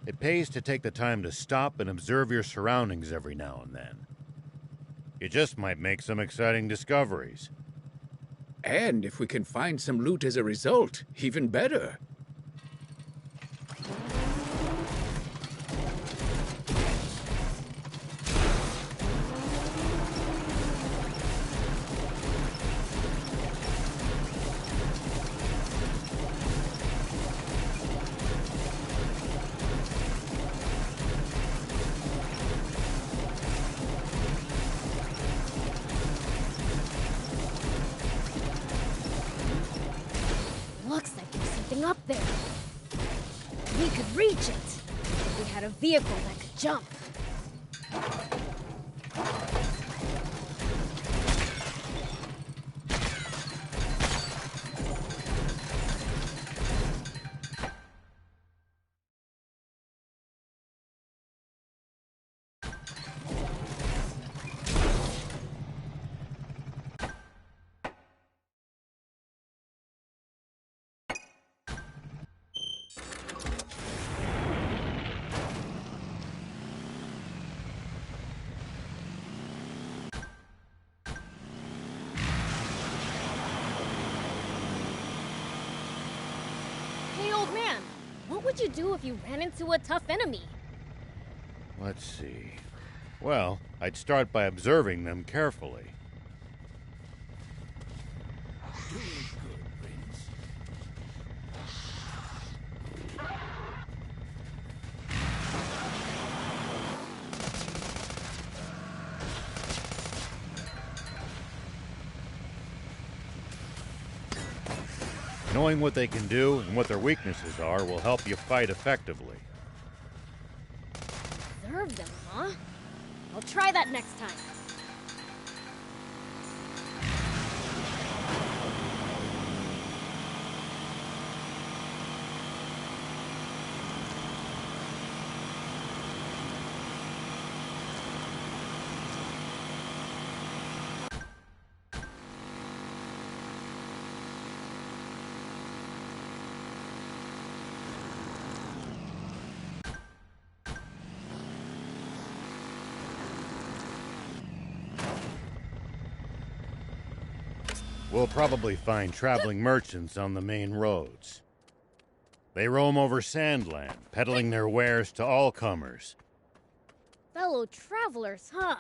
It pays to take the time to stop and observe your surroundings every now and then. You just might make some exciting discoveries. And if we can find some loot as a result, even better. Looks like there's something up there. We could reach it if we had a vehicle that could jump. Hey, old man, what would you do if you ran into a tough enemy? Let's see. Well, I'd start by observing them carefully. Doing good, Prince. Knowing what they can do and what their weaknesses are will help you fight effectively. Observe them, huh? I'll try that next time. We'll probably find traveling merchants on the main roads. They roam over Sandland, peddling their wares to all comers. Fellow travelers, huh?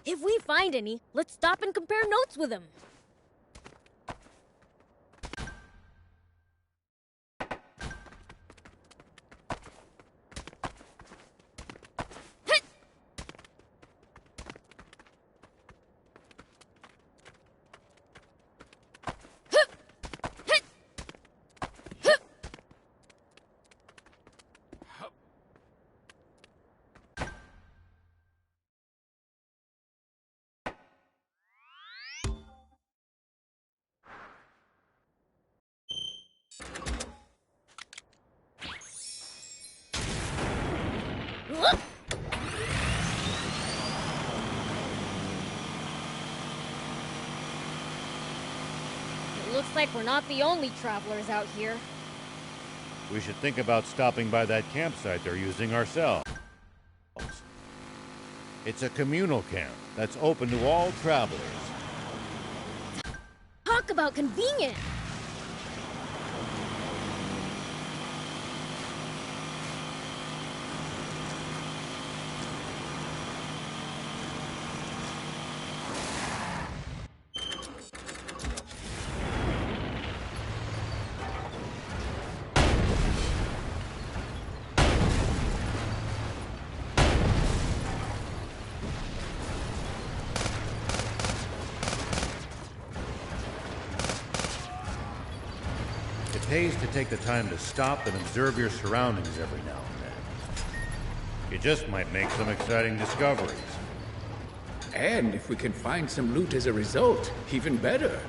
If we find any, let's stop and compare notes with them. It looks like we're not the only travelers out here. We should think about stopping by that campsite they're using ourselves. It's a communal camp that's open to all travelers. Talk about convenient! It pays to take the time to stop and observe your surroundings every now and then. You just might make some exciting discoveries. And if we can find some loot as a result, even better.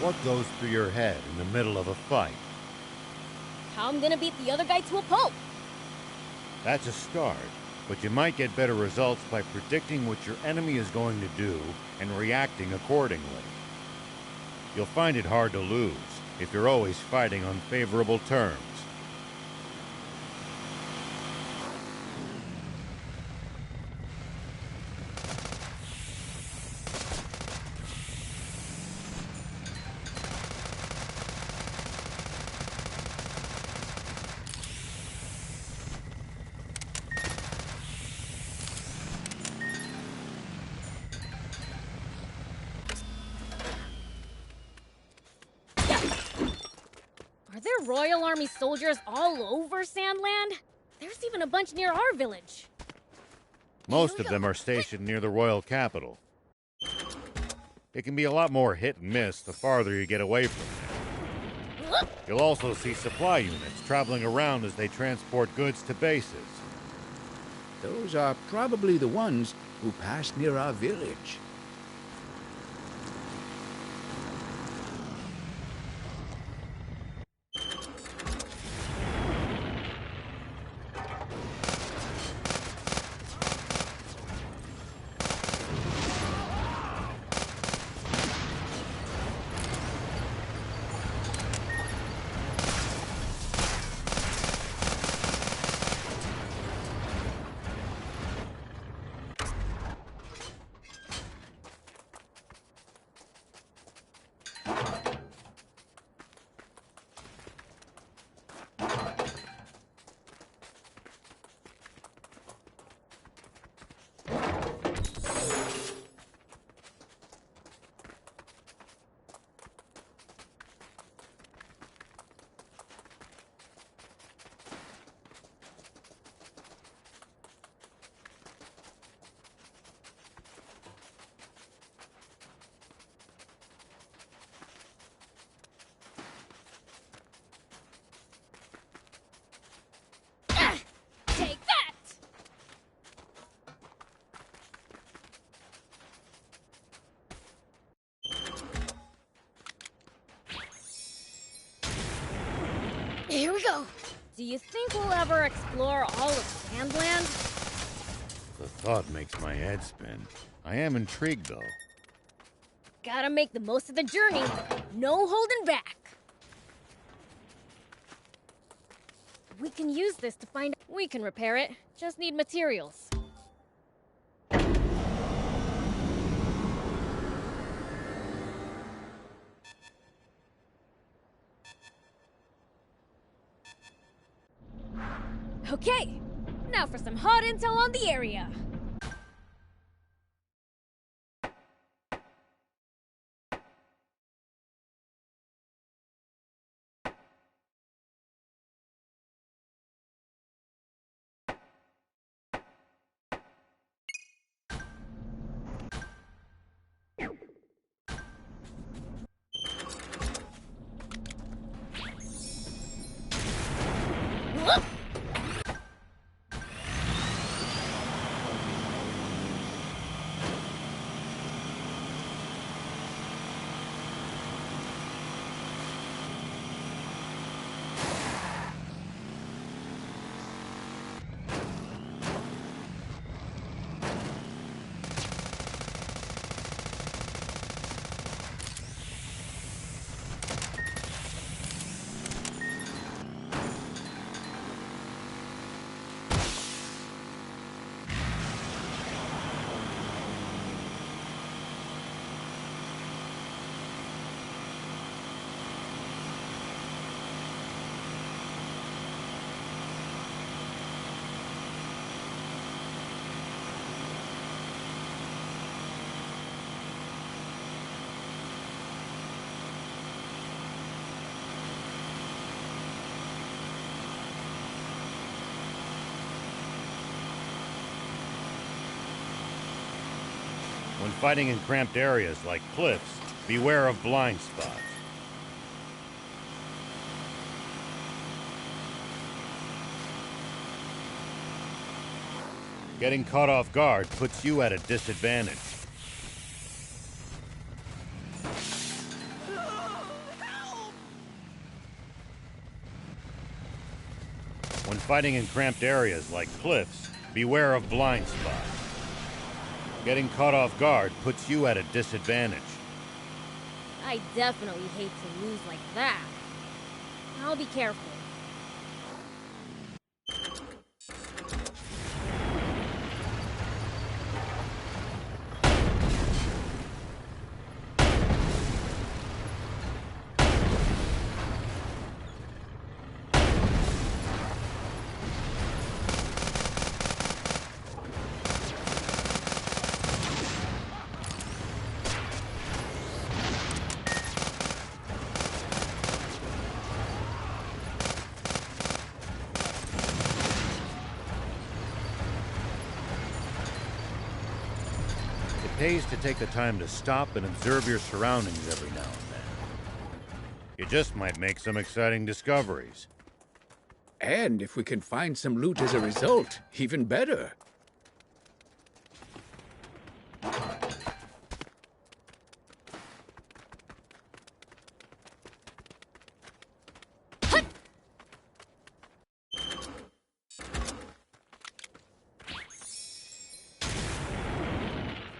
What goes through your head in the middle of a fight? How I'm gonna beat the other guy to a pulp. That's a start, but you might get better results by predicting what your enemy is going to do and reacting accordingly. You'll find it hard to lose if you're always fighting on favorable terms. Are there Royal Army soldiers all over Sandland? There's even a bunch near our village. Most of them are stationed near the royal capital. It can be a lot more hit and miss the farther you get away from there. You'll also see supply units traveling around as they transport goods to bases. Those are probably the ones who passed near our village. Take that! Here we go. Do you think we'll ever explore all of Sandland? The thought makes my head spin. I am intrigued, though. Gotta make the most of the journey. No holding back. We can use this to find... We can repair it. Just need materials. Okay, now for some hot intel on the area. When fighting in cramped areas like cliffs, beware of blind spots. Getting caught off guard puts you at a disadvantage. When fighting in cramped areas like cliffs, beware of blind spots. Getting caught off guard puts you at a disadvantage. I definitely hate to lose like that. I'll be careful. It pays to take the time to stop and observe your surroundings every now and then. You just might make some exciting discoveries. And if we can find some loot as a result, even better.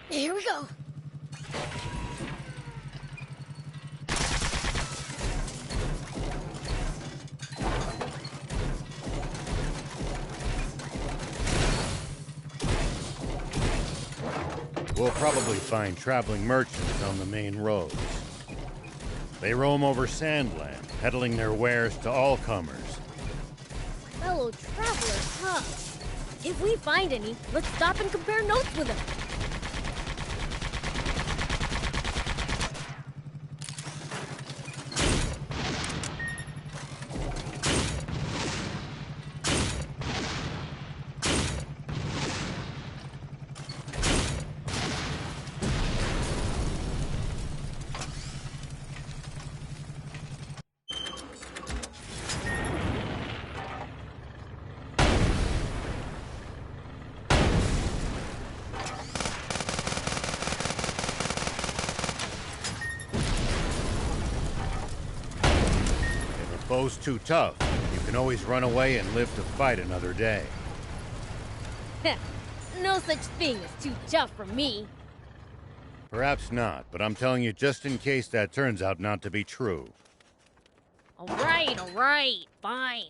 Here we go. We'll probably find traveling merchants on the main roads. They roam over Sandland, peddling their wares to all comers. Fellow travelers, huh? If we find any, let's stop and compare notes with them. Foe's too tough. You can always run away and live to fight another day. No such thing as too tough for me. Perhaps not, but I'm telling you just in case that turns out not to be true. All right, fine.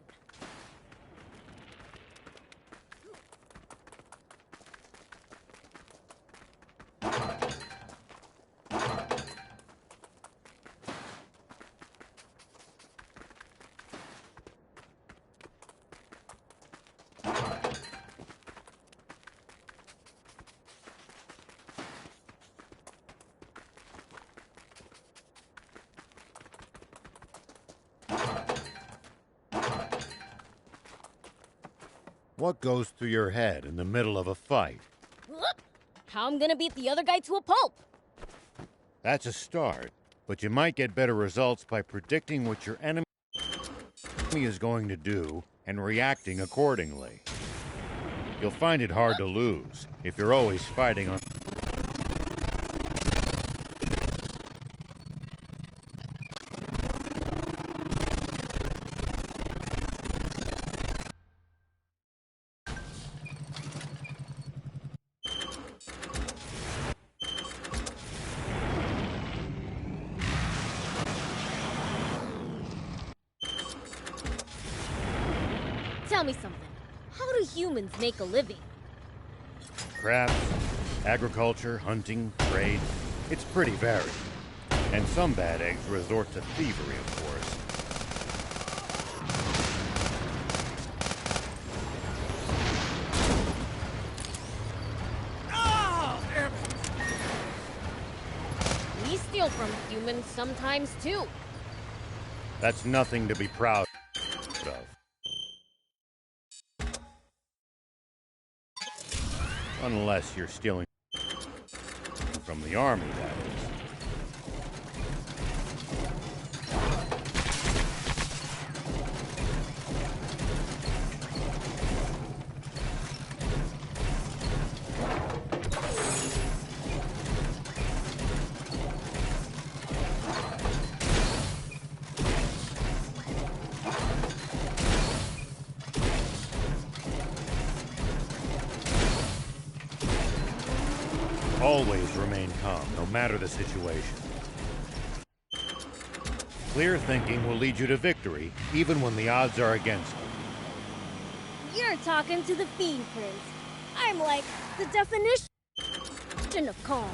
What goes through your head in the middle of a fight? How I'm gonna beat the other guy to a pulp? That's a start, but you might get better results by predicting what your enemy is going to do and reacting accordingly. You'll find it hard to lose if you're always fighting on... Tell me something. How do humans make a living? Crafts, agriculture, hunting, trade. It's pretty varied. And some bad eggs resort to thievery, of course. We steal from humans sometimes too. That's nothing to be proud of. Unless you're stealing from the army, that is. Always remain calm, no matter the situation. Clear thinking will lead you to victory, even when the odds are against you. You're talking to the Fiend Prince. I'm like the definition of calm.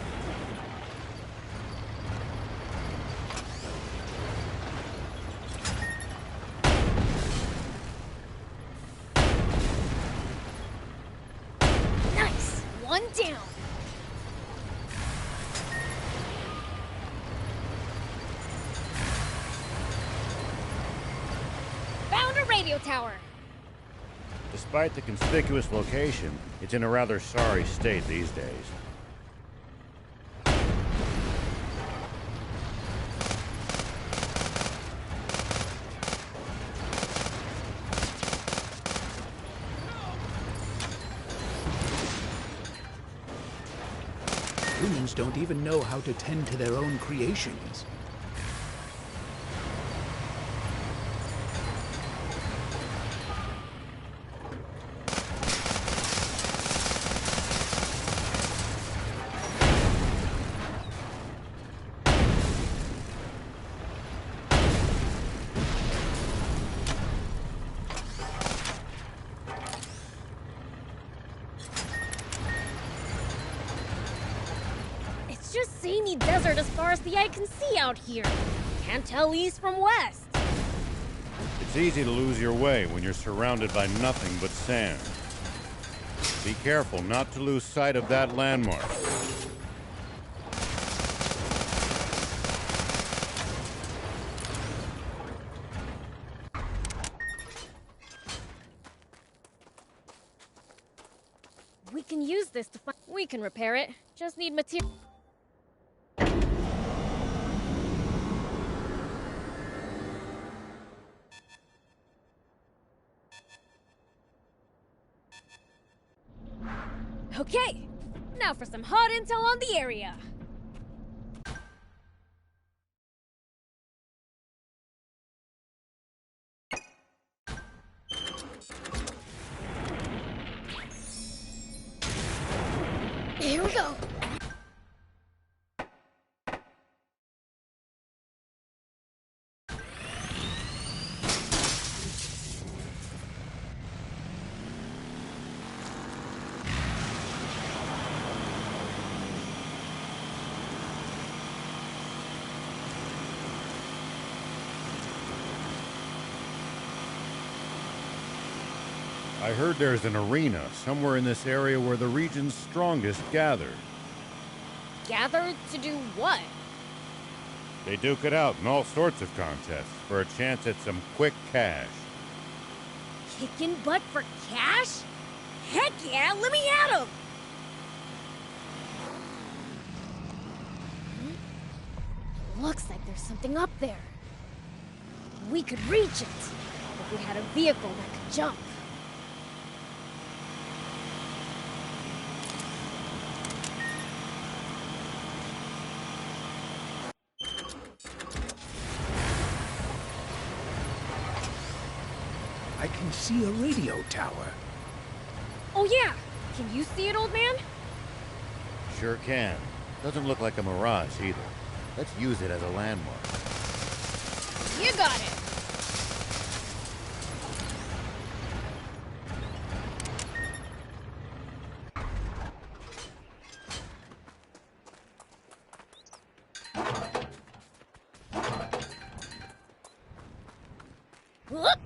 Nice! One down. Found a radio tower. Despite the conspicuous location, it's in a rather sorry state these days. Humans don't even know how to tend to their own creations. It's just samey desert as far as the eye can see out here. Can't tell east from west. It's easy to lose your way when you're surrounded by nothing but sand. Be careful not to lose sight of that landmark. We can use this to find... We can repair it. Just need material. Okay, now for some hot intel on the area. Here we go. I heard there's an arena somewhere in this area where the region's strongest gather. Gathered to do what? They duke it out in all sorts of contests for a chance at some quick cash. Kicking butt for cash? Heck yeah, let me at him! Looks like there's something up there. We could reach it if we had a vehicle that could jump. I can see a radio tower. Oh yeah! Can you see it, old man? Sure can. Doesn't look like a mirage either. Let's use it as a landmark. You got it! Whoop!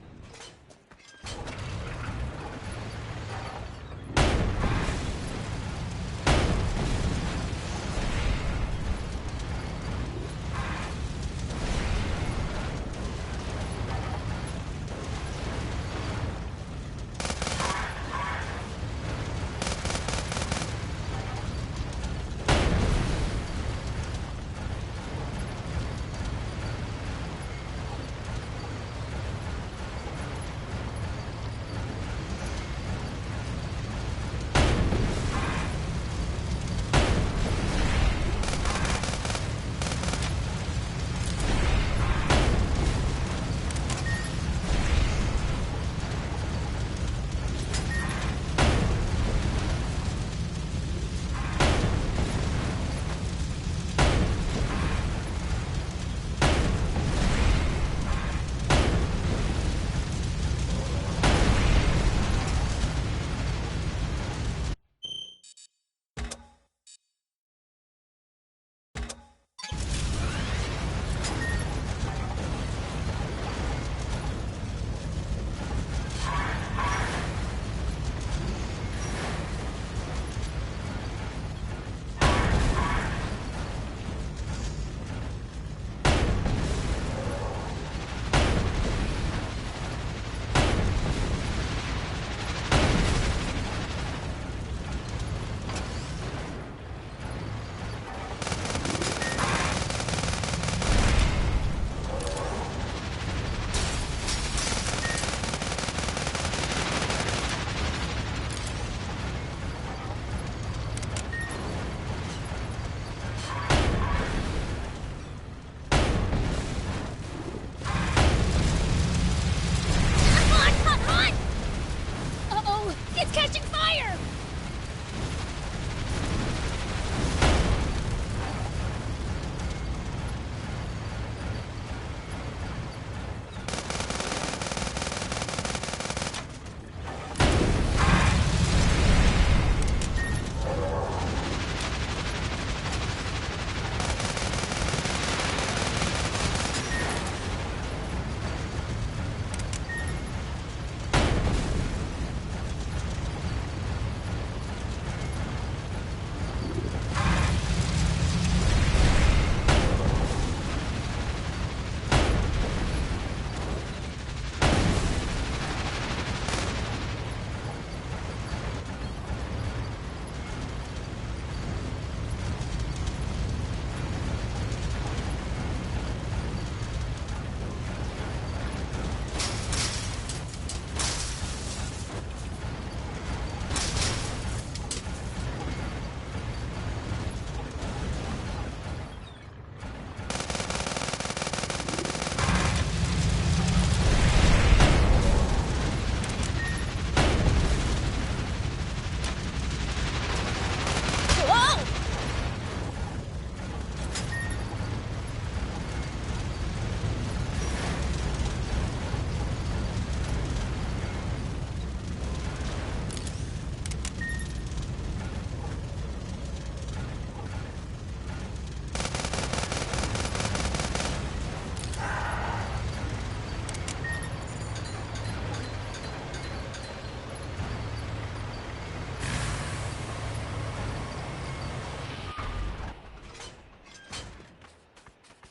It's catching fire!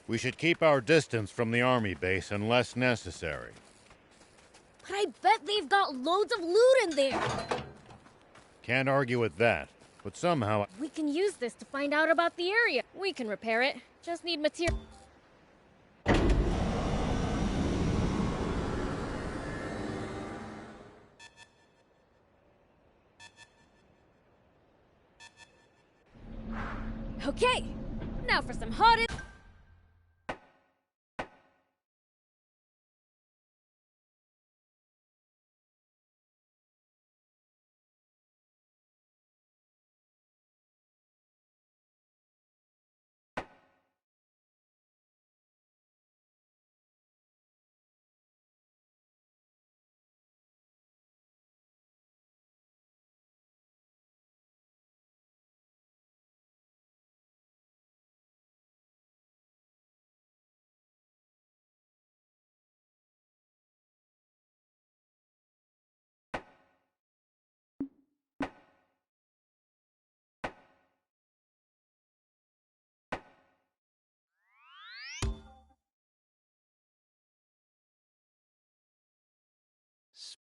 We should keep our distance from the army base unless necessary. But I bet they've got loads of loot in there! Can't argue with that, but somehow... We can use this to find out about the area. We can repair it. Just need material. Okay, now for some hot...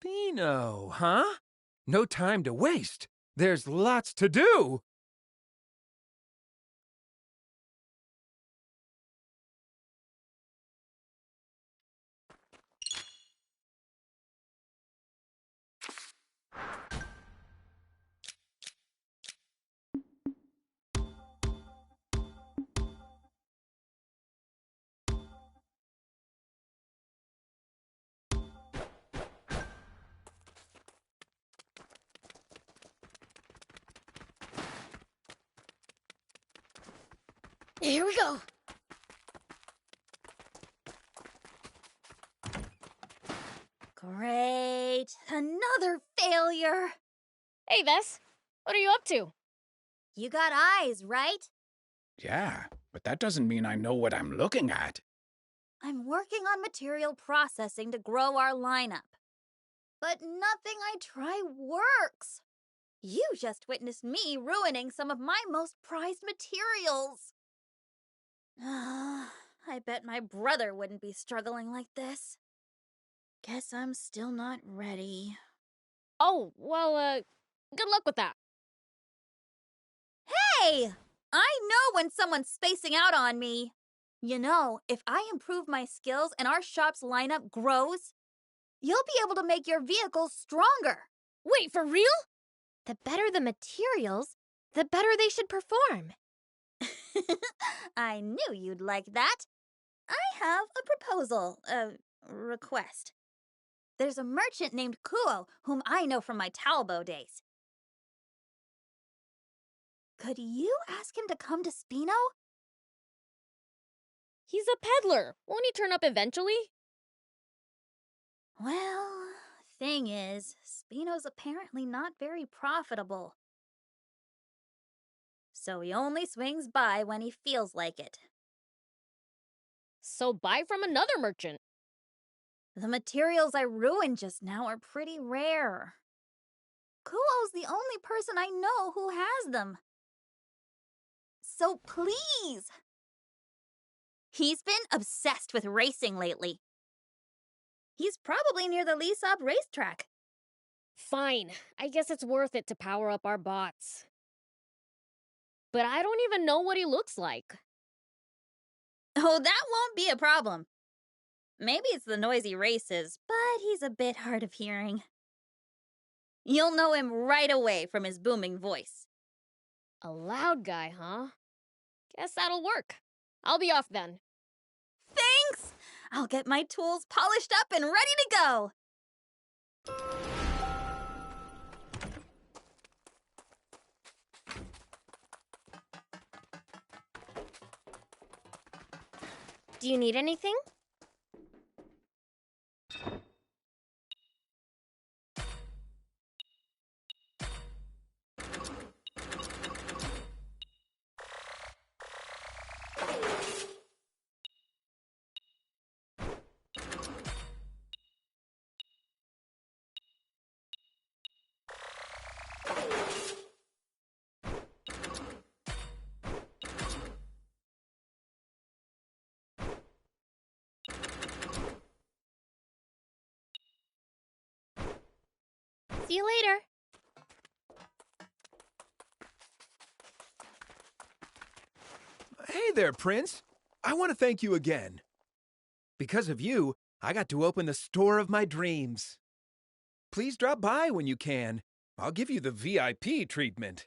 Spino, huh? No time to waste. There's lots to do. Here we go! Great. Another failure. Hey, Vess. What are you up to? You got eyes, right? Yeah, but that doesn't mean I know what I'm looking at. I'm working on material processing to grow our lineup. But nothing I try works. You just witnessed me ruining some of my most prized materials. I bet my brother wouldn't be struggling like this. Guess I'm still not ready. Oh, well, good luck with that. Hey! I know when someone's spacing out on me. You know, if I improve my skills and our shop's lineup grows, you'll be able to make your vehicles stronger. Wait, for real? The better the materials, the better they should perform. I knew you'd like that. I have a proposal, request. There's a merchant named Kuo, whom I know from my Talbo days. Could you ask him to come to Spino? He's a peddler. Won't he turn up eventually? Well, thing is, Spino's apparently not very profitable. So he only swings by when he feels like it. So buy from another merchant. The materials I ruined just now are pretty rare. Kuo's the only person I know who has them. So please! He's been obsessed with racing lately. He's probably near the Lysop racetrack. Fine. I guess it's worth it to power up our bots. But I don't even know what he looks like. Oh, that won't be a problem. Maybe it's the noisy races, but he's a bit hard of hearing. You'll know him right away from his booming voice. A loud guy, huh? Guess that'll work. I'll be off then. Thanks! I'll get my tools polished up and ready to go! Do you need anything? See you later. Hey there, Prince. I want to thank you again. Because of you, I got to open the store of my dreams. Please drop by when you can. I'll give you the VIP treatment.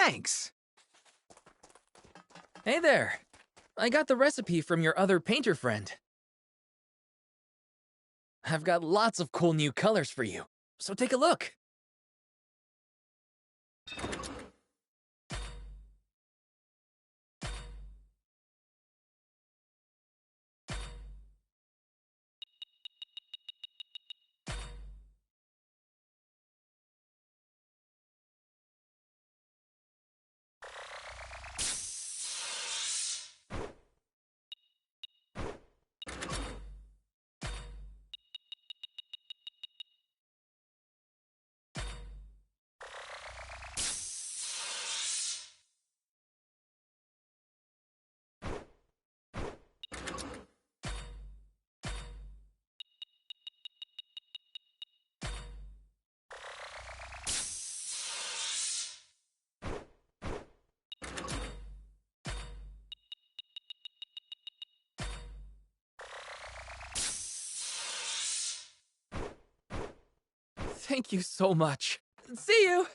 Thanks! Hey there! I got the recipe from your other painter friend. I've got lots of cool new colors for you, so take a look. Thank you so much. See you!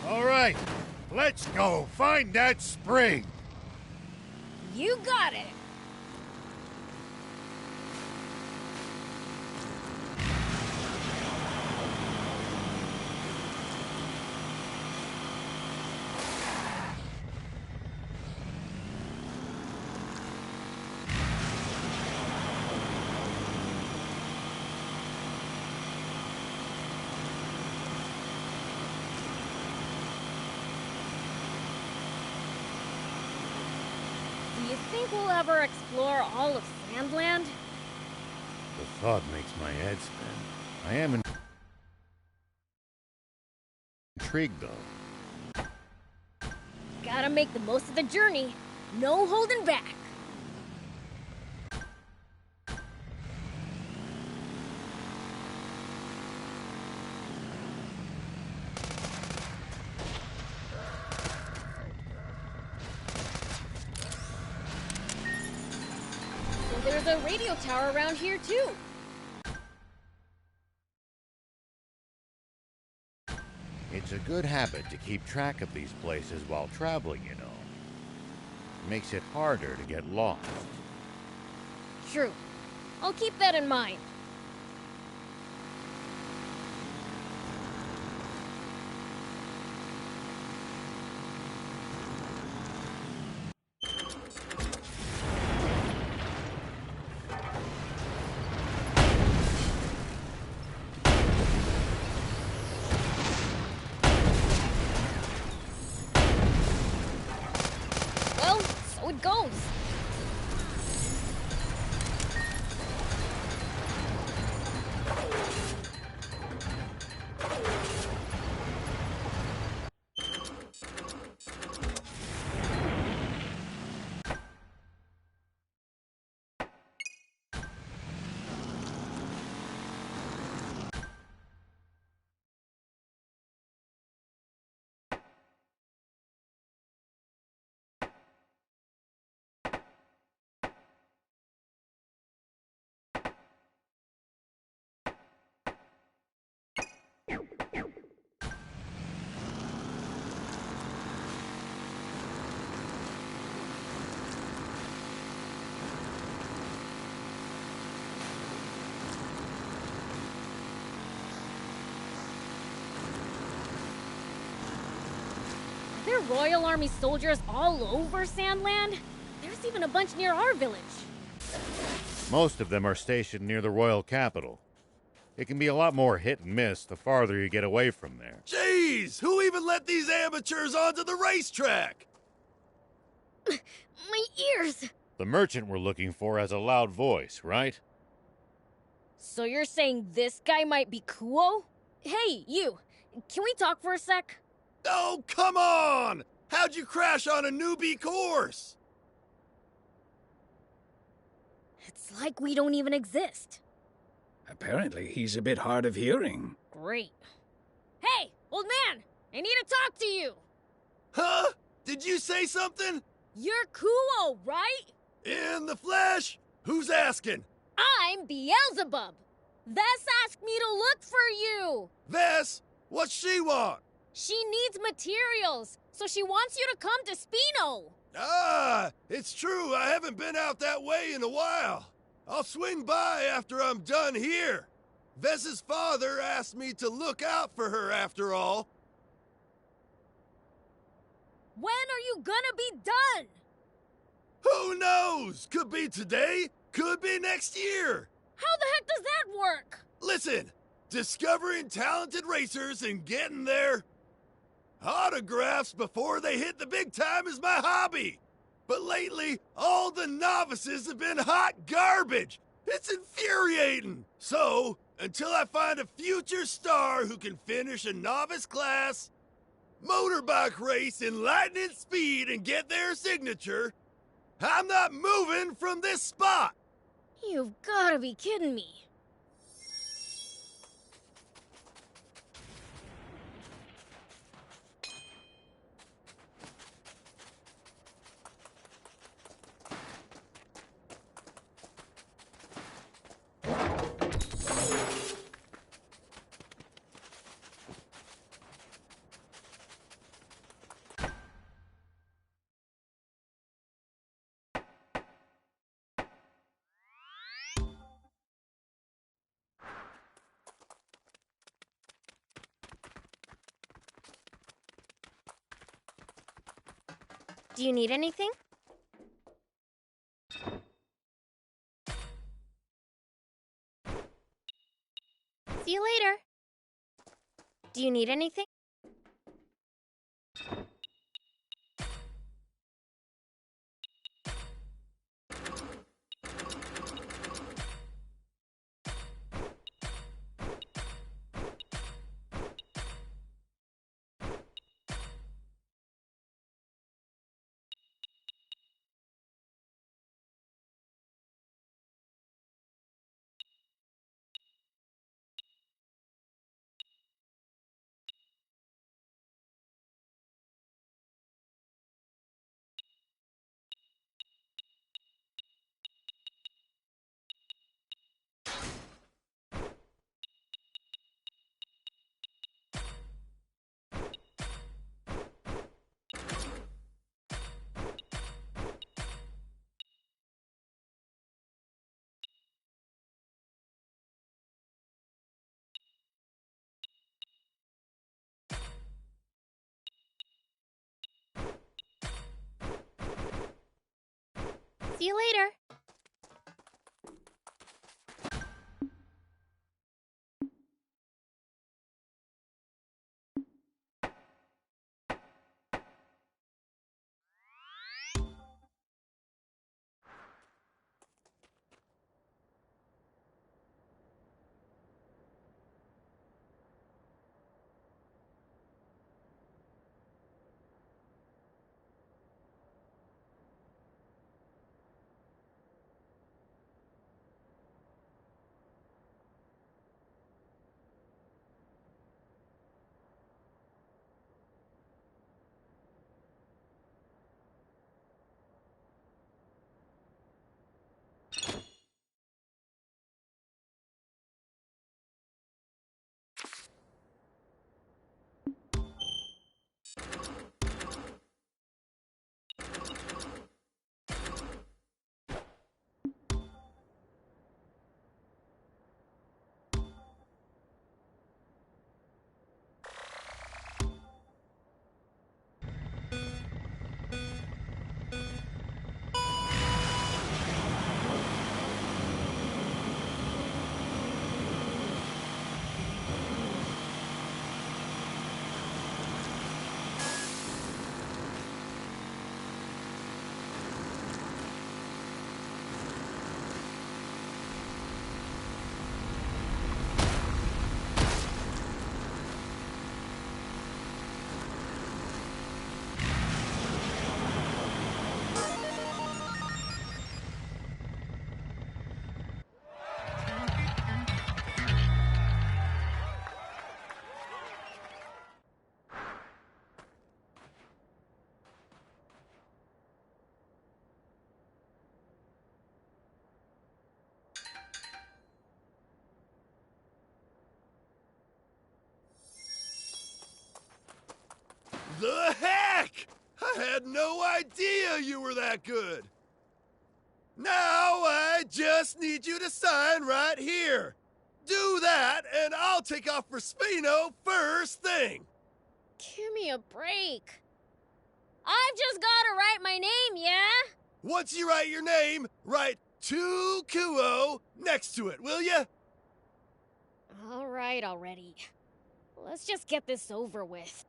All right, let's go find that spring. You got it! Do you think we'll ever explore all of Sandland? The thought makes my head spin. I am intrigued, though. Gotta make the most of the journey. No holding back. So there's a radio tower around here, too. It's a good habit to keep track of these places while traveling, you know. Makes it harder to get lost. True. I'll keep that in mind. Well, so it goes. Are there Royal Army soldiers all over Sandland? There's even a bunch near our village. Most of them are stationed near the royal capital. It can be a lot more hit and miss the farther you get away from there. Jeez, who even let these amateurs onto the racetrack? My ears! The merchant we're looking for has a loud voice, right? So you're saying this guy might be Kuo? Hey, you! Can we talk for a sec? Oh, come on! How'd you crash on a newbie course? It's like we don't even exist. Apparently, he's a bit hard of hearing. Great. Hey, old man! I need to talk to you! Huh? Did you say something? You're Kuo, right? In the flesh? Who's asking? I'm Beelzebub! Vess asked me to look for you! Vess? What's she want? She needs materials, so she wants you to come to Spino! Ah, it's true. I haven't been out that way in a while. I'll swing by after I'm done here. Vess's father asked me to look out for her after all. When are you gonna be done? Who knows? Could be today, could be next year. How the heck does that work? Listen, discovering talented racers and getting their autographs before they hit the big time is my hobby. But lately, all the novices have been hot garbage. It's infuriating. So, until I find a future star who can finish a novice class, motorbike race in lightning speed and get their signature, I'm not moving from this spot. You've gotta be kidding me. Do you need anything? See you later. Do you need anything? See you later. The heck! I had no idea you were that good! Now I just need you to sign right here. Do that, and I'll take off for Spino first thing. Give me a break. I've just gotta write my name, yeah? Once you write your name, write 2 Kuo next to it, will ya? All right already. Let's just get this over with.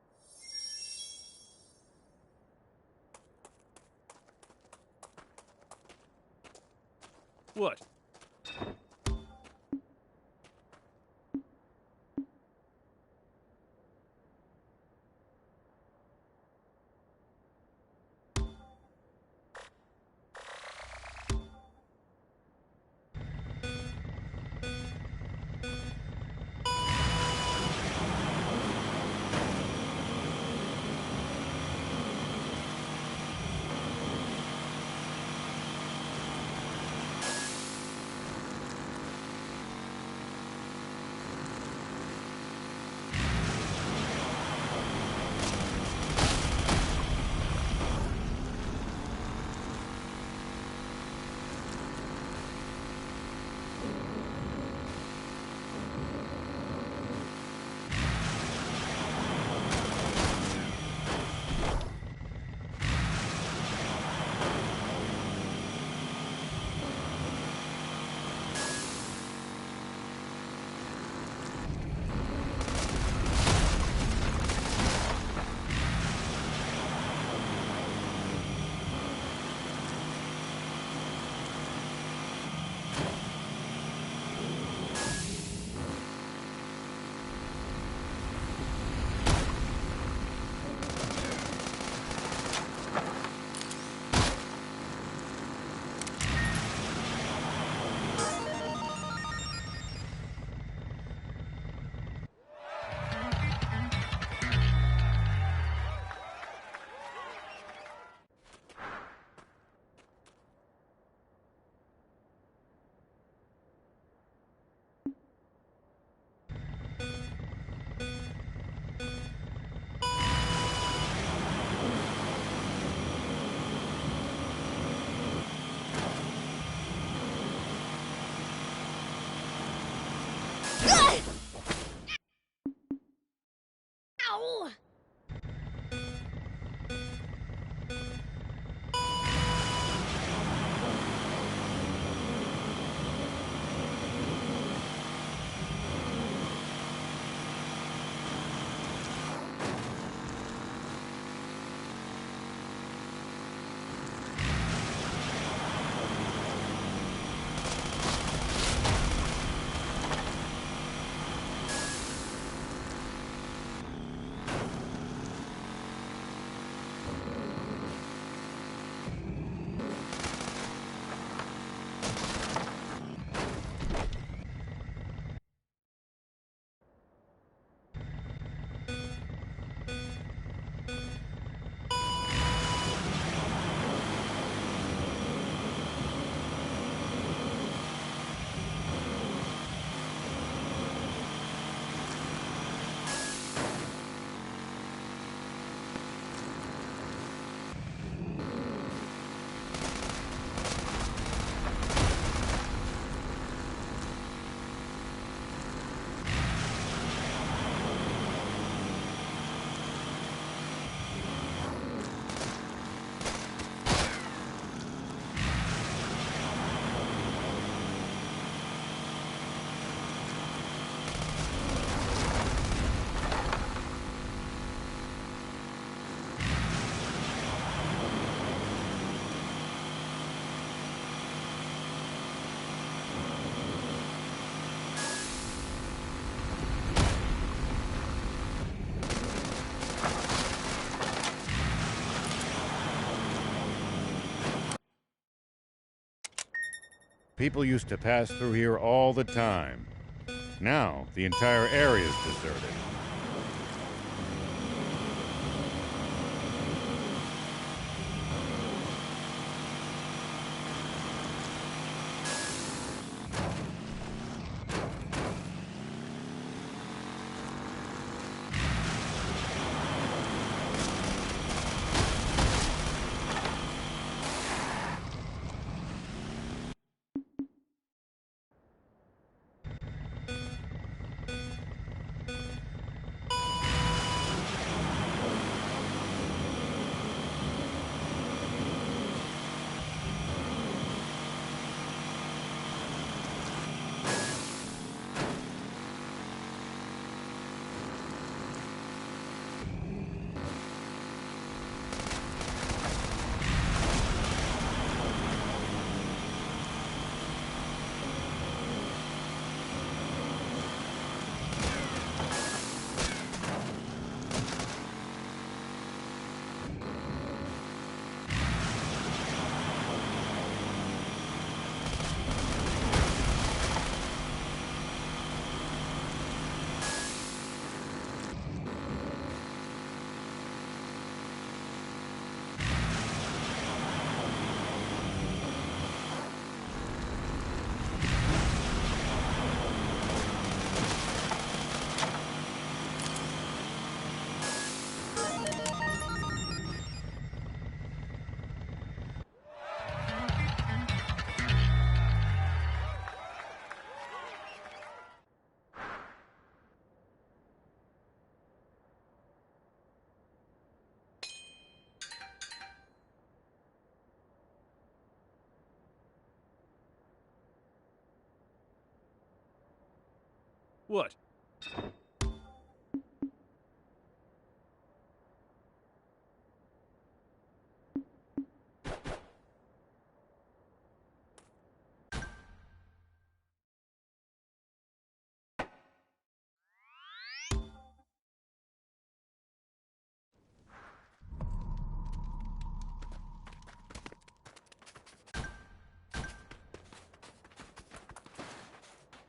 What? People used to pass through here all the time. Now, the entire area is deserted. What?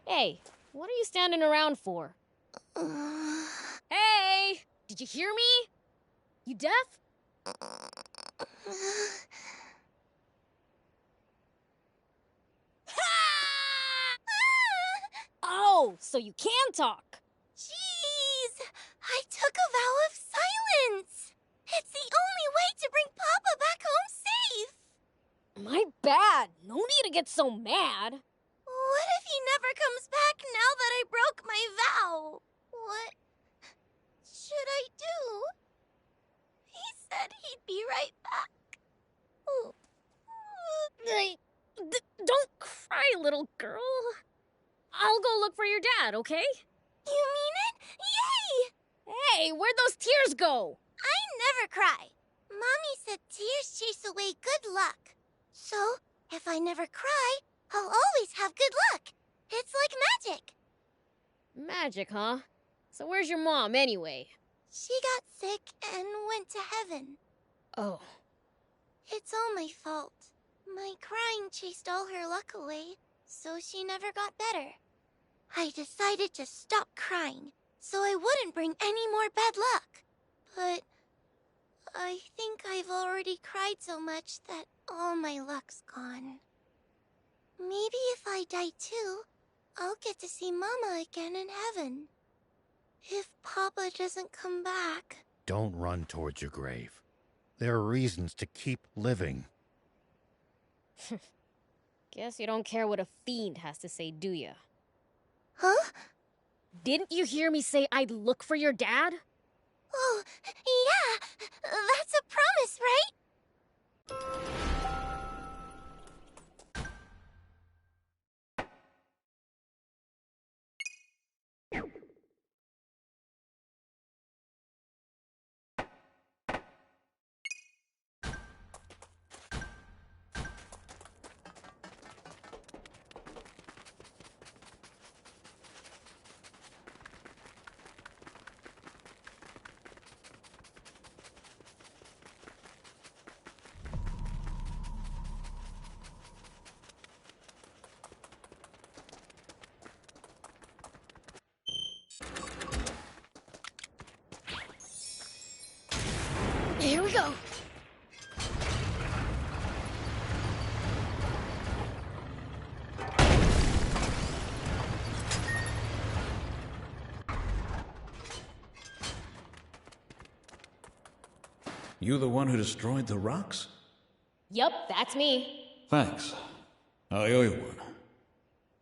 Hey, what are you standing around for? Hey! Did you hear me? You deaf? Oh, so you can talk. Jeez! I took a vow of silence! It's the only way to bring Papa back home safe! My bad. No need to get so mad. What if he never comes back now that I broke my vow? What should I do? He said he'd be right back. Ooh. Don't cry, little girl. I'll go look for your dad, okay? You mean it? Yay! Hey, where'd those tears go? I never cry. Mommy said tears chase away good luck. So, if I never cry, I'll always have good luck. It's like magic. Magic, huh? So where's your mom, anyway? She got sick and went to heaven. Oh. It's all my fault. My crying chased all her luck away, so she never got better. I decided to stop crying, so I wouldn't bring any more bad luck. But I think I've already cried so much that all my luck's gone. Maybe if I die too, I'll get to see Mama again in heaven. If Papa doesn't come back. Don't run towards your grave. There are reasons to keep living. Guess you don't care what a fiend has to say, do ya? Huh? Didn't you hear me say I'd look for your dad? Oh, yeah! That's a promise, right? go! You the one who destroyed the rocks? Yup, that's me. Thanks. I owe you one.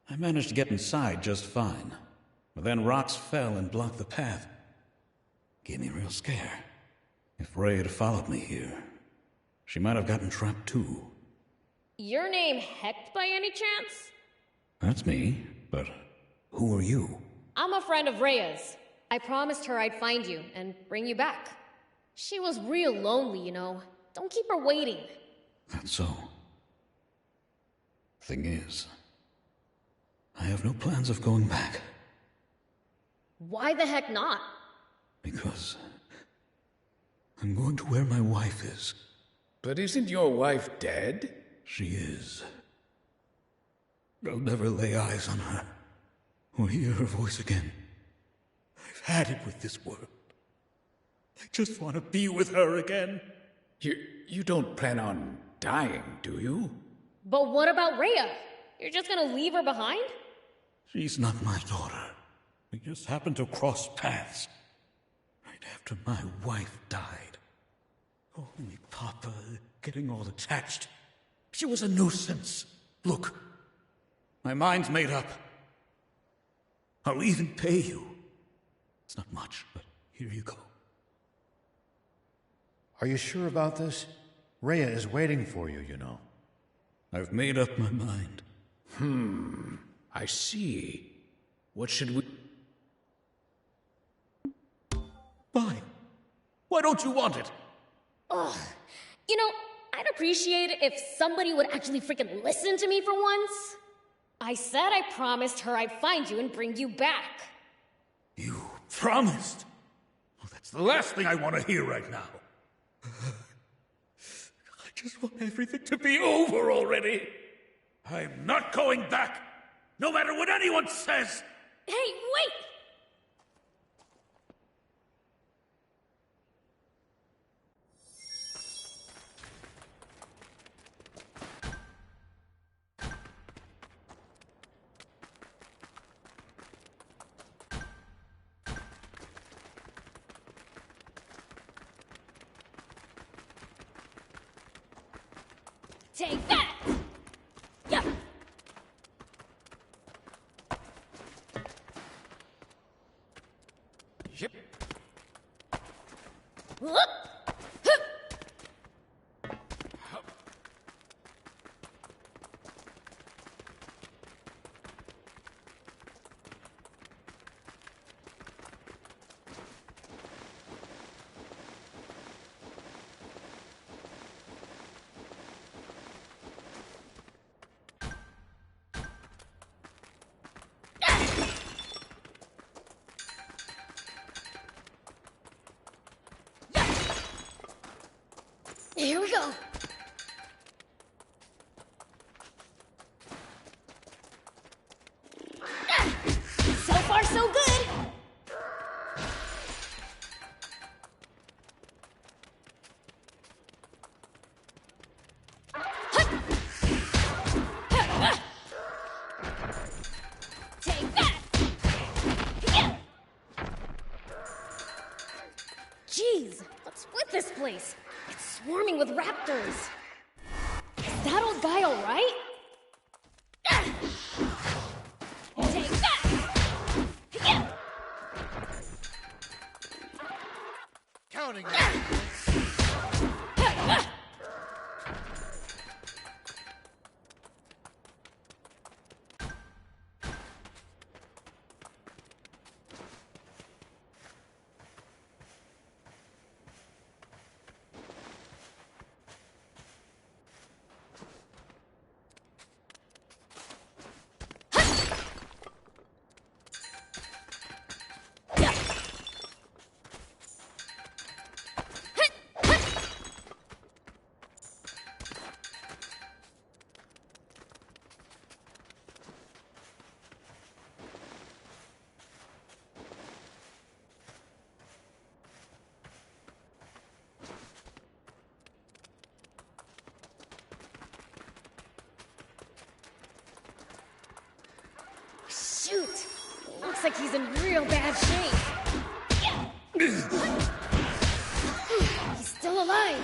I managed to get inside just fine. But then rocks fell and blocked the path. Gave me a real scare. If Ray had followed me here, she might have gotten trapped too. Your name Hecht by any chance? That's me, but who are you? I'm a friend of Rhea's. I promised her I'd find you and bring you back. She was real lonely, you know. Don't keep her waiting. That's so. Thing is, I have no plans of going back. Why the heck not? Because I'm going to where my wife is. But isn't your wife dead? She is. I'll never lay eyes on her or hear her voice again. I've had it with this world. I just want to be with her again. You don't plan on dying, do you? But what about Rhea? You're just gonna leave her behind? She's not my daughter. We just happened to cross paths right after my wife died. Oh, me Papa, getting all attached. She was a nuisance. Look, my mind's made up. I'll even pay you. It's not much, but here you go. Are you sure about this? Rhea is waiting for you, you know. I've made up my mind. I see. What should we... Fine. Why don't you want it? Ugh. You know, I'd appreciate it if somebody would actually freaking listen to me for once. I said I promised her I'd find you and bring you back. You promised? Well, that's the last thing I want to hear right now. I just want everything to be over already. I'm not going back, no matter what anyone says. Hey, wait! Take that! Yeah. Yep. Here we go. So far, so good! Take that! Jeez, what's with this place? It's swarming with raptors. Is that old guy all right? Take that! Counting. looks like he's in real bad shape. He's still alive.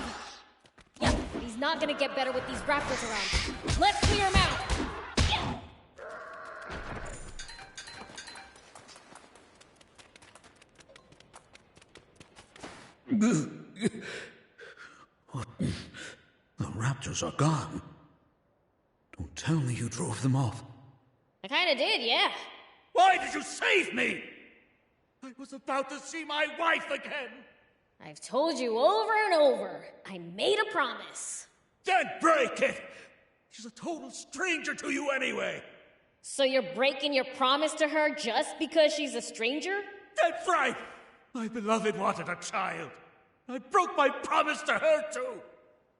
Yeah, but he's not gonna get better with these raptors around. Let's clear him out. What? The raptors are gone. Don't tell me you drove them off. I kinda did, yeah. Why did you save me? I was about to see my wife again. I've told you over and over. I made a promise. Then break it. She's a total stranger to you anyway. So you're breaking your promise to her just because she's a stranger? That's right. My beloved wanted a child. I broke my promise to her too.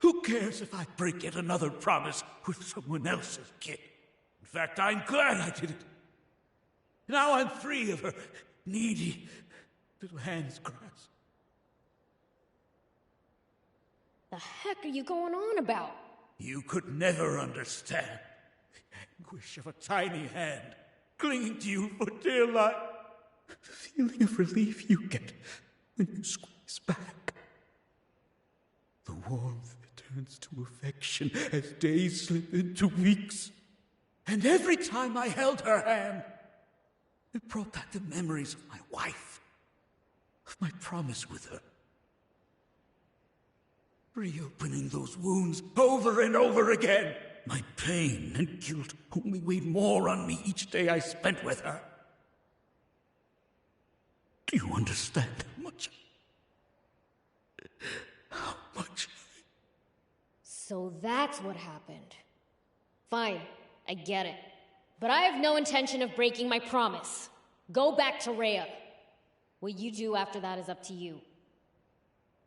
Who cares if I break yet another promise with someone else's kid? In fact, I'm glad I did it. Now I'm free of her needy little hands grasp. The heck are you going on about? You could never understand the anguish of a tiny hand clinging to you for dear life. The feeling of relief you get when you squeeze back. The warmth that turns to affection as days slip into weeks. And every time I held her hand, it brought back the memories of my wife, of my promise with her. Reopening those wounds over and over again. My pain and guilt only weighed more on me each day I spent with her. Do you understand how much? So that's what happened. Fine, I get it. But I have no intention of breaking my promise. Go back to Rhea. What you do after that is up to you.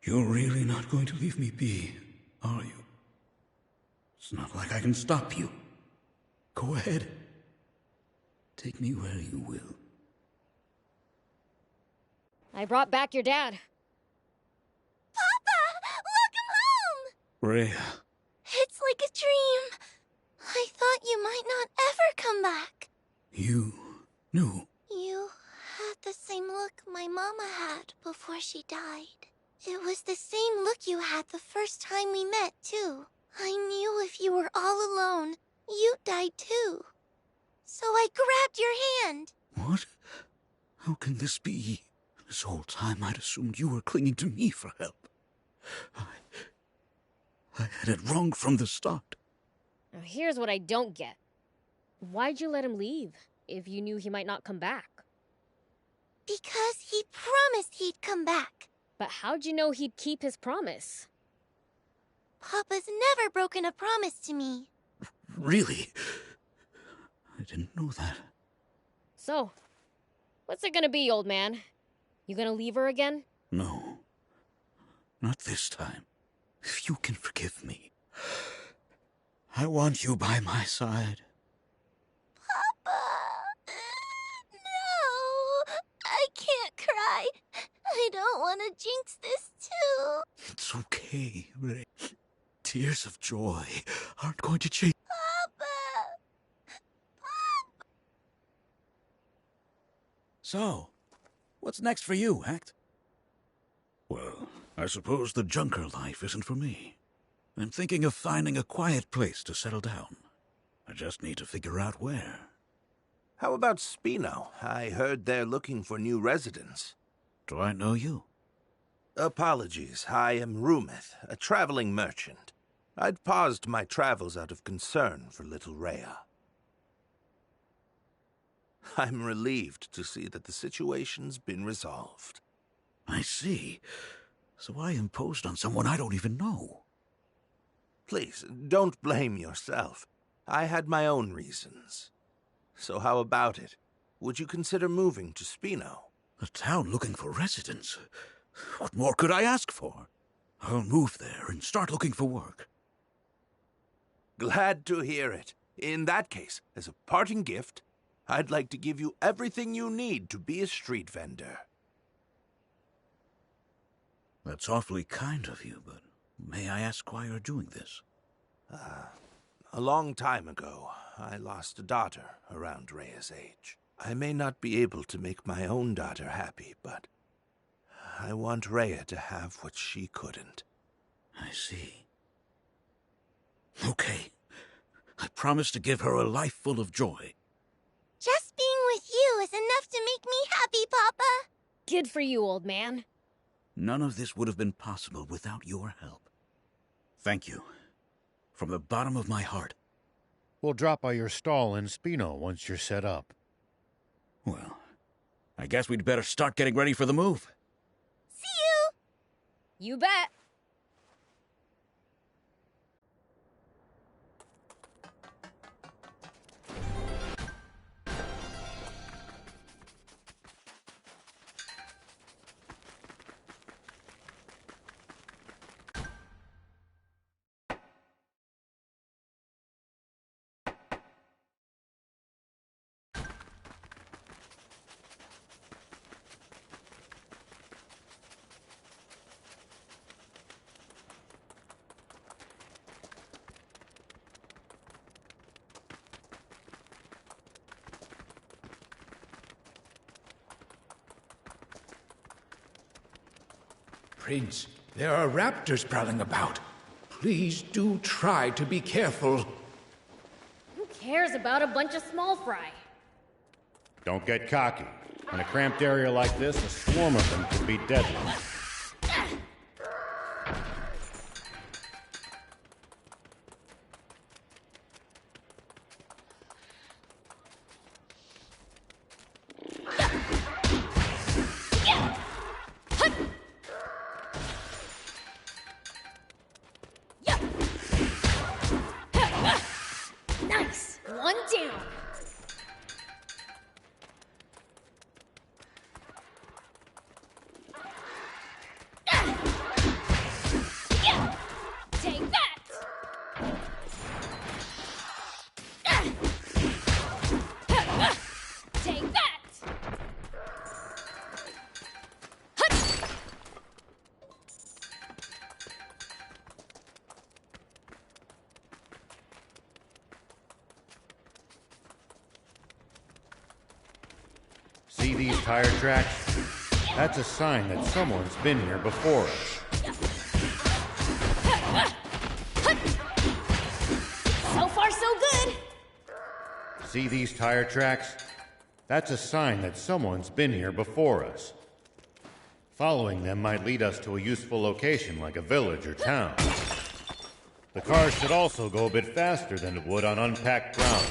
You're really not going to leave me be, are you? It's not like I can stop you. Go ahead. Take me where you will. I brought back your dad. Papa! Welcome home! Rhea. It's like a dream. I thought you might not ever come back. You knew. You had the same look my mama had before she died. It was the same look you had the first time we met, too. I knew if you were all alone, you died too. So I grabbed your hand. What? How can this be? This whole time I'd assumed you were clinging to me for help. I had it wrong from the start. Now here's what I don't get. Why'd you let him leave if you knew he might not come back? Because he promised he'd come back. But how'd you know he'd keep his promise? Papa's never broken a promise to me. Really? I didn't know that. So, what's it gonna be, old man? You gonna leave her again? No. Not this time. If you can forgive me. I want you by my side. Papa! No! I can't cry. I don't want to jinx this too. It's okay, Ray. Tears of joy aren't going to change. Papa! So, what's next for you, Act? Well, I suppose the junker life isn't for me. I'm thinking of finding a quiet place to settle down. I just need to figure out where. How about Spino? I heard they're looking for new residents. Do I know you? Apologies, I am Rumith, a traveling merchant. I'd paused my travels out of concern for little Rhea. I'm relieved to see that the situation's been resolved. I see. So I imposed on someone I don't even know. Please, don't blame yourself. I had my own reasons. So how about it? Would you consider moving to Spino? A town looking for residents? What more could I ask for? I'll move there and start looking for work. Glad to hear it. In that case, as a parting gift, I'd like to give you everything you need to be a street vendor. That's awfully kind of you, but may I ask why you're doing this? A long time ago, I lost a daughter around Rhea's age. I may not be able to make my own daughter happy, but I want Rhea to have what she couldn't. I see. Okay. I promise to give her a life full of joy. Just being with you is enough to make me happy, Papa. Good for you, old man. None of this would have been possible without your help. Thank you. From the bottom of my heart. We'll drop by your stall in Spino once you're set up. Well, I guess we'd better start getting ready for the move. See you! You bet. Prince, there are raptors prowling about. Please do try to be careful. Who cares about a bunch of small fry? Don't get cocky. In a cramped area like this, a swarm of them could be deadly. Nice! One down! Take that! Take that! See these tire tracks? That's a sign that someone's been here before us. So far, so good! See these tire tracks? That's a sign that someone's been here before us. Following them might lead us to a useful location like a village or town. The cars should also go a bit faster than it would on unpacked ground.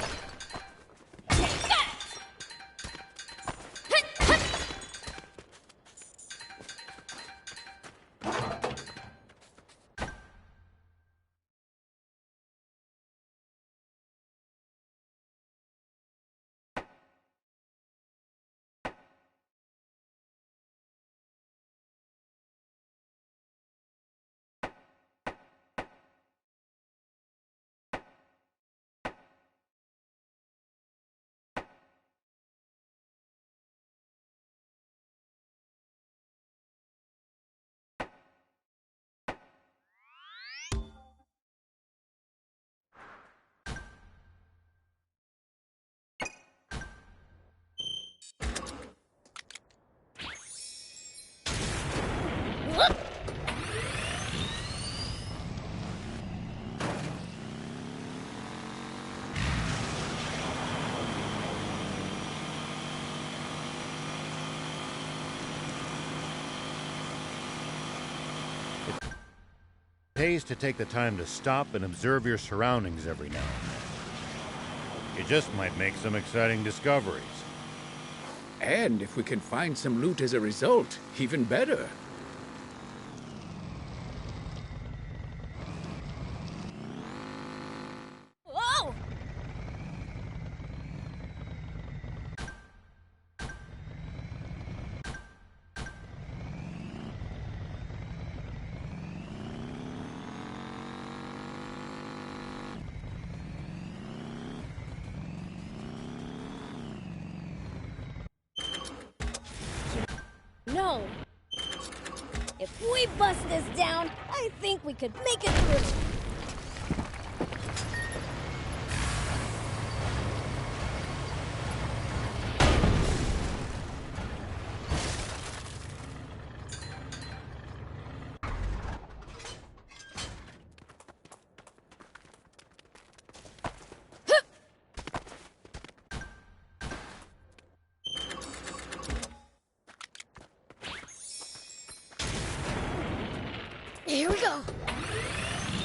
It pays to take the time to stop and observe your surroundings every now and then. You just might make some exciting discoveries. And if we can find some loot as a result, even better. Whoa! No. If we bust this down, I think we could make it through.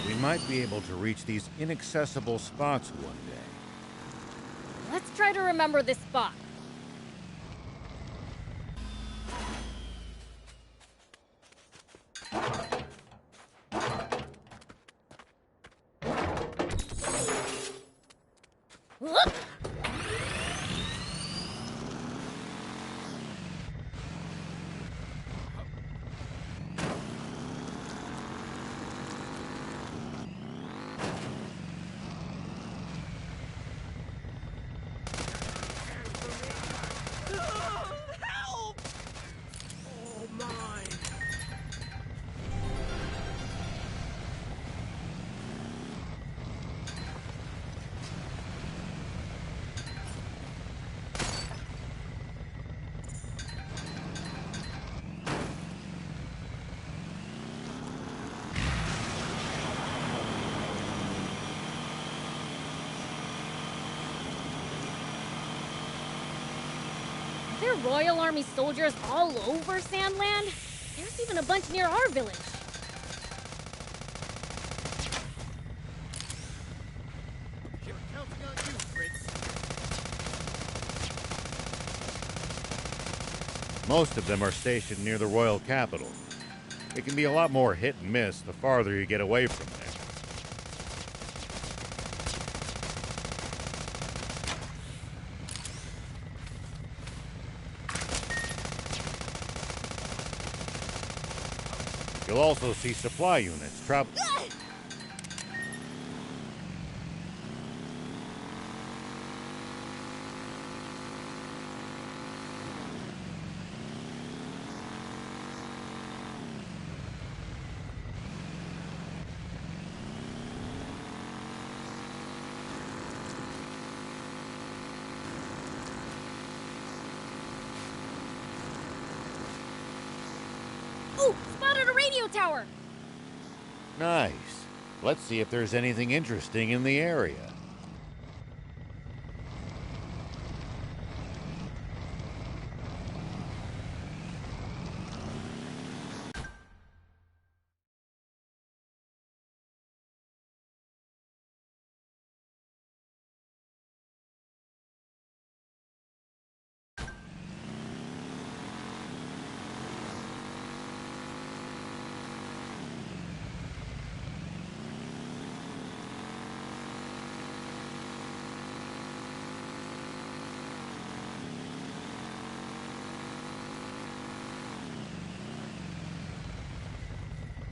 We might be able to reach these inaccessible spots one day. Let's try to remember this spot. Whoop! Help! Oh, mine. Are there Royal Army soldiers all over Sandland? There's even a bunch near our village. We're counting on you, Fritz. Most of them are stationed near the royal capital. It can be a lot more hit and miss the farther you get away from there. You'll also see supply units travel. Ooh, spotted a radio tower! Nice. Let's see if there's anything interesting in the area.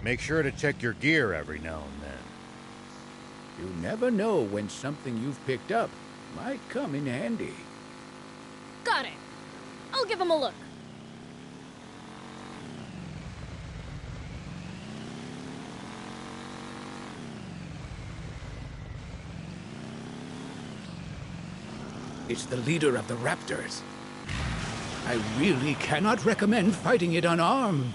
Make sure to check your gear every now and then. You never know when something you've picked up might come in handy. Got it. I'll give him a look. It's the leader of the Raptors. I really cannot recommend fighting it unarmed.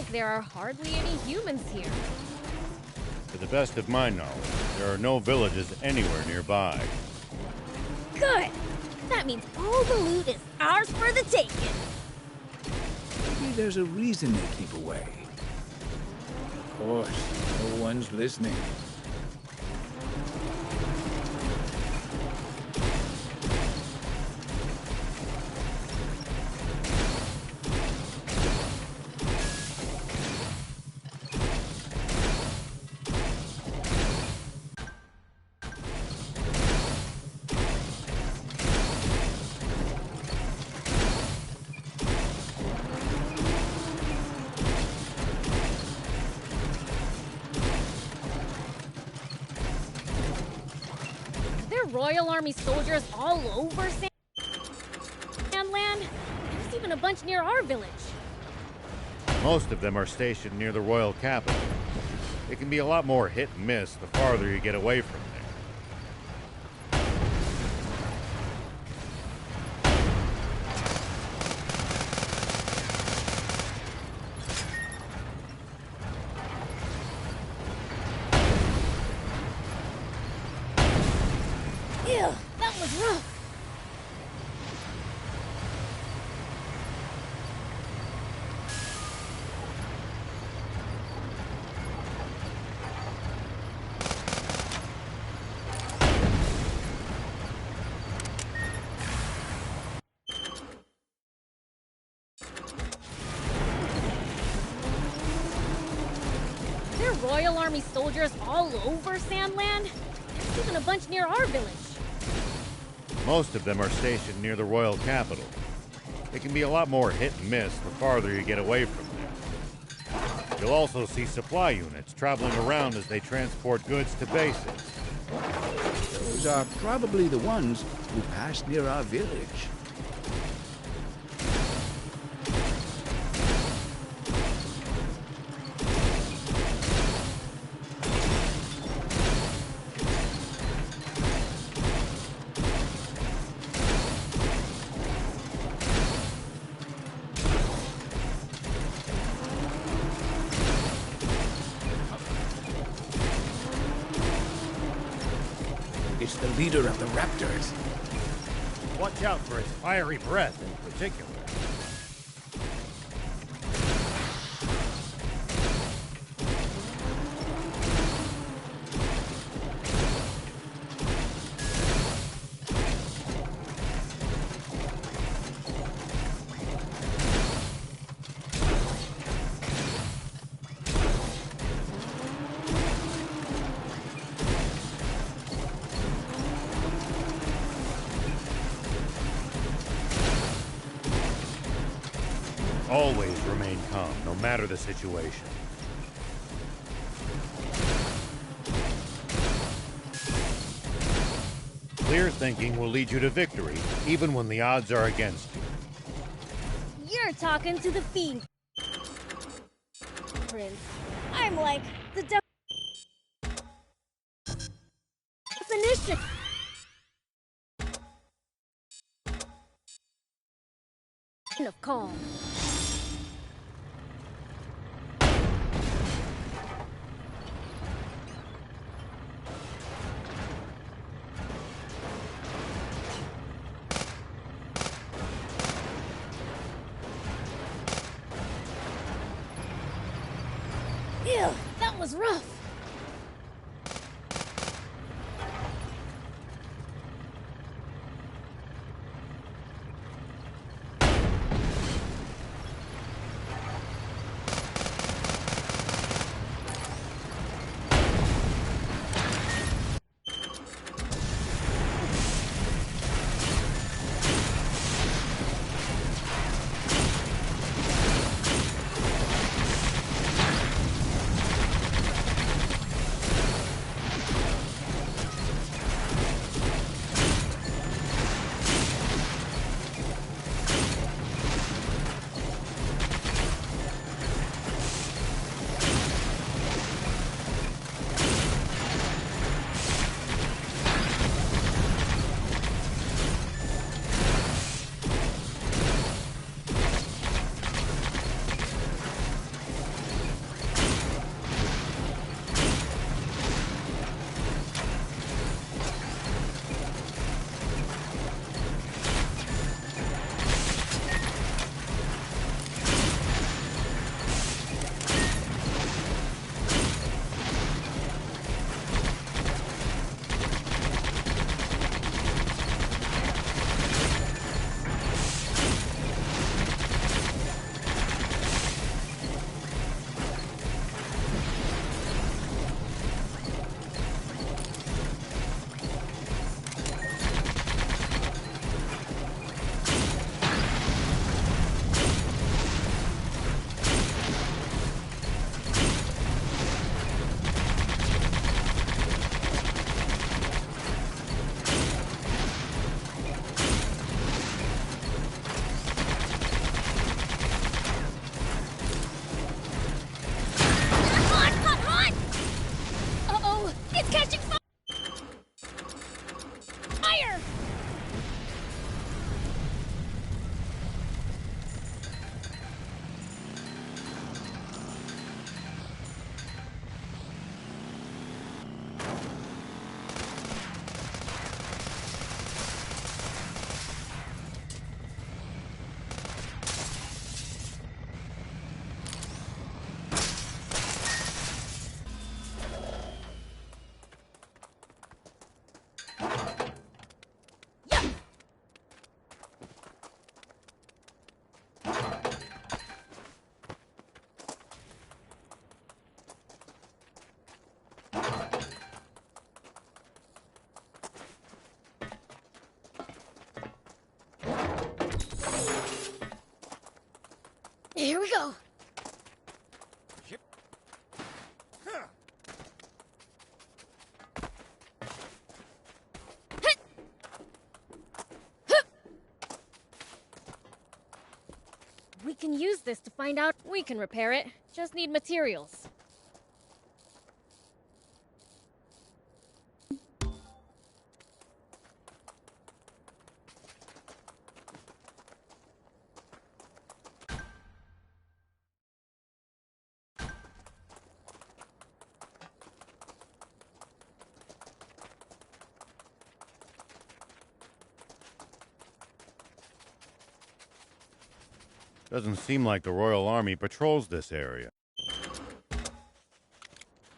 There are hardly any humans here. To the best of my knowledge, there are no villages anywhere nearby. Good! That means all the loot is ours for the taking. Maybe there's a reason they keep away. Of course, no one's listening. are Royal Army soldiers all over Sandland. There's even a bunch near our village. Most of them are stationed near the royal capital. It can be a lot more hit and miss the farther you get away from there. Ew, that was rough. There are Royal Army soldiers all over Sandland. There's even a bunch near our village. Most of them are stationed near the royal capital. It can be a lot more hit and miss the farther you get away from there. You'll also see supply units traveling around as they transport goods to bases. Those are probably the ones who passed near our village. It's the leader of the Raptors. Watch out for its fiery breath in particular. Always remain calm, no matter the situation. Clear thinking will lead you to victory, even when the odds are against you. You're talking to the Fiend Prince. I'm like the definition of calm. Ew, that was rough. go! We can use this to find out. We can repair it. Just need materials. Doesn't seem like the Royal Army patrols this area.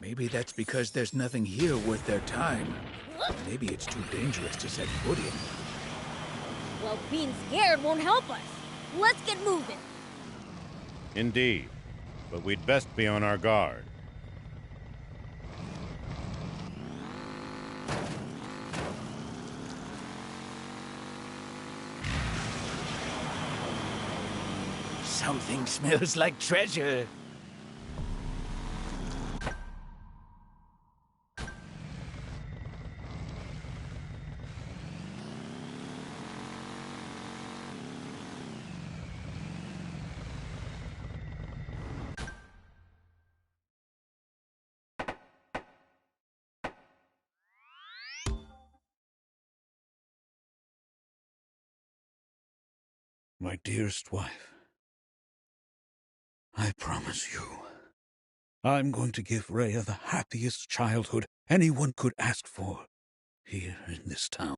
Maybe that's because there's nothing here worth their time. Maybe it's too dangerous to set foot in. Well, being scared won't help us. Let's get moving. Indeed. But we'd best be on our guard. Something smells like treasure. My dearest wife, I promise you, I'm going to give Rhea the happiest childhood anyone could ask for here in this town.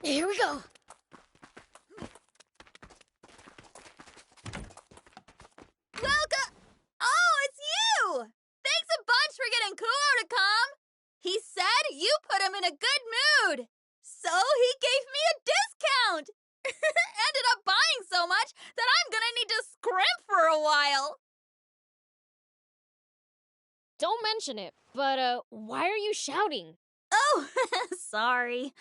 Here we go. Welcome! Oh, it's you! Thanks a bunch for getting Kuo to come. He said you put him in a good mood. So he gave me a discount. Ended up buying so much that I'm gonna need to scrimp for a while. Don't mention it, but, why are you shouting? Oh, sorry.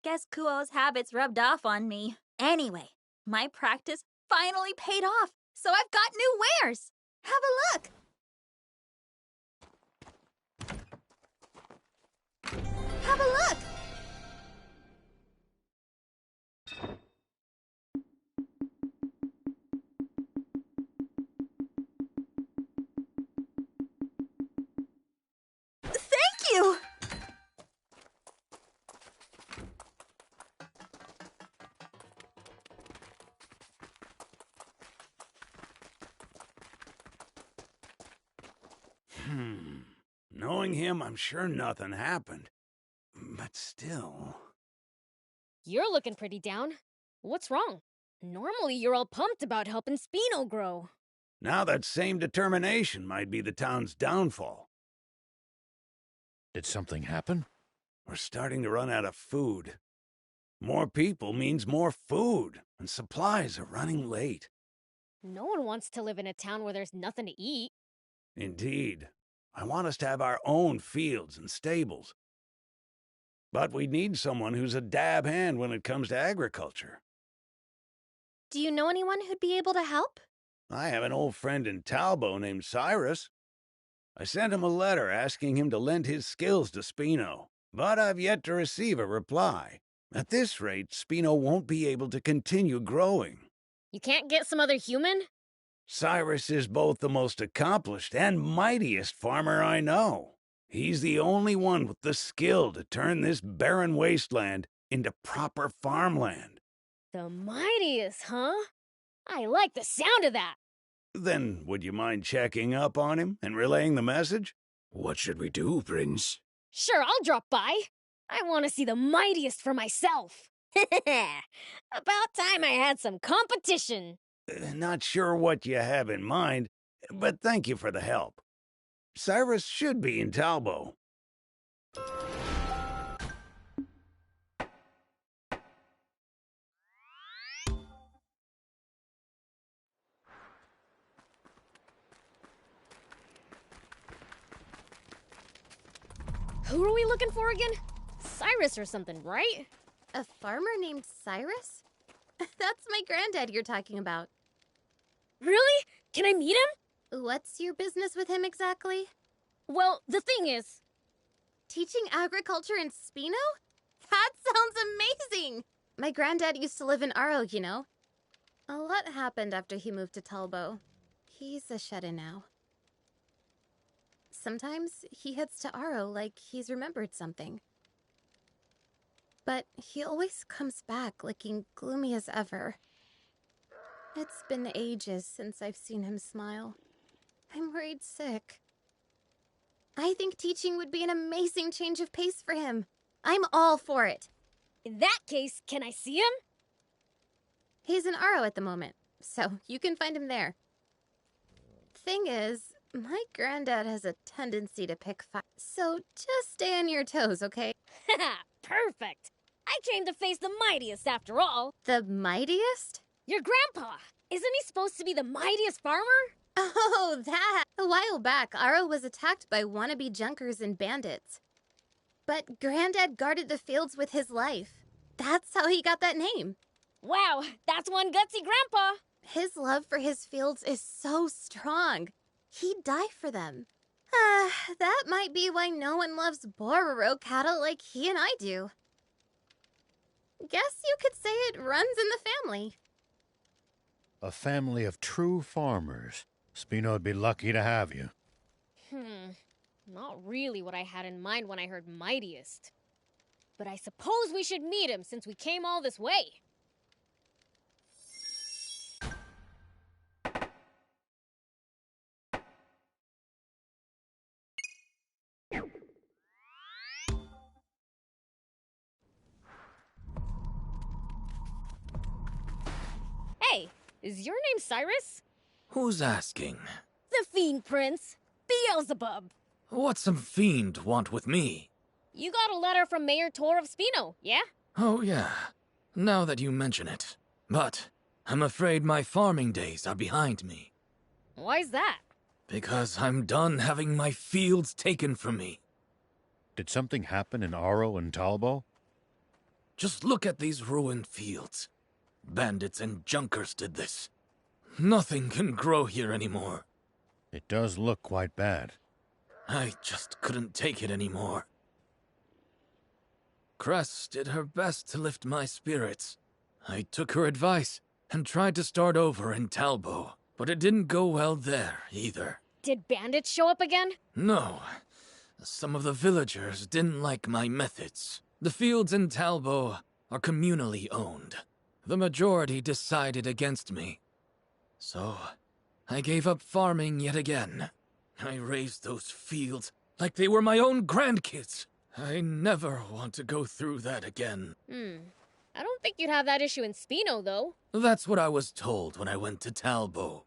Guess Kuo's habits rubbed off on me. Anyway, my practice finally paid off, so I've got new wares. Have a look. Have a look. Thank you. Knowing him, I'm sure nothing happened. But still... You're looking pretty down. What's wrong? Normally you're all pumped about helping Spino grow. Now that same determination might be the town's downfall. Did something happen? We're starting to run out of food. More people means more food, and supplies are running late. No one wants to live in a town where there's nothing to eat. Indeed. I want us to have our own fields and stables. But we need someone who's a dab hand when it comes to agriculture. Do you know anyone who'd be able to help? I have an old friend in Talbot named Cyrus. I sent him a letter asking him to lend his skills to Spino, but I've yet to receive a reply. At this rate, Spino won't be able to continue growing. You can't get some other human? Cyrus is both the most accomplished and mightiest farmer I know. He's the only one with the skill to turn this barren wasteland into proper farmland. The mightiest, huh? I like the sound of that. Then would you mind checking up on him and relaying the message? What should we do, Prince? Sure, I'll drop by. I want to see the mightiest for myself. About time I had some competition. Not sure what you have in mind, but thank you for the help. Cyrus should be in Talbot. Who are we looking for again? Cyrus or something, right? A farmer named Cyrus? That's my granddad you're talking about. Really? Can I meet him? What's your business with him exactly? Well, the thing is... Teaching agriculture in Spino? That sounds amazing! My granddad used to live in Aro, you know. A lot happened after he moved to Talbo. He's a shut-in now. Sometimes he heads to Aro like he's remembered something. But he always comes back looking gloomy as ever. It's been ages since I've seen him smile. I'm worried sick. I think teaching would be an amazing change of pace for him. I'm all for it. In that case, can I see him? He's in Aro at the moment, so you can find him there. Thing is, my granddad has a tendency to pick fights, so just stay on your toes, okay? Haha, perfect! I came to face the mightiest after all. The mightiest? Your grandpa! Isn't he supposed to be the mightiest farmer? Oh, that! A while back, Aro was attacked by wannabe junkers and bandits. But Granddad guarded the fields with his life. That's how he got that name. Wow, that's one gutsy grandpa! His love for his fields is so strong. He'd die for them. That might be why no one loves Bororo cattle like he and I do. Guess you could say it runs in the family. A family of true farmers. Spino'd be lucky to have you. Not really what I had in mind when I heard mightiest. But I suppose we should meet him since we came all this way. Hey, is your name Cyrus? Who's asking? The Fiend Prince, Beelzebub. What's some fiend want with me? You got a letter from Mayor Tor of Spino, yeah? Oh yeah, now that you mention it. But I'm afraid my farming days are behind me. Why's that? Because I'm done having my fields taken from me. Did something happen in Aro and Talbo? Just look at these ruined fields. Bandits and junkers did this. Nothing can grow here anymore. It does look quite bad. I just couldn't take it anymore. Cress did her best to lift my spirits. I took her advice and tried to start over in Talbo, but it didn't go well there either. Did bandits show up again? No. Some of the villagers didn't like my methods. The fields in Talbo are communally owned. The majority decided against me. So, I gave up farming yet again. I raised those fields like they were my own grandkids. I never want to go through that again. I don't think you'd have that issue in Spino, though. That's what I was told when I went to Talbo.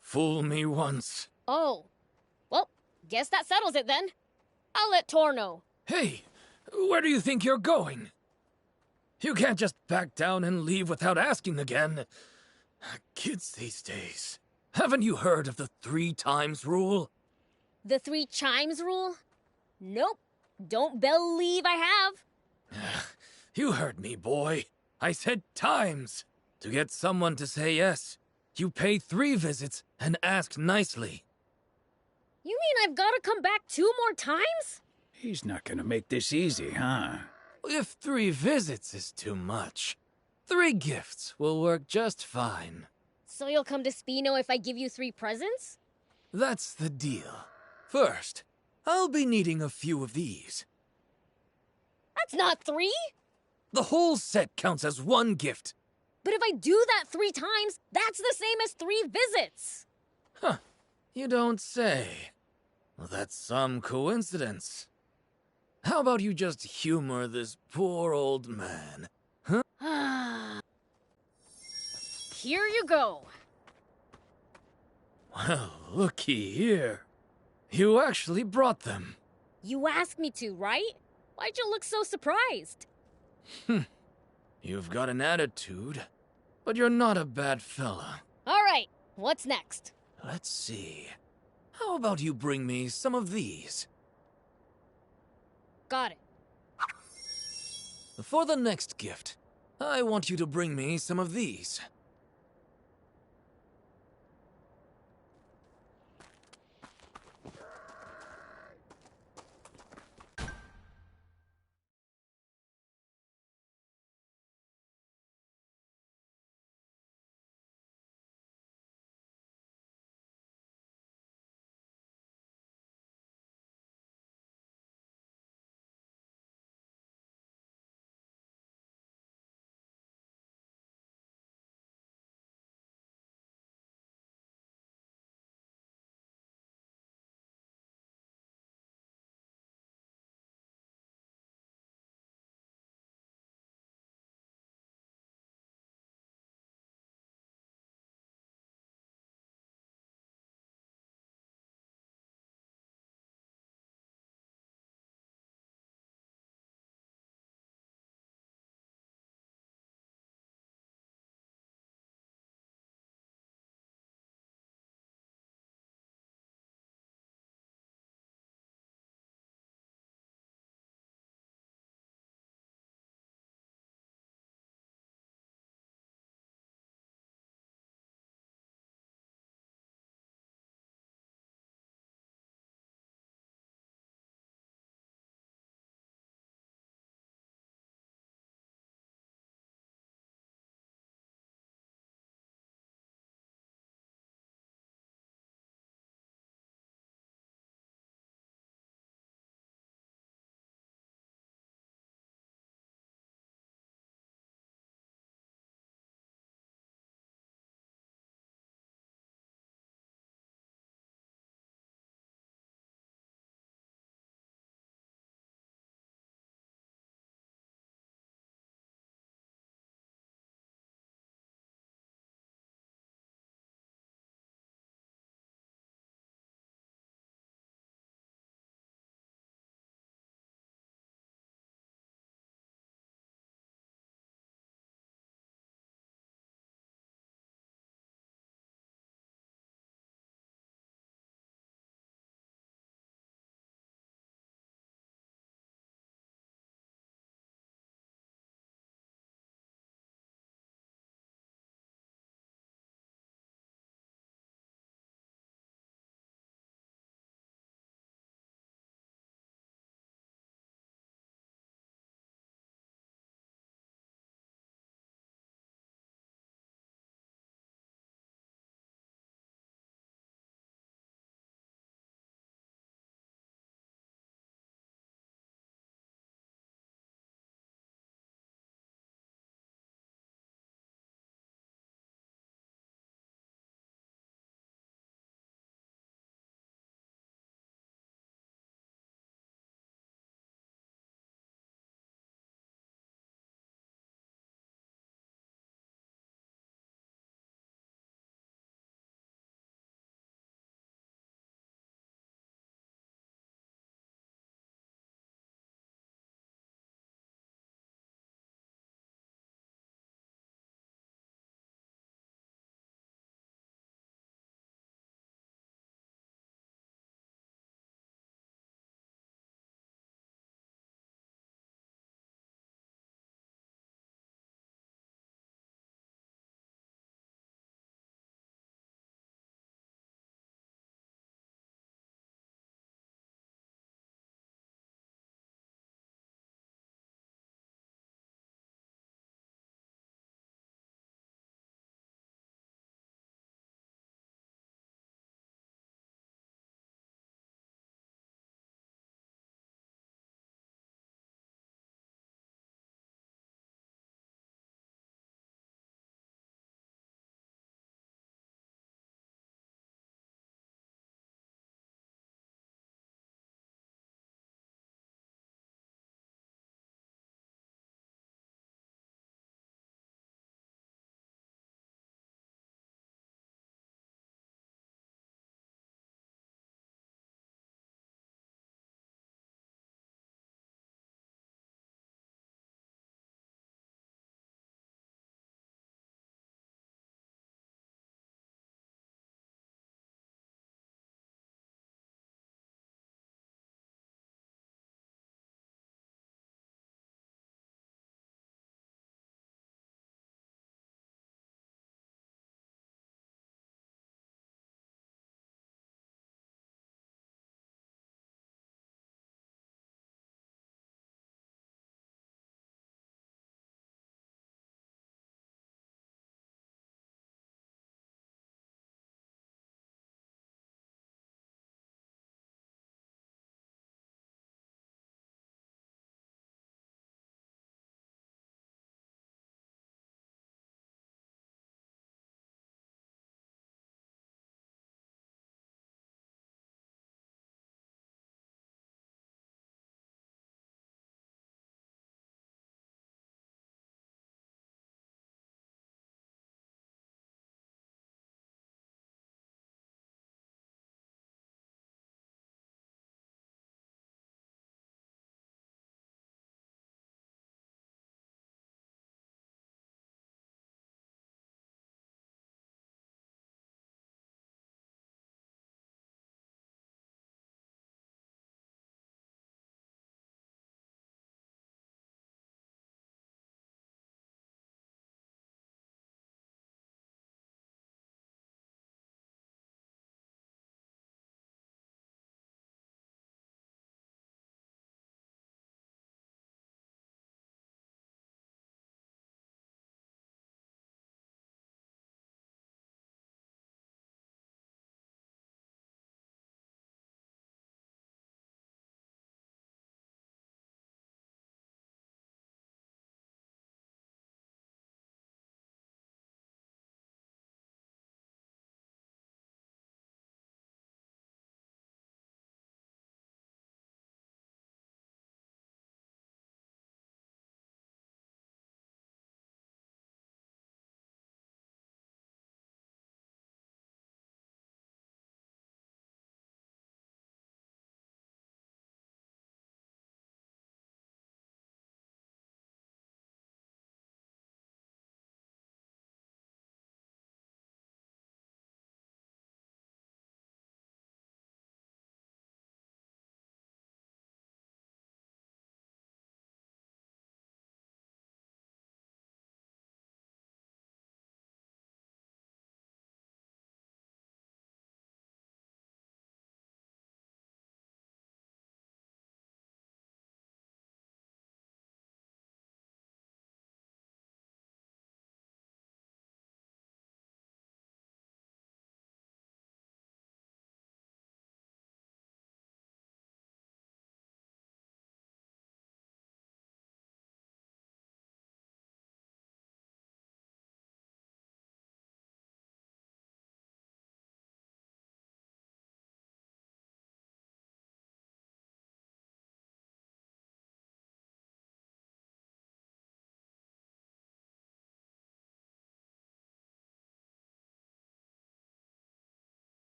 Fool me once. Oh. Well, guess that settles it then. I'll let Tor know. Hey, where do you think you're going? You can't just back down and leave without asking again. Kids these days. Haven't you heard of the 3 times rule? The 3 chimes rule? Nope. Don't believe I have. You heard me, boy. I said times. To get someone to say yes, you pay 3 visits and ask nicely. You mean I've got to come back 2 more times? He's not gonna make this easy, huh? If 3 visits is too much, 3 gifts will work just fine. So you'll come to Spino if I give you 3 presents? That's the deal. First, I'll be needing a few of these. That's not 3! The whole set counts as 1 gift. But if I do that 3 times, that's the same as 3 visits! Huh. You don't say. Well, that's some coincidence. How about you just humor this poor old man? Huh? Here you go. Well, looky here. You actually brought them. You asked me to, right? Why'd you look so surprised? You've got an attitude, but you're not a bad fella. All right, what's next? Let's see. How about you bring me some of these? Got it. For the next gift, I want you to bring me some of these.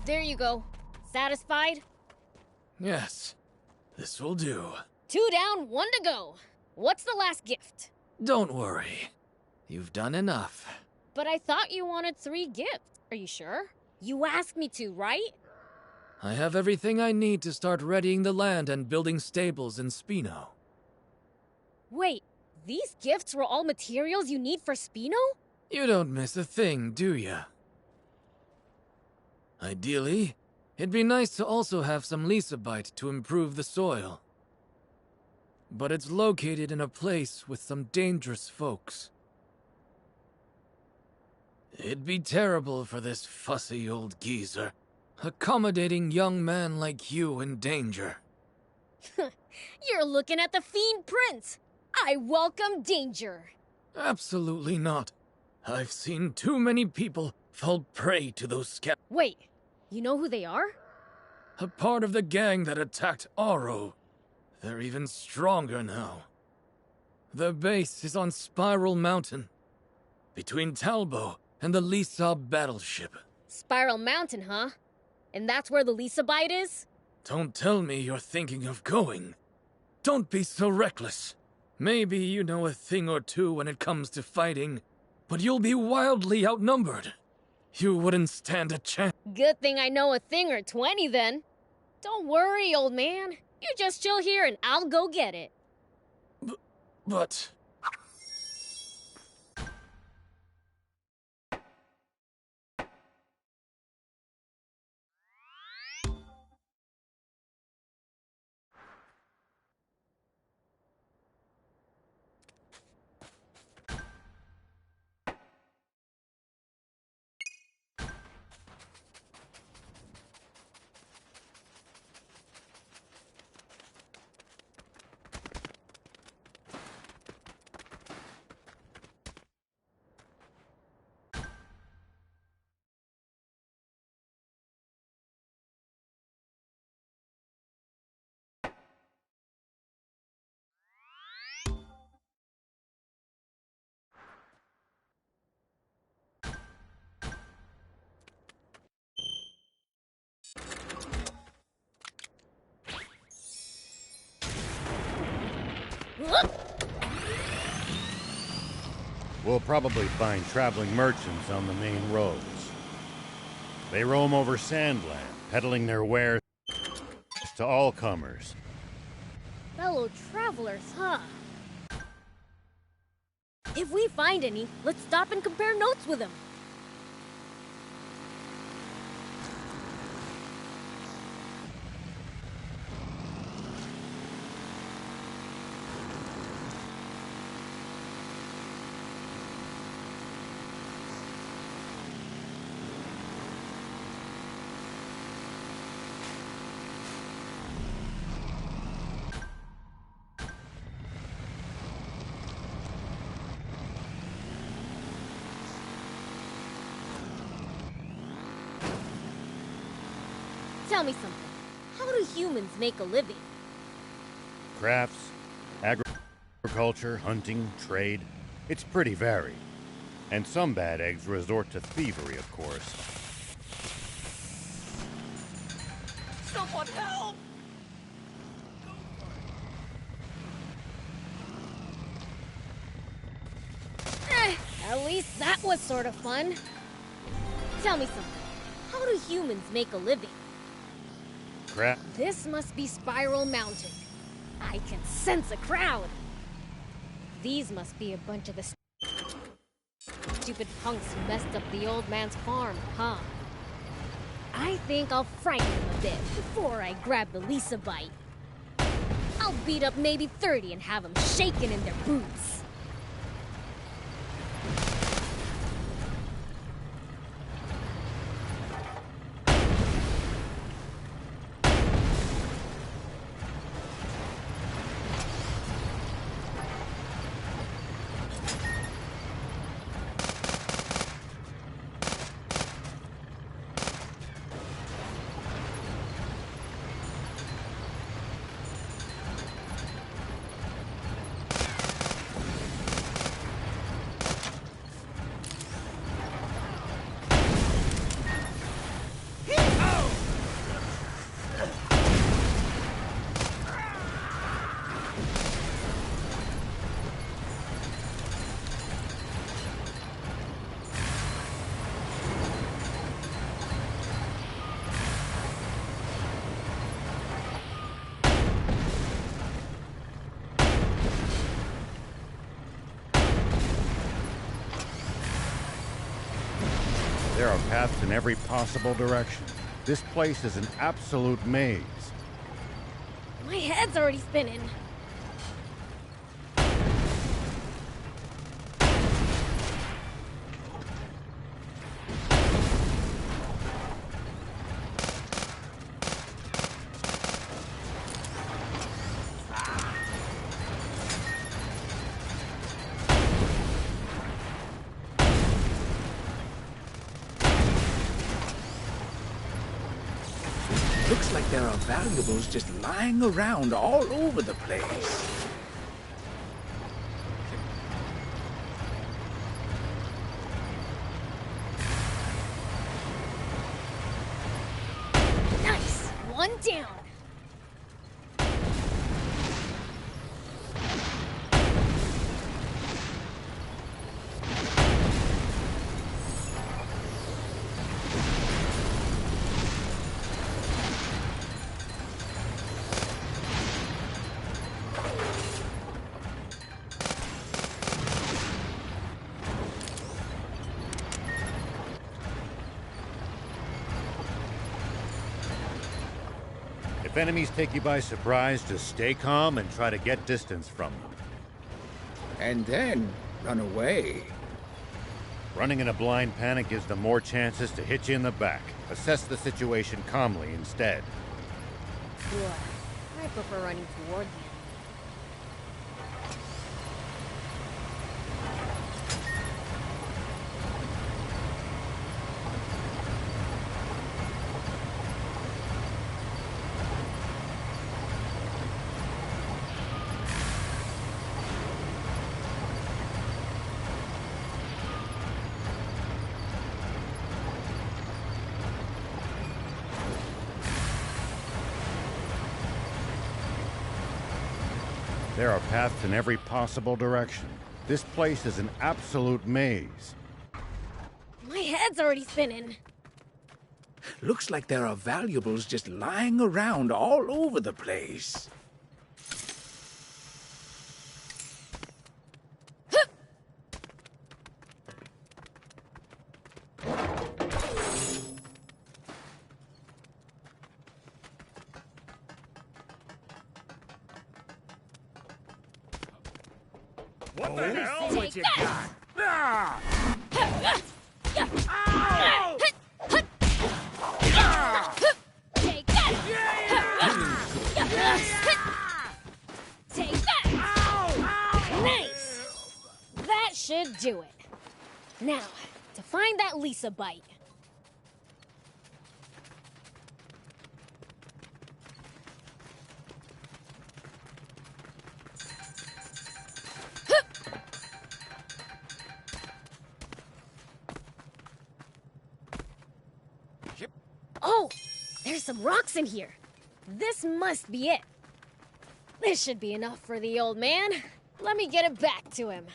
There you go. Satisfied? Yes, this will do. 2 down, 1 to go. What's the last gift? Don't worry. You've done enough. But I thought you wanted 3 gifts. Are you sure? You asked me to, right? I have everything I need to start readying the land and building stables in Spino. Wait, these gifts were all materials you need for Spino? You don't miss a thing, do ya? Ideally, it'd be nice to also have some Lysabite to improve the soil. But it's located in a place with some dangerous folks. It'd be terrible for this fussy old geezer, accommodating young man like you in danger. You're looking at the Fiend Prince! I welcome danger! Absolutely not. I've seen too many people fall prey to those Wait, you know who they are? A part of the gang that attacked Aro. They're even stronger now. Their base is on Spiral Mountain, between Talbo and the Lysab battleship. Spiral Mountain, huh? And that's where the Lysabite is? Don't tell me you're thinking of going. Don't be so reckless. Maybe you know a thing or two when it comes to fighting, but you'll be wildly outnumbered. You wouldn't stand a chance. Good thing I know a thing or 20 then. Don't worry, old man. You just chill here and I'll go get it. But... We'll probably find traveling merchants on the main roads. They roam over Sandland, peddling their wares to all comers. Fellow travelers, huh? If we find any, let's stop and compare notes with them. Tell me something. How do humans make a living? Crafts, agriculture, hunting, trade. It's pretty varied. And some bad eggs resort to thievery, of course. Someone help! At least that was sort of fun. Tell me something. How do humans make a living? Crap. This must be Spiral Mountain. I can sense a crowd. These must be a bunch of the stupid punks who messed up the old man's farm, huh? I think I'll frighten them a bit before I grab the Lysabite. I'll beat up maybe 30 and have them shaking in their boots. There are paths in every possible direction. This place is an absolute maze. My head's already spinning. Looks like there are valuables just lying around all over the place. Nice! One down. If enemies take you by surprise, just stay calm and try to get distance from them. And then run away. Running in a blind panic gives them more chances to hit you in the back. Assess the situation calmly instead. Good. I prefer running toward them. There are paths in every possible direction. This place is an absolute maze. My head's already spinning. Looks like there are valuables just lying around all over the place. What the hell? Take What you that! got? Ah! Take that! Take that! Nice! That should do it. Now, to find that Lisa bite. Oh, there's some rocks in here. This must be it. This should be enough for the old man. Let me get it back to him.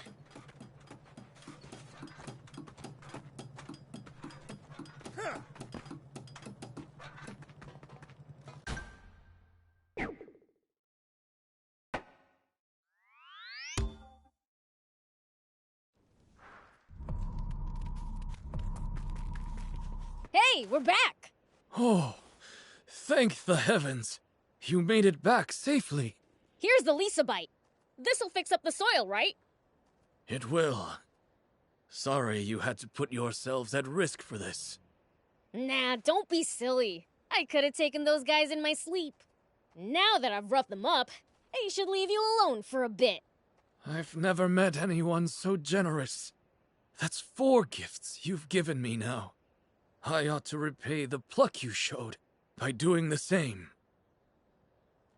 Hey, we're back! Oh, thank the heavens. You made it back safely. Here's the Lisa bite. This'll fix up the soil, right? It will. Sorry you had to put yourselves at risk for this. Nah, don't be silly. I could have taken those guys in my sleep. Now that I've roughed them up, they should leave you alone for a bit. I've never met anyone so generous. That's 4 gifts you've given me now. I ought to repay the pluck you showed by doing the same.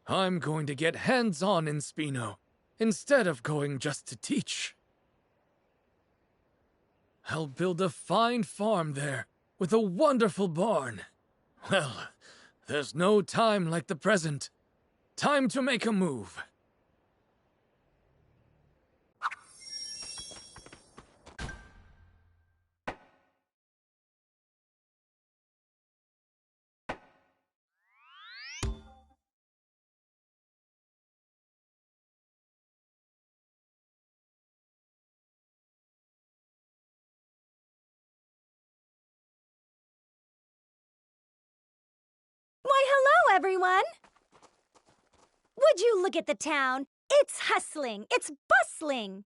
I'm going to get hands-on in Spino, instead of going just to teach. I'll build a fine farm there, with a wonderful barn. Well, there's no time like the present. Time to make a move. everyone! Would you look at the town? It's hustling, it's bustling!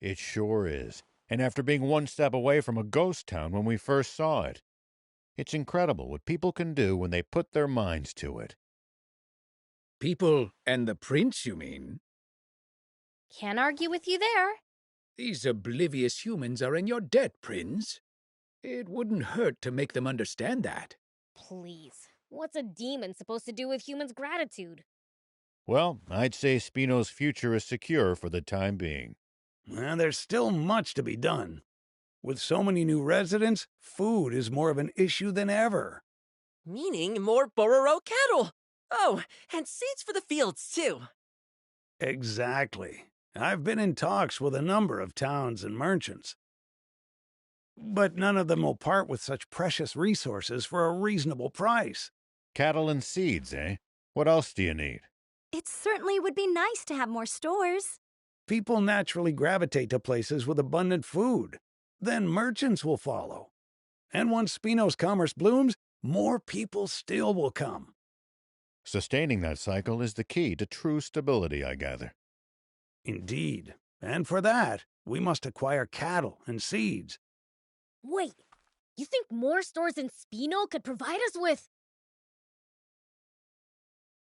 It sure is. And after being one step away from a ghost town when we first saw it. It's incredible what people can do when they put their minds to it. People and the prince, you mean? Can't argue with you there. These oblivious humans are in your debt, Prince. It wouldn't hurt to make them understand that. Please. What's a demon supposed to do with humans' gratitude? Well, I'd say Spino's future is secure for the time being. Well, there's still much to be done. With so many new residents, food is more of an issue than ever. Meaning more Bororo cattle! Oh, and seeds for the fields, too. Exactly. I've been in talks with a number of towns and merchants. But none of them will part with such precious resources for a reasonable price. Cattle and seeds, eh? What else do you need? It certainly would be nice to have more stores. People naturally gravitate to places with abundant food. Then merchants will follow. And once Spino's commerce blooms, more people still will come. Sustaining that cycle is the key to true stability, I gather. Indeed. And for that, we must acquire cattle and seeds. Wait, you think more stores in Spino could provide us with...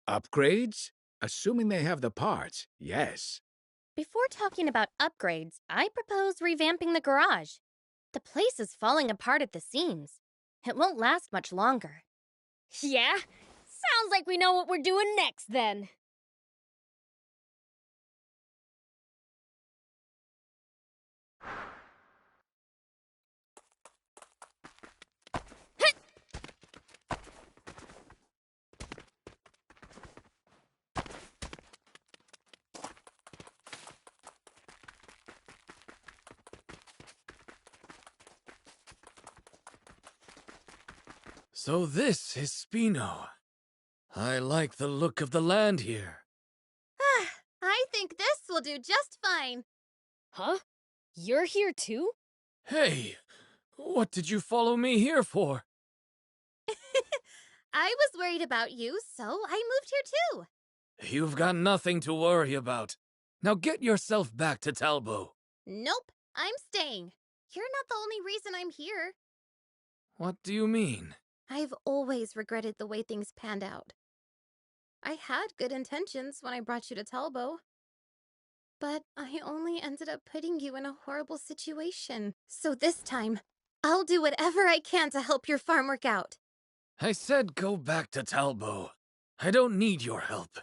Upgrades? Assuming they have the parts, yes. Before talking about upgrades, I propose revamping the garage. The place is falling apart at the seams. It won't last much longer. Yeah? Sounds like we know what we're doing next, then. So this is Spino. I like the look of the land here. I think this will do just fine. Huh? You're here too? Hey, what did you follow me here for? I was worried about you, so I moved here too. You've got nothing to worry about. Now get yourself back to Talbo. Nope, I'm staying. You're not the only reason I'm here. What do you mean? I've always regretted the way things panned out. I had good intentions when I brought you to Talbo. But I only ended up putting you in a horrible situation. So this time, I'll do whatever I can to help your farm work out. I said go back to Talbo. I don't need your help.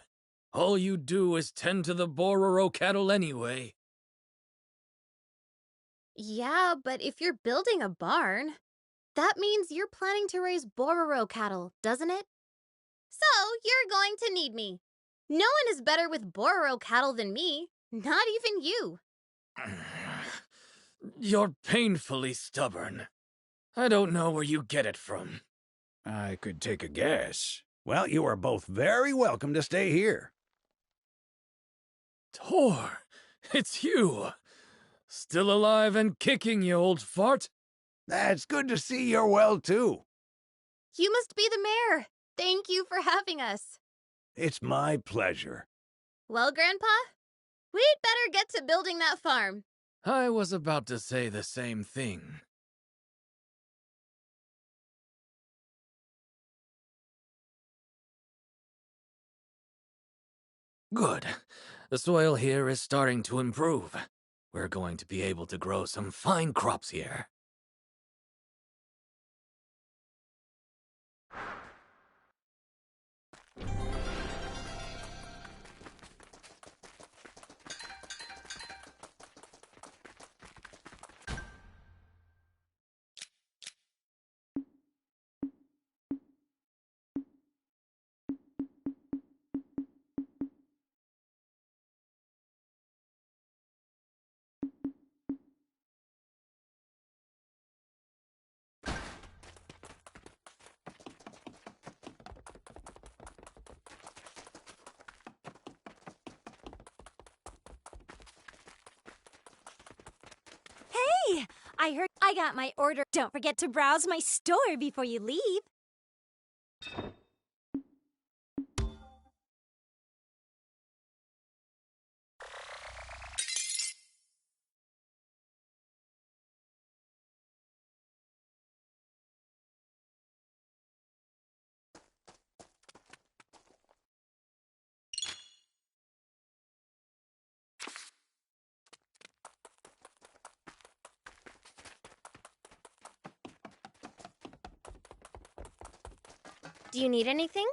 All you do is tend to the Bororo cattle anyway. Yeah, but if you're building a barn, that means you're planning to raise Bororo cattle, doesn't it? So, you're going to need me. No one is better with Bororo cattle than me, not even you. You're painfully stubborn. I don't know where you get it from. I could take a guess. Well, you are both very welcome to stay here. Tor, it's you. Still alive and kicking, you old fart. That's good to see you're well, too. You must be the mayor. Thank you for having us. It's my pleasure. Well, Grandpa, we'd better get to building that farm. I was about to say the same thing. Good. The soil here is starting to improve. We're going to be able to grow some fine crops here. Hey! I heard I got my order. Don't forget to browse my store before you leave. Do you need anything?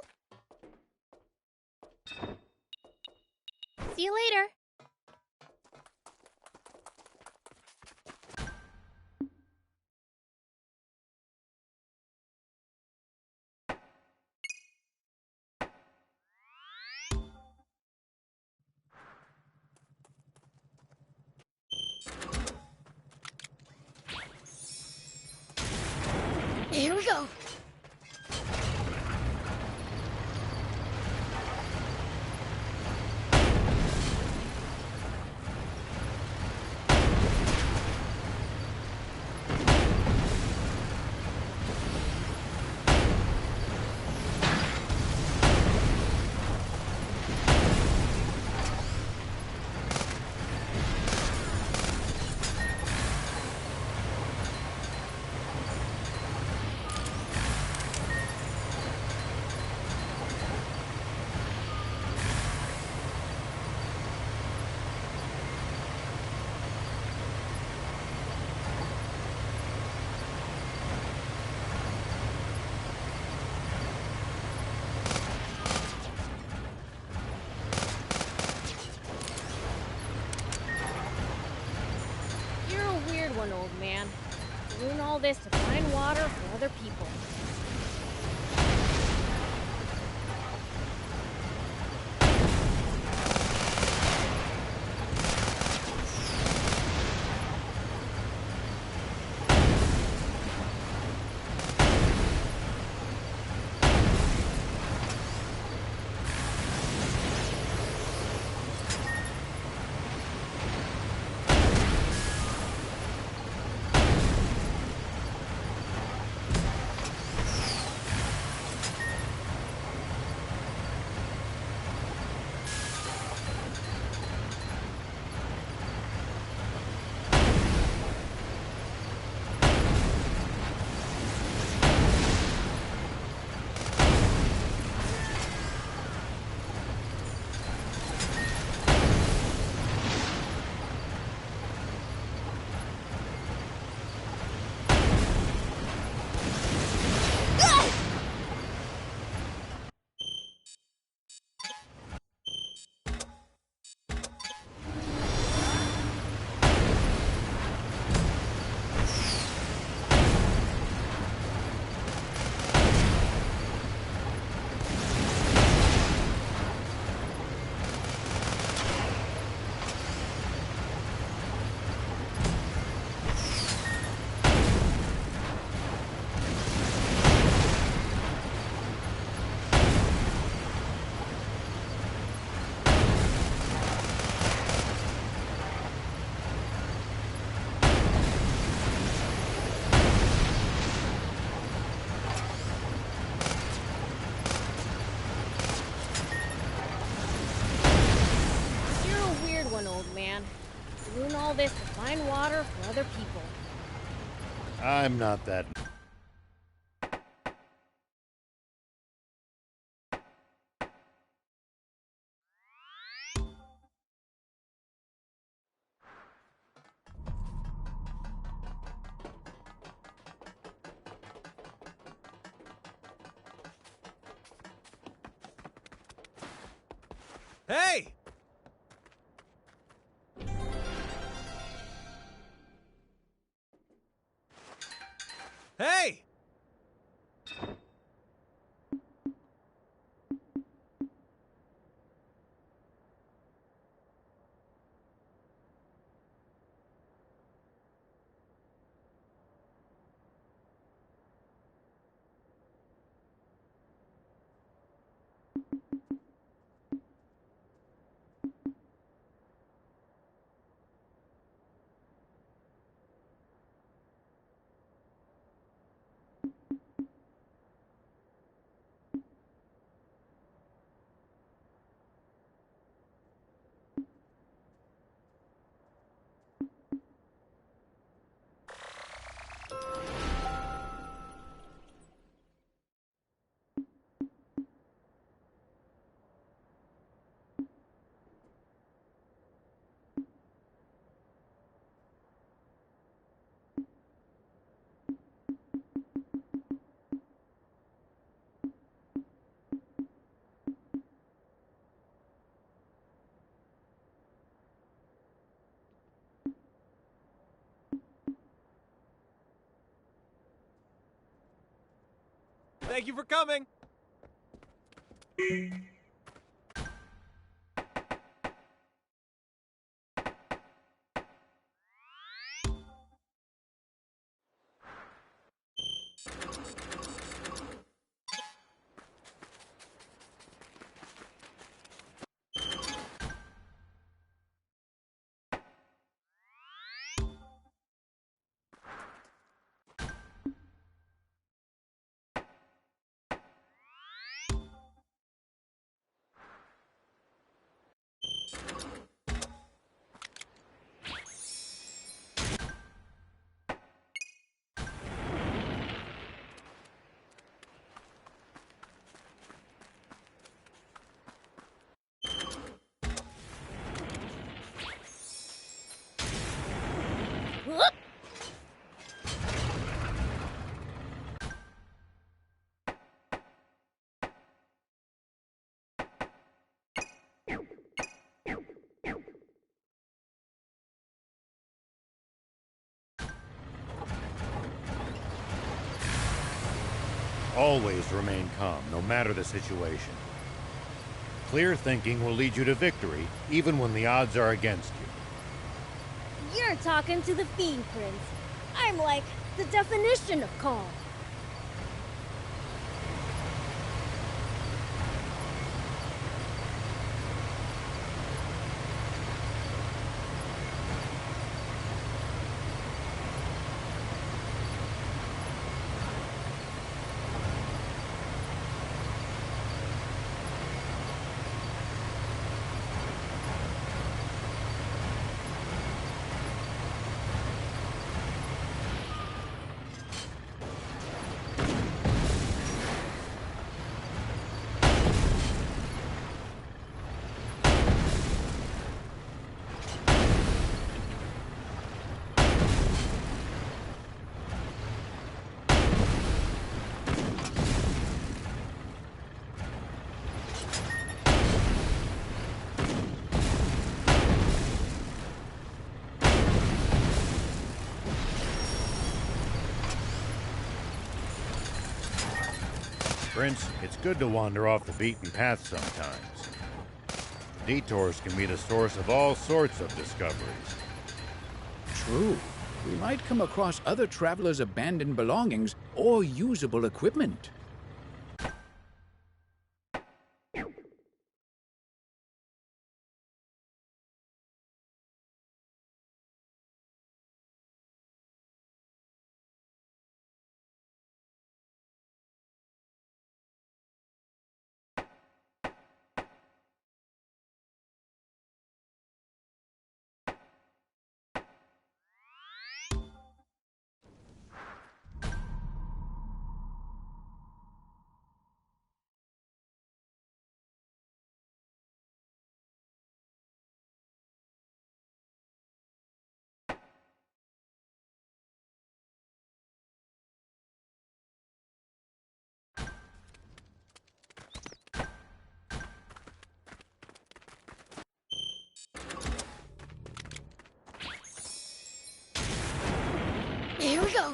See you later. Here we go. You're a weird one, old man. Doing all this to find water for other people. Doing all this to find water for other people. I'm not that. Hey! Hey! Thank you for coming. Always remain calm, no matter the situation. Clear thinking will lead you to victory, even when the odds are against you. You're talking to the Fiend Prince. I'm like the definition of calm. Prince, it's good to wander off the beaten path sometimes. Detours can be the source of all sorts of discoveries. True. We might come across other travelers' abandoned belongings or usable equipment. Here we go.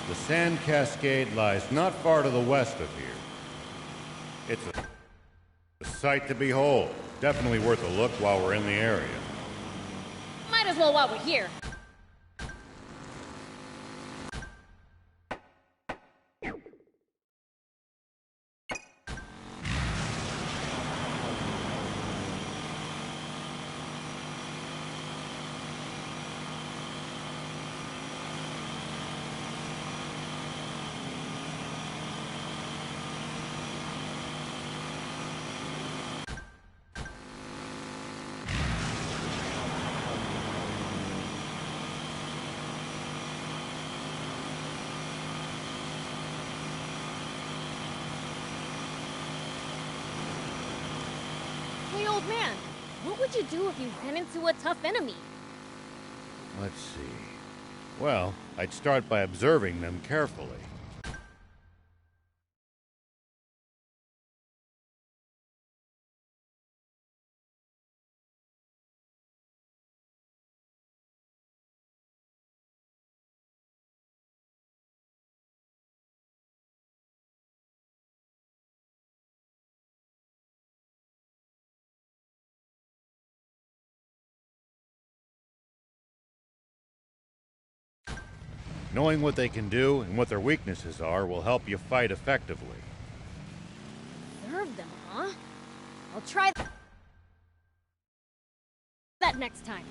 The Sand Cascade lies not far to the west of here. It's a sight to behold. Definitely worth a look while we're in the area. Might as well while we're here. Hey, old man, what would you do if you ran into a tough enemy? Let's see. Well, I'd start by observing them carefully. Knowing what they can do and what their weaknesses are will help you fight effectively. Observe them, huh? I'll try that next time.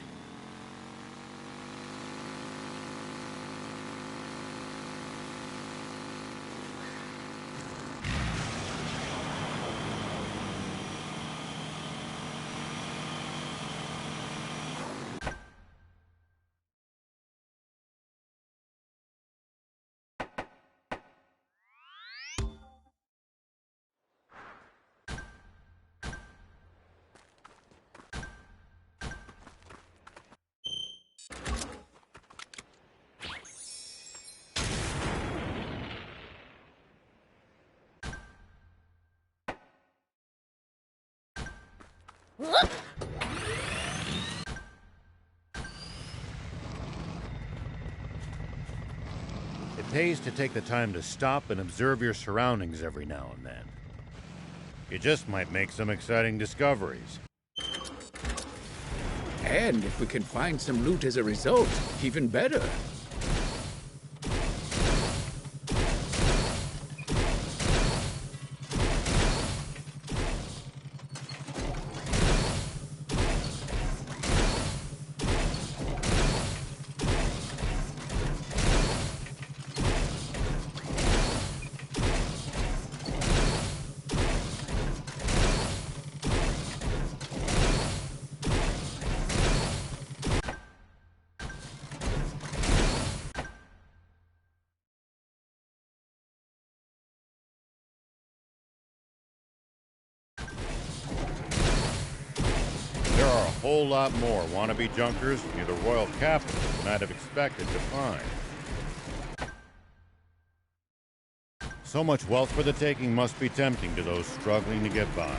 It pays to take the time to stop and observe your surroundings every now and then. You just might make some exciting discoveries. And if we can find some loot as a result, even better. There are a whole lot more wannabe junkers near the royal capital than I'd have expected to find. So much wealth for the taking must be tempting to those struggling to get by.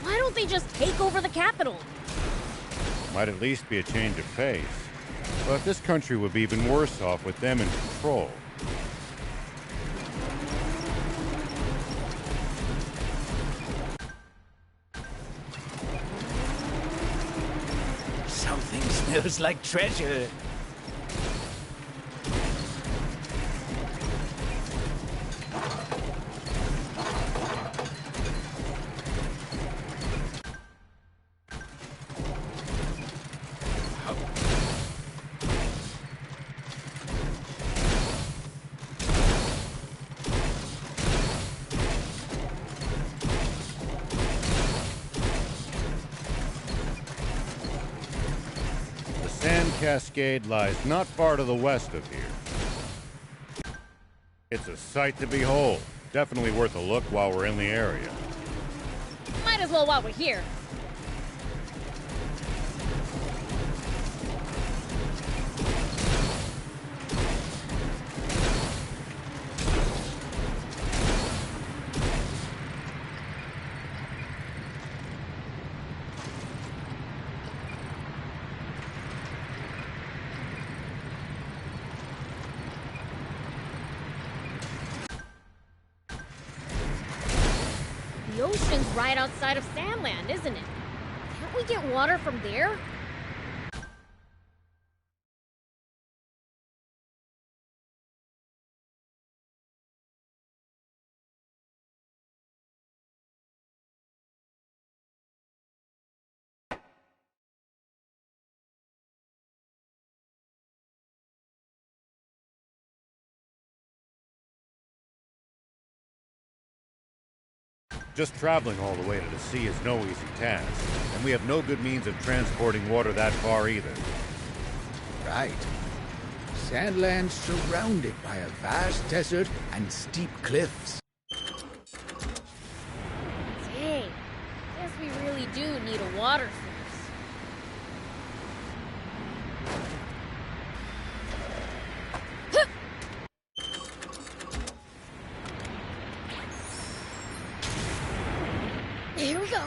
Why don't they just take over the capital? Might at least be a change of pace. But this country would be even worse off with them in control. Something smells like treasure. Sand Cascade lies not far to the west of here. It's a sight to behold. Definitely worth a look while we're in the area. Might as well while we're here. The ocean's right outside of Sandland, isn't it? Can't we get water from there? Just traveling all the way to the sea is no easy task, and we have no good means of transporting water that far either. Right. Sandland surrounded by a vast desert and steep cliffs. Dang. Guess do need a water source. Here we go.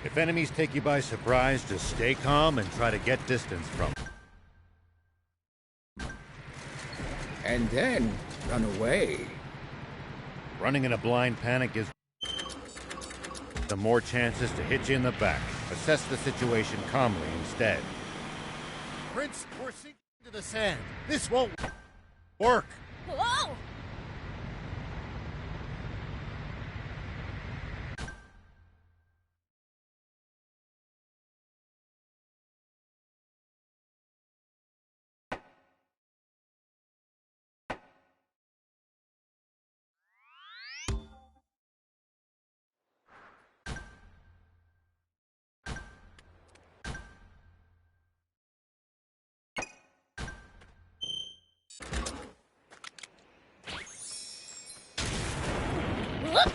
If enemies take you by surprise, just stay calm and try to get distance from them. And then run away. Running in a blind panic gives the more chances to hit you in the back. Assess the situation calmly instead. Prince, we're sinking into the sand. This won't work. Whoa! Whoop!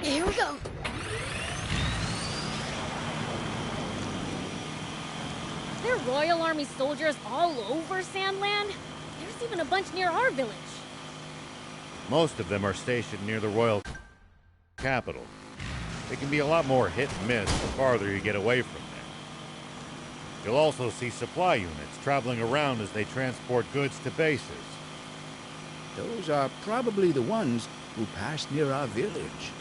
Here we go. There are Royal Army soldiers all over Sandland. There's even a bunch near our village. Most of them are stationed near the royal capital. It can be a lot more hit and miss the farther you get away from there. You'll also see supply units traveling around as they transport goods to bases. Those are probably the ones who passed near our village.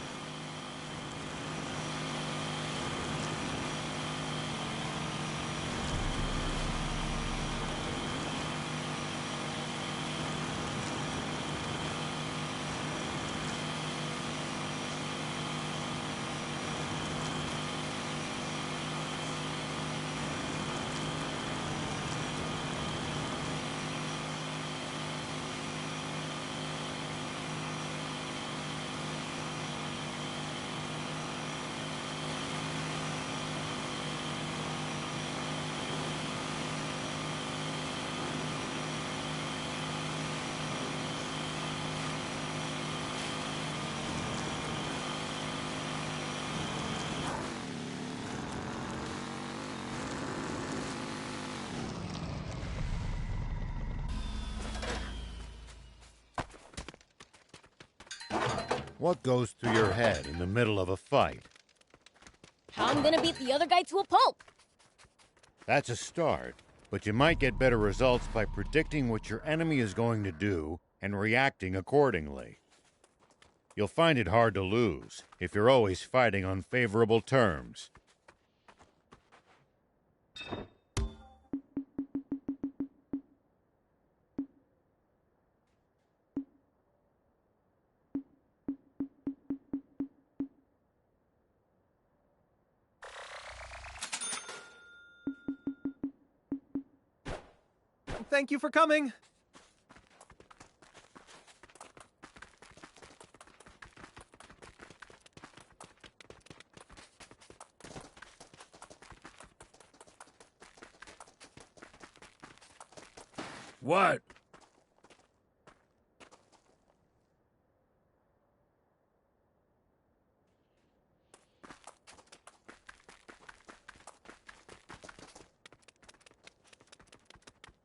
What goes through your head in the middle of a fight? How I'm gonna beat the other guy to a pulp. That's a start, but you might get better results by predicting what your enemy is going to do and reacting accordingly. You'll find it hard to lose if you're always fighting on favorable terms. Thank you for coming. What?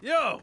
Yo!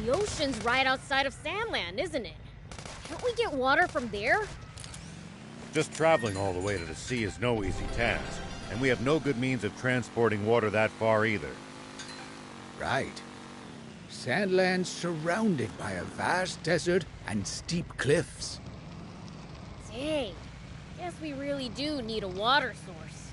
The ocean's right outside of Sandland, isn't it? Can't we get water from there? Just traveling all the way to the sea is no easy task, and we have no good means of transporting water that far either. Right. Sandland's surrounded by a vast desert and steep cliffs. Dang. Guess we really do need a water source.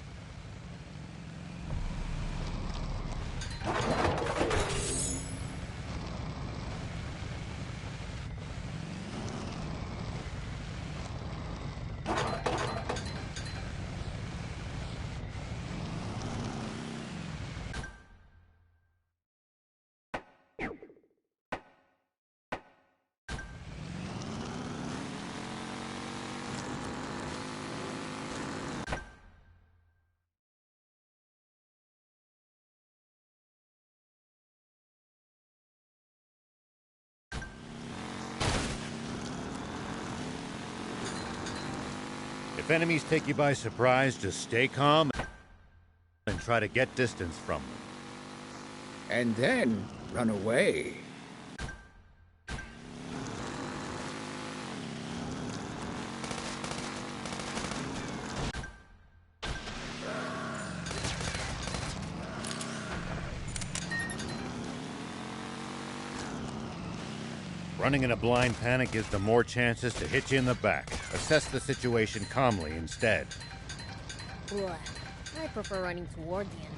If enemies take you by surprise, just stay calm and try to get distance from them. And then run away. Running in a blind panic gives them more chances to hit you in the back. Assess the situation calmly instead. Boy, I prefer running toward the enemy.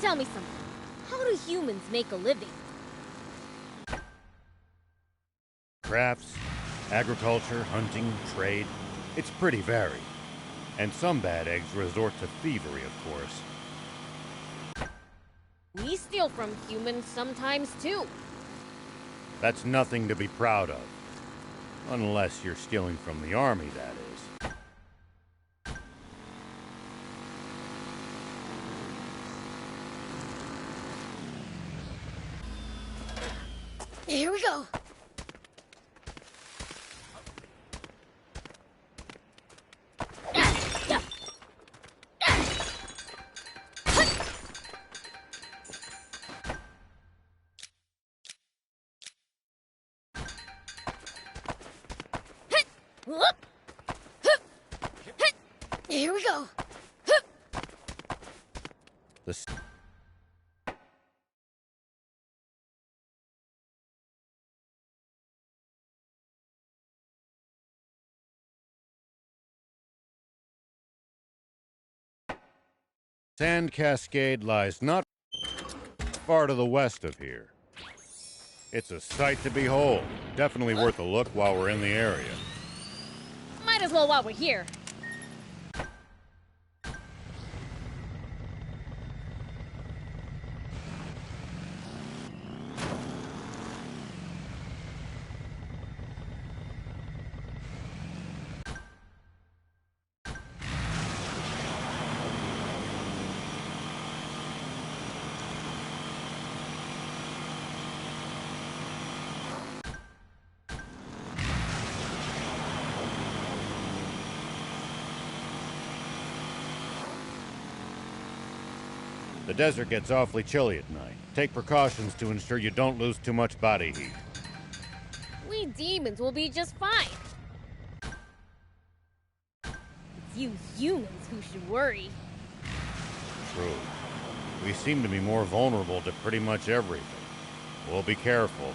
Tell me something. How do humans make a living? crafts, agriculture, hunting, trade. It's pretty varied. And some bad eggs resort to thievery, of course. We steal from humans sometimes, too. That's nothing to be proud of. Unless you're stealing from the army, that is. Here we go. Here we go. The Sand Cascade lies not far to the west of here. It's a sight to behold. Definitely worth a look while we're in the area. Might as well while we're here. The desert gets awfully chilly at night. Take precautions to ensure you don't lose too much body heat. We demons will be just fine. It's you humans who should worry. True. We seem to be more vulnerable to pretty much everything. We'll be careful.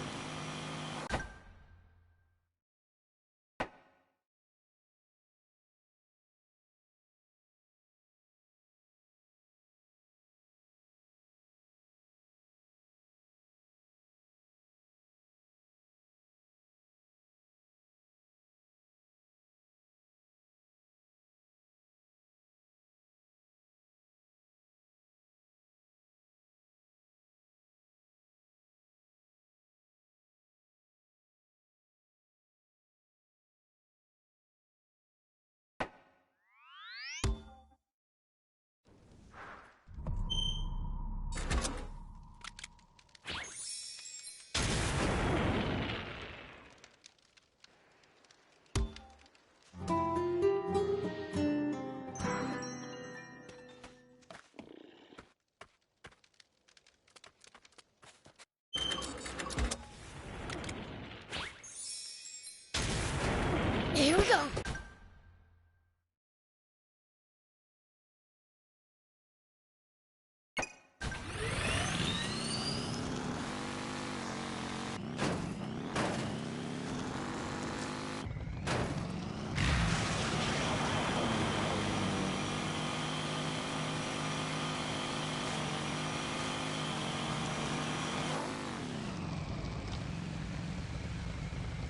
Here we go.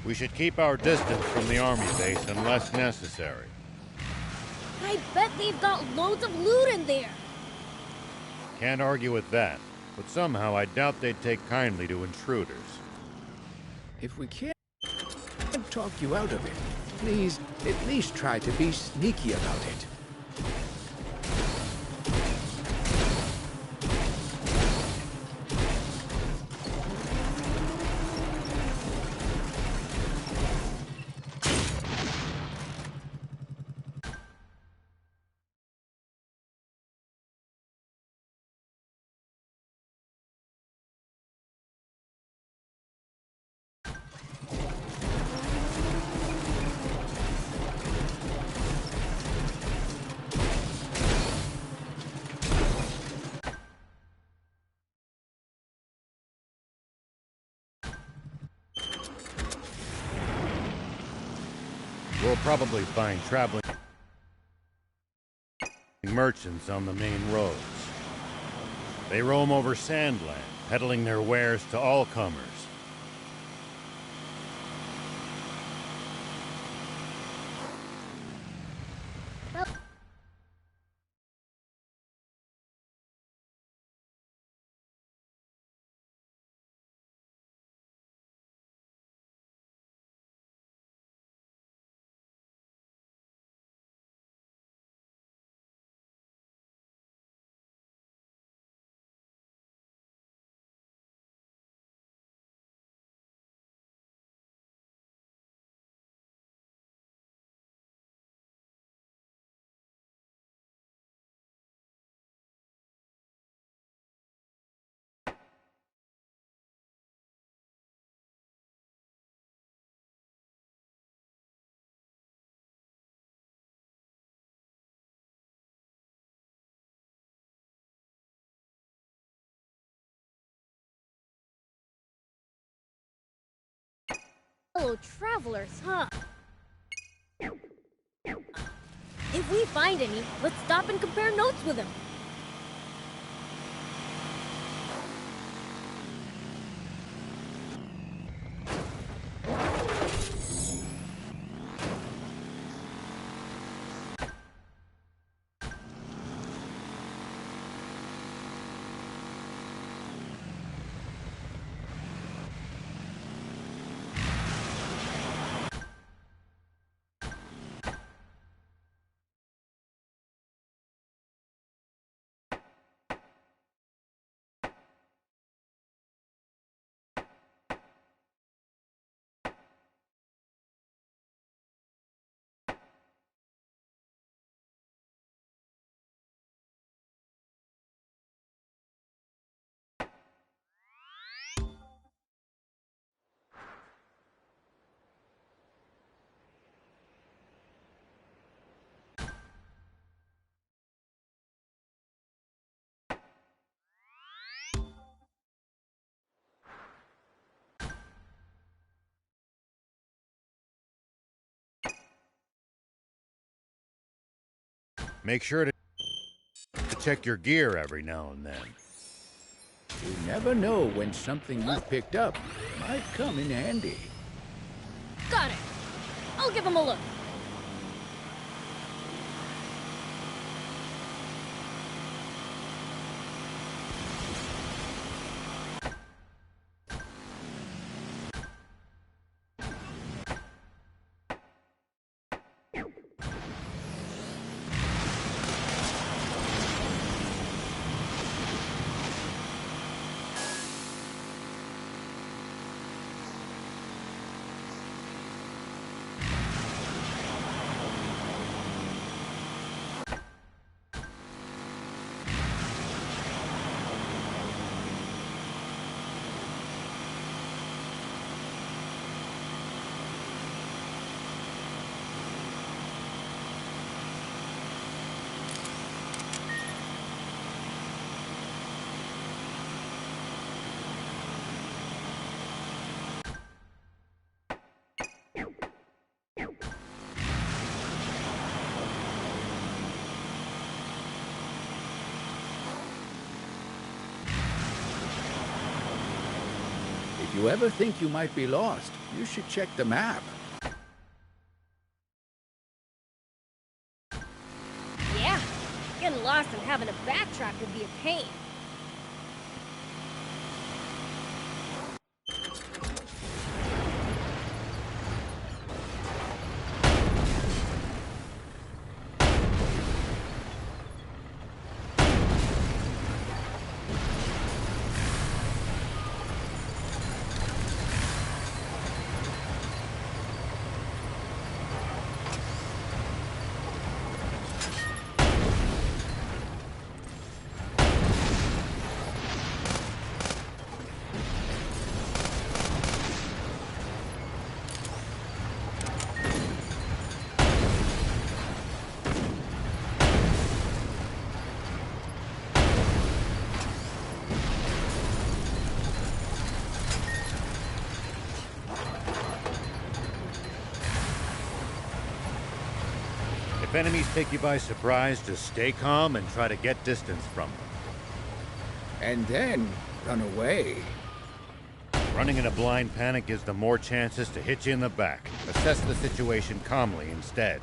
We should keep our distance from the army base unless necessary. I bet they've got loads of loot in there. Can't argue with that, but somehow I doubt they'd take kindly to intruders. If we can't talk you out of it, please at least try to be sneaky about it. We'll probably find traveling merchants on the main roads. They roam over Sandland, peddling their wares to all comers. Fellow travelers, huh? If we find any, let's stop and compare notes with them. Make sure to check your gear every now and then. You never know when something you've picked up might come in handy. Got it. I'll give him a look. If you ever think you might be lost, you should check the map. Yeah, getting lost and having to backtrack would be a pain. If enemies take you by surprise, just stay calm and try to get distance from them. And then run away. Running in a blind panic gives them more chances to hit you in the back. Assess the situation calmly instead.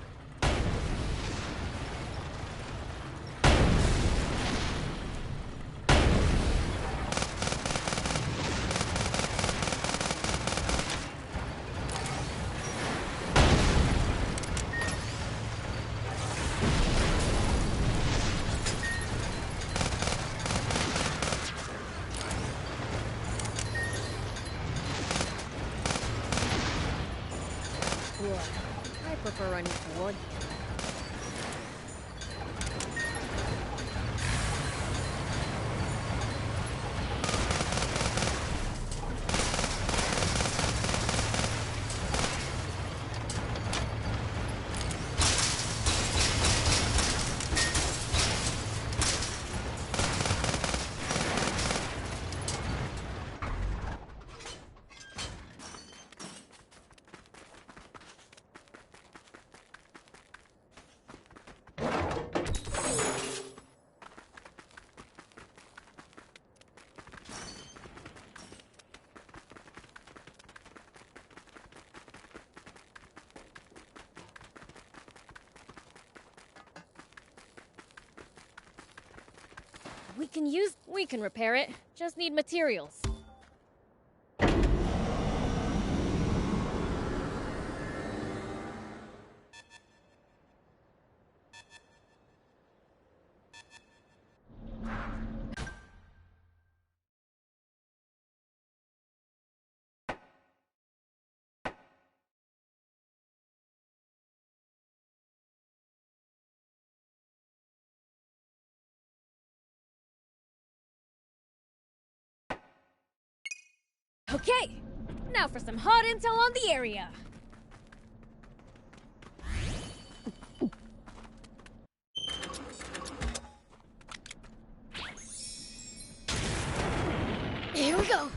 I prefer running toward you. We can repair it. Just need materials. Okay, now for some hot intel on the area. Here we go.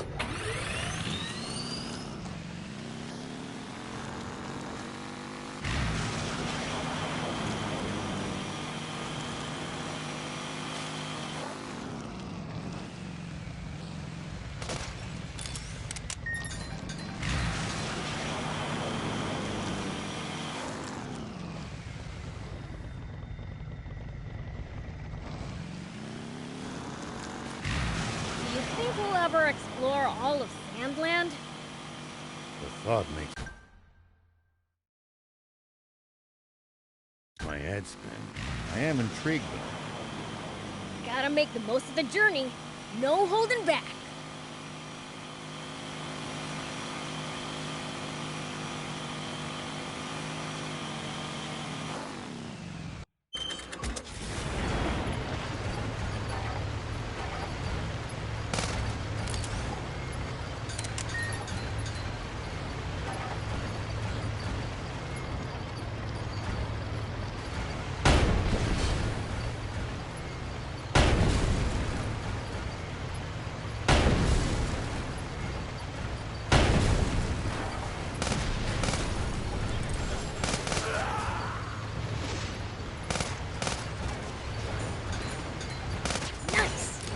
Think we'll ever explore all of Sandland? The thought makes my head spin. I am intrigued, though. Gotta make the most of the journey. No holding back.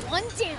One down.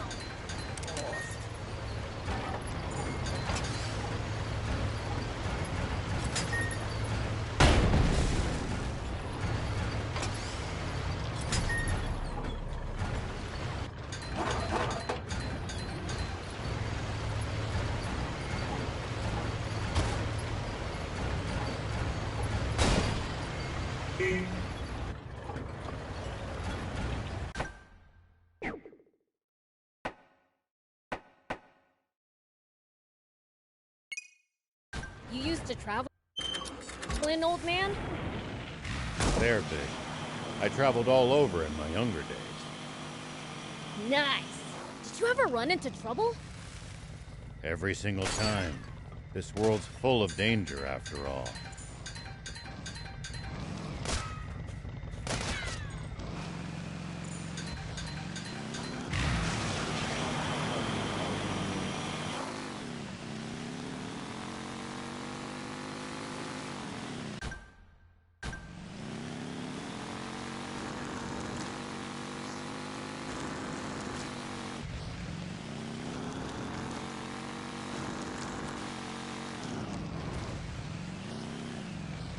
You used to travel, old man? Fair bit. I traveled all over in my younger days. Nice. Did you ever run into trouble? Every single time. This world's full of danger, after all.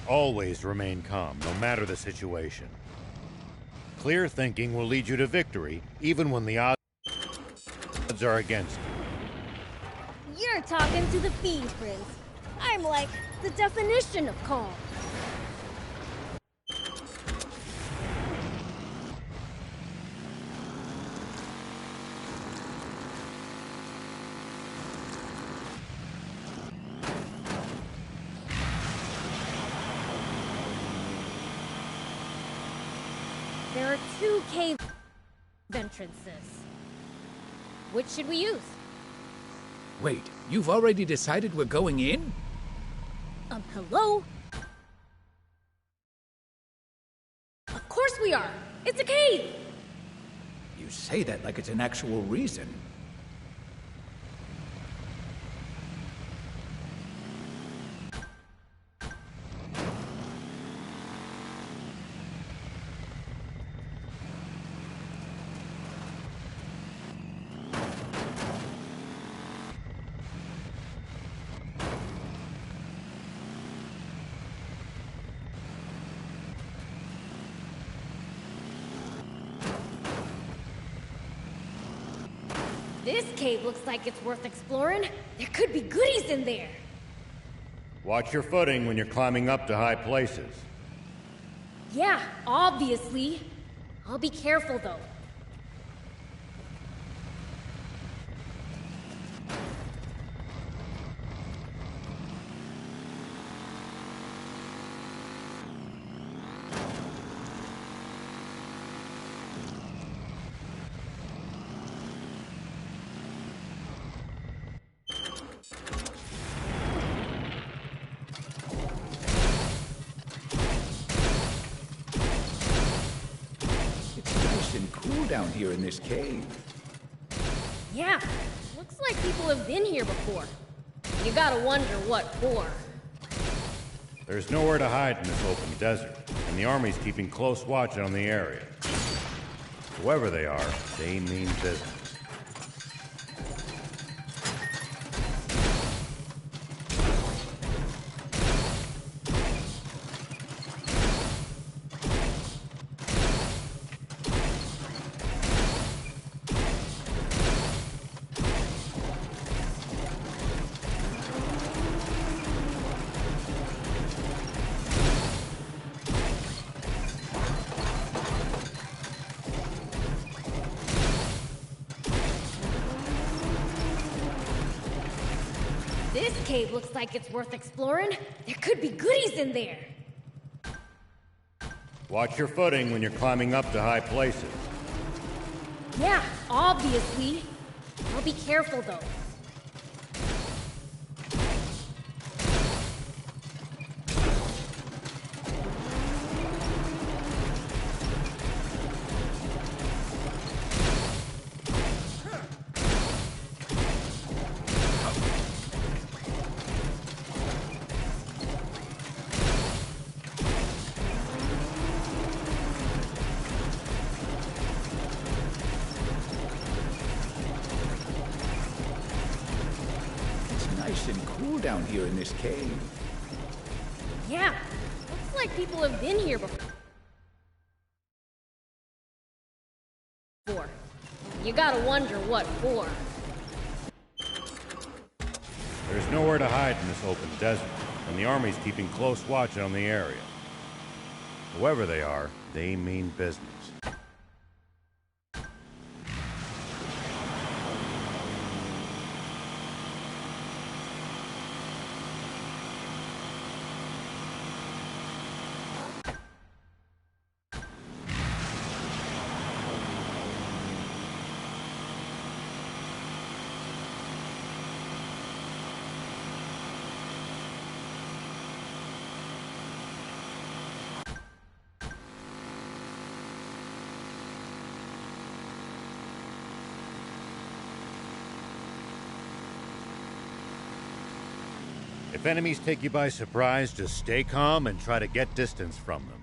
Always remain calm, no matter the situation. Clear thinking will lead you to victory, even when the odds are against you. You're talking to the Fiend Prince. I'm like the definition of calm. There are 2 cave entrances. Which should we use? Wait, you've already decided we're going in? Hello? Of course we are! It's a cave! You say that like it's an actual reason. This cave looks like it's worth exploring. There could be goodies in there. Watch your footing when you're climbing up to high places. Yeah, obviously. I'll be careful, though. Down here in this cave. Yeah, looks like people have been here before. You gotta wonder what for. There's nowhere to hide in this open desert, and the army's keeping close watch on the area. Whoever they are, they mean business. This cave looks like it's worth exploring. There could be goodies in there. Watch your footing when you're climbing up to high places. Yeah, obviously. I'll be careful, though. Nice and cool down here in this cave. Yeah, looks like people have been here before. You gotta wonder what for. There's nowhere to hide in this open desert, and the army's keeping close watch on the area. Whoever they are, they mean business. If enemies take you by surprise, just stay calm and try to get distance from them.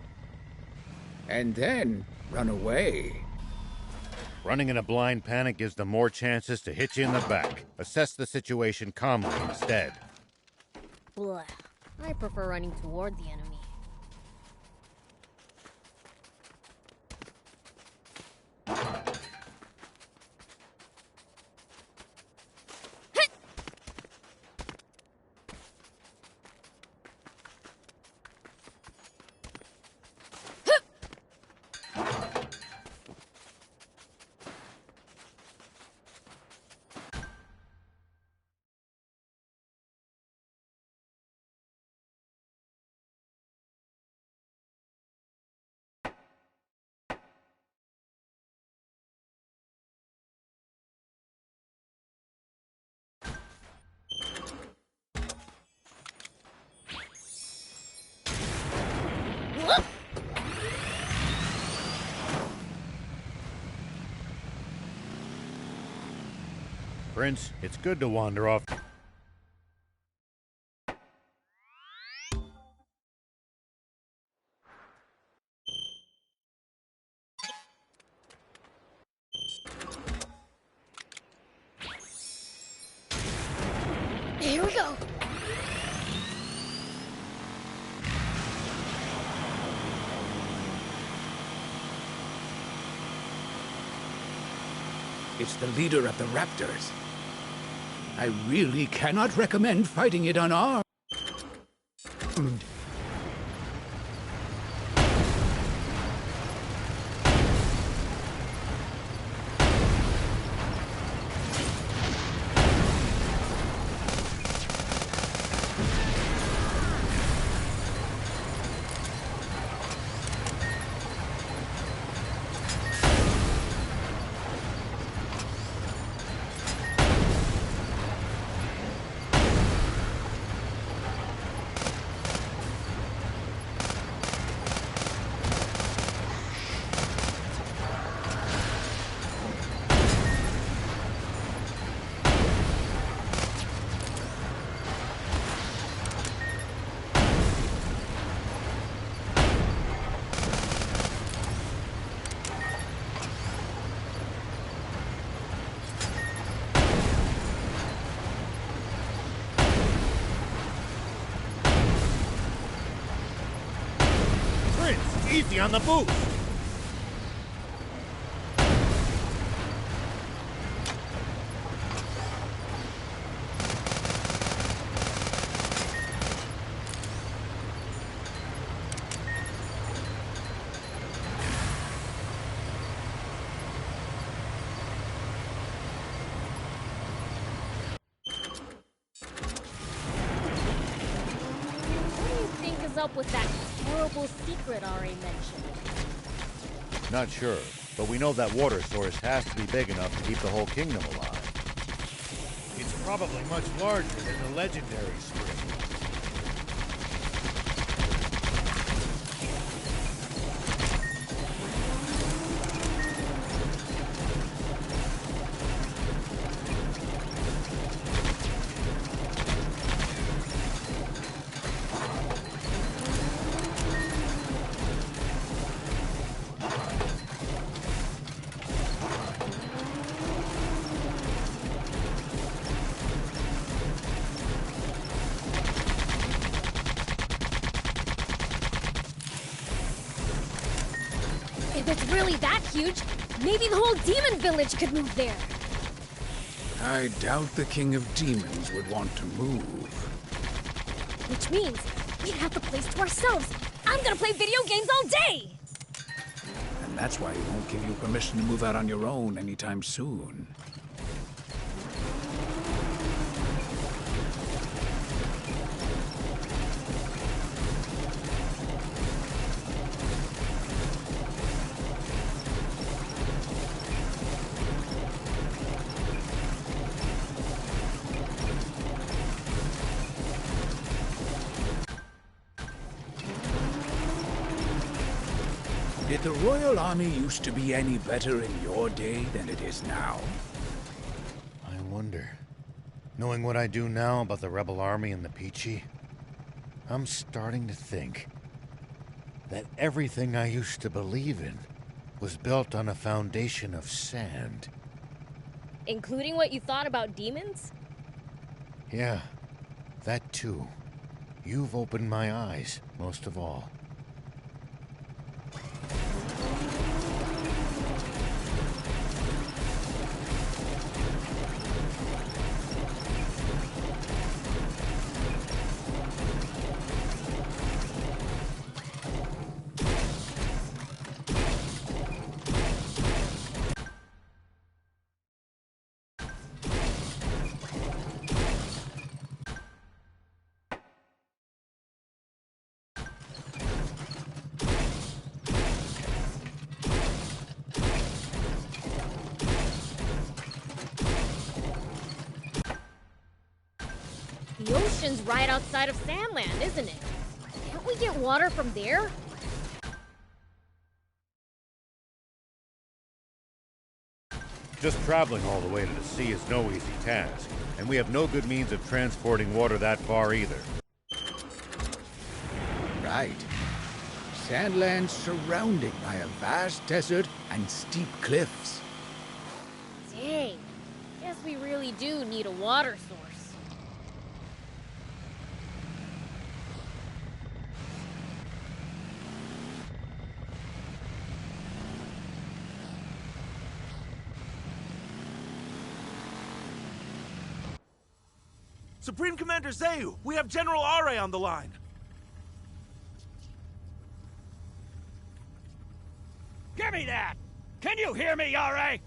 And then run away. Running in a blind panic gives them more chances to hit you in the back. Assess the situation calmly instead. Blah. I prefer running toward the enemy. Prince, it's good to wander off. Here we go. It's the leader of the Raptors. I really cannot recommend fighting it unarmed. Easy on the boost! What do you think is up with that horrible secret Ari mentioned? Not sure, but we know that water source has to be big enough to keep the whole kingdom alive. It's probably much larger than the legendary spring. If it's really that huge, maybe the whole demon village could move there. I doubt the King of Demons would want to move. Which means we'd have the place to ourselves. I'm gonna play video games all day! And that's why he won't give you permission to move out on your own anytime soon. Did the Royal Army used to be any better in your day than it is now? I wonder. Knowing what I do now about the Rebel Army and the Peachy, I'm starting to think that everything I used to believe in was built on a foundation of sand. Including what you thought about demons? Yeah, that too. You've opened my eyes, most of all. The ocean's right outside of Sandland, isn't it? Can't we get water from there? Just traveling all the way to the sea is no easy task, and we have no good means of transporting water that far either. Right. Sandland's surrounded by a vast desert and steep cliffs. Dang. Guess we really do need a water source. Supreme Commander Zayu, we have General Are on the line. Give me that! Can you hear me, Are?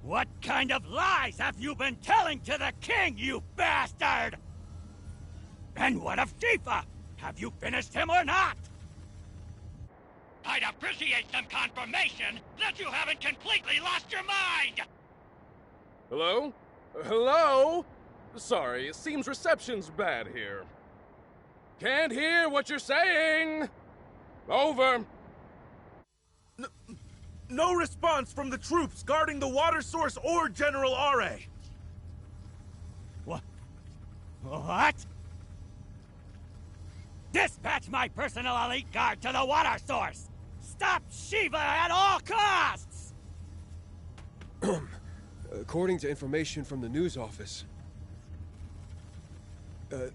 What kind of lies have you been telling to the king, you bastard? And what of Shifa? Have you finished him or not? I'd appreciate some confirmation that you haven't completely lost your mind! Hello? Hello? Sorry, it seems reception's bad here. Can't hear what you're saying! Over. No response from the troops guarding the water source or General Are. What? Dispatch my personal elite guard to the water source! Stop Shiva at all costs! According to information from the news office, a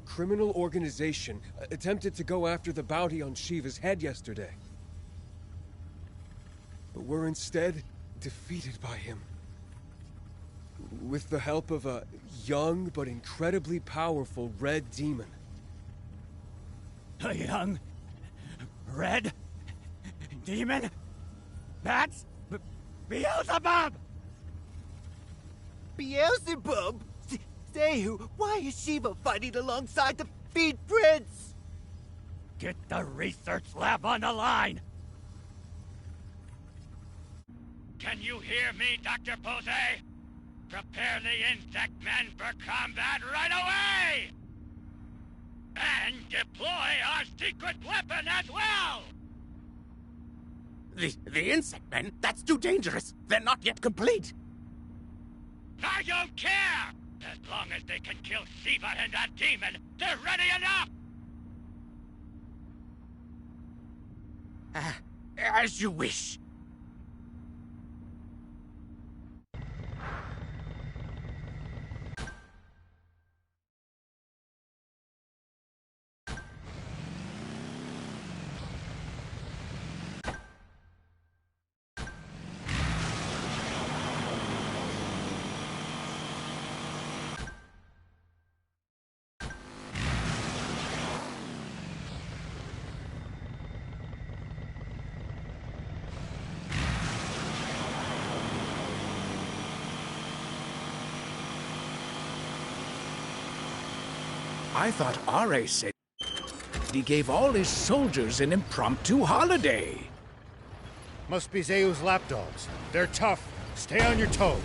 criminal organization attempted to go after the bounty on Shiva's head yesterday. But were instead defeated by him. With the help of a young but incredibly powerful red demon. A young... red... demon? That's... Beelzebub! Beelzebub? Zayu, why is Shiva fighting alongside the Feed Prince? Get the research lab on the line! Can you hear me, Dr. Pose? Prepare the insect men for combat right away! And deploy our secret weapon as well! The insect men? That's too dangerous. They're not yet complete. I don't care! As long as they can kill Shiva and that demon, they're ready enough! As you wish. I thought Are said he gave all his soldiers an impromptu holiday. Must be Zayu's lapdogs. They're tough. Stay on your toes.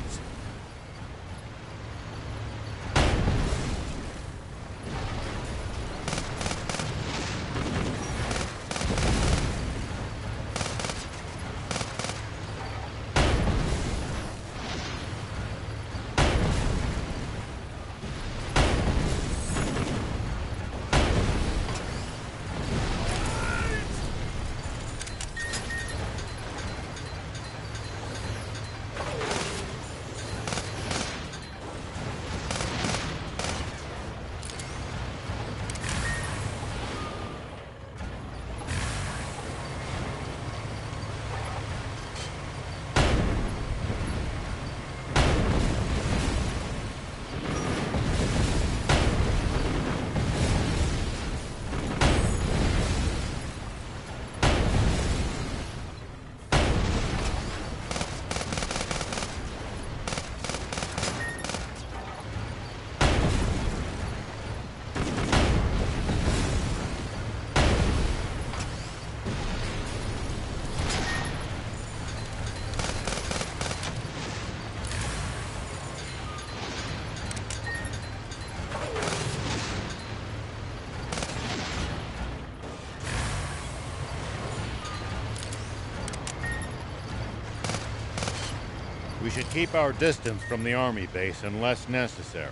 We should keep our distance from the army base unless necessary.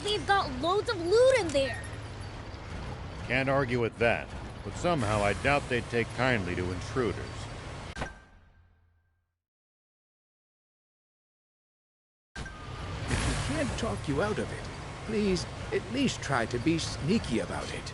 they've got loads of loot in there. Can't argue with that, but somehow I doubt they'd take kindly to intruders. If we can't talk you out of it, please at least try to be sneaky about it.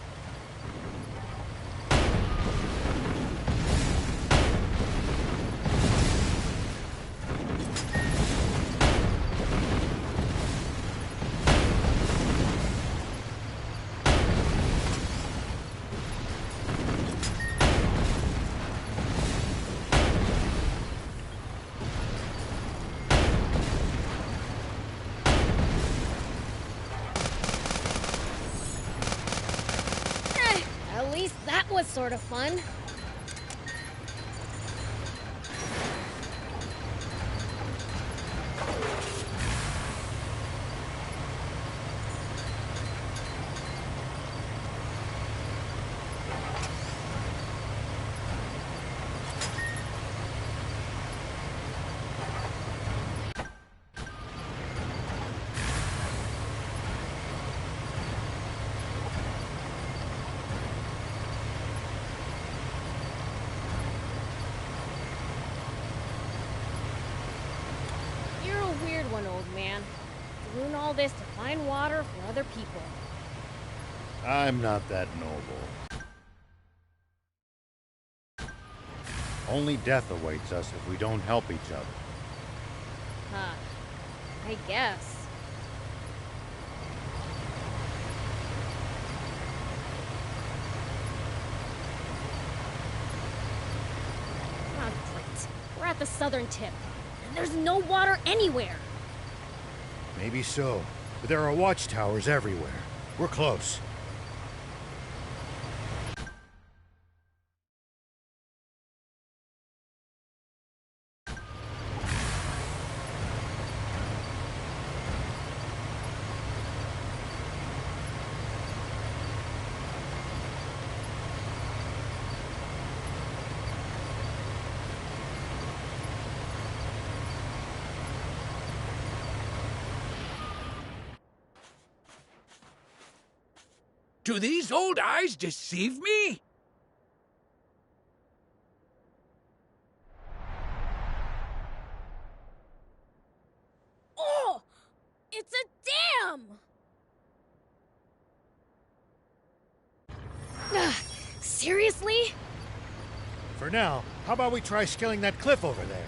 At least that was sort of fun. One old man. Doing all this to find water for other people. I'm not that noble. Only death awaits us if we don't help each other. Huh. I guess. Oh, great. We're at the southern tip, and there's no water anywhere. Maybe so, but there are watchtowers everywhere. We're close. Do these old eyes deceive me? Oh! It's a dam! Seriously? For now, how about we try scaling that cliff over there?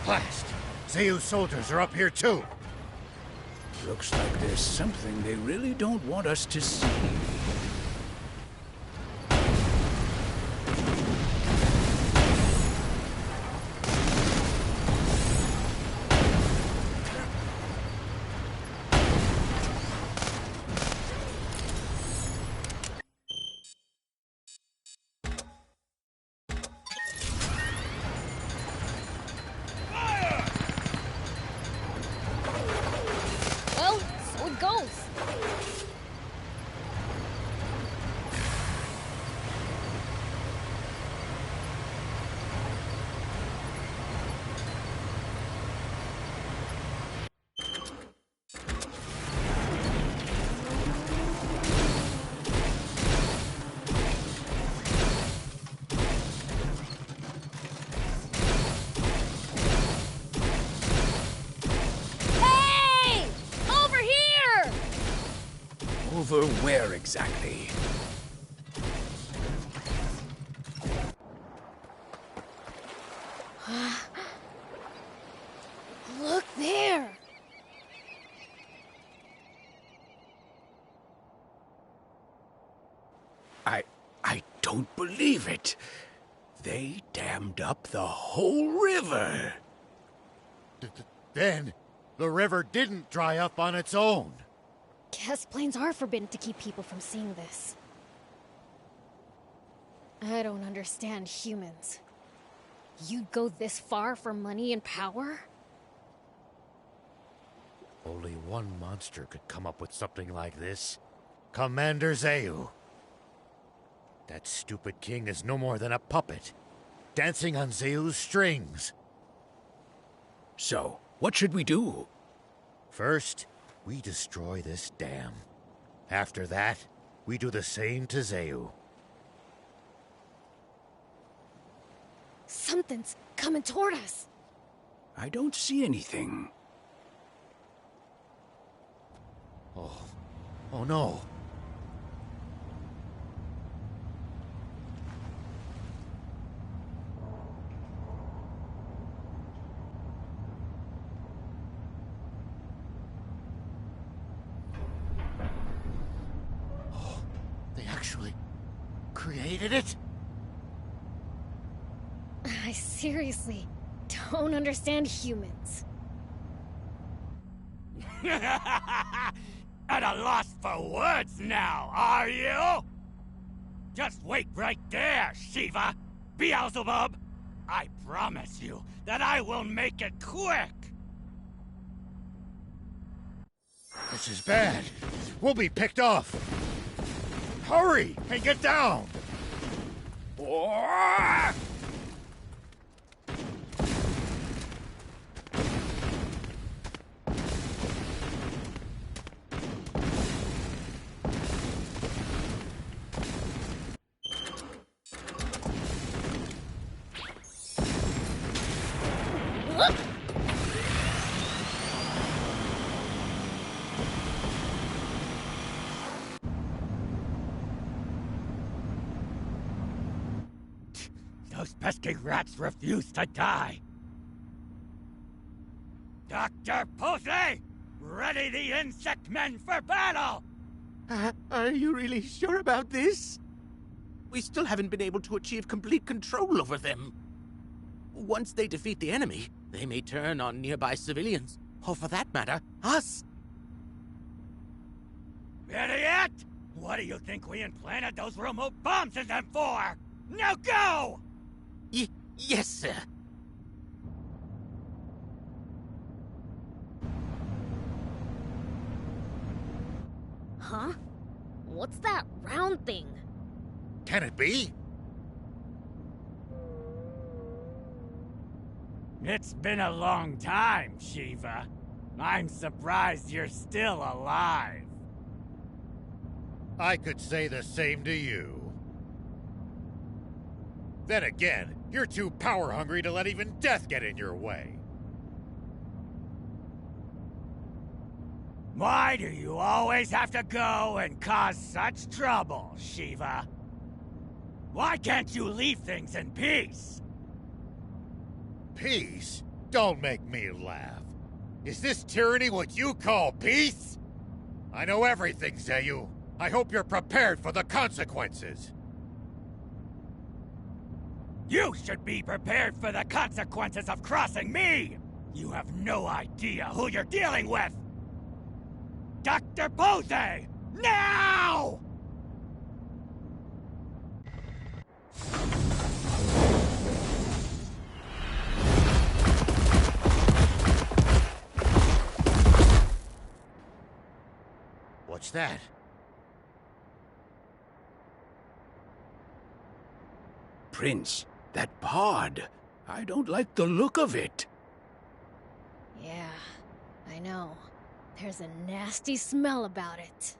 Blast! Zeus soldiers are up here too! Looks like there's something they really don't want us to see. Over where exactly? Look there! I don't believe it. They dammed up the whole river. Then, the river didn't dry up on its own. Guess planes are forbidden to keep people from seeing this. I don't understand humans. You'd go this far for money and power? Only one monster could come up with something like this. Commander Zeu. That stupid king is no more than a puppet, dancing on Zeu's strings. So, what should we do? First, we destroy this dam. After that, we do the same to Zeu. Something's coming toward us. I don't see anything. Oh no. They actually created it? I seriously don't understand humans. At a loss for words now, are you? Just wait right there, Shiva! Beelzebub! I promise you that I will make it quick! This is bad. We'll be picked off. Hurry and get down! Those pesky rats refuse to die. Dr. Posey! Ready the insect men for battle! Are you really sure about this? We still haven't been able to achieve complete control over them. Once they defeat the enemy, they may turn on nearby civilians, or for that matter, us. Idiot! What do you think we implanted those remote bombs in them for? Now go! Yes, sir. Huh? What's that round thing? Can it be? It's been a long time, Shiva. I'm surprised you're still alive. I could say the same to you. Then again, you're too power-hungry to let even death get in your way. Why do you always have to go and cause such trouble, Shiva? Why can't you leave things in peace? Peace? Don't make me laugh. Is this tyranny what you call peace? I know everything, Zeu. I hope you're prepared for the consequences. You should be prepared for the consequences of crossing me! You have no idea who you're dealing with! Dr. Posey! Now! What's that? Prince, that pod. I don't like the look of it. Yeah, I know. There's a nasty smell about it.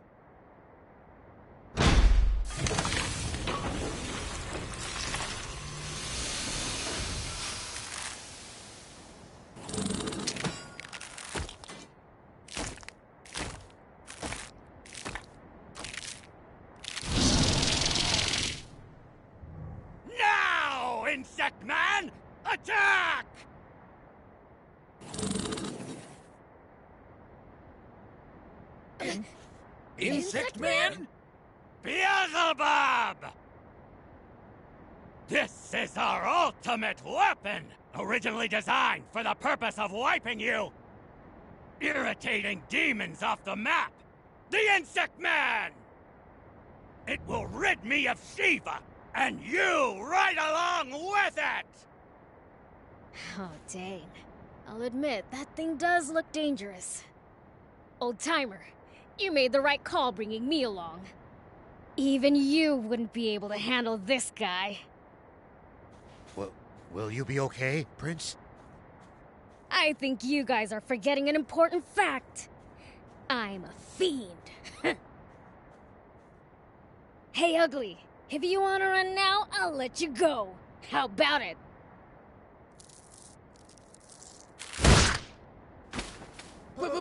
Insect Man! Attack! Insect Man? Beelzebub! This is our ultimate weapon! Originally designed for the purpose of wiping you! Irritating demons off the map! The Insect Man! It will rid me of Shiva, and you right along with it! Oh, dang. I'll admit, that thing does look dangerous. Old-timer, you made the right call bringing me along. Even you wouldn't be able to handle this guy. Well, will you be okay, Prince? I think you guys are forgetting an important fact. I'm a fiend. Hey, Ugly, if you want to run now, I'll let you go. How about it?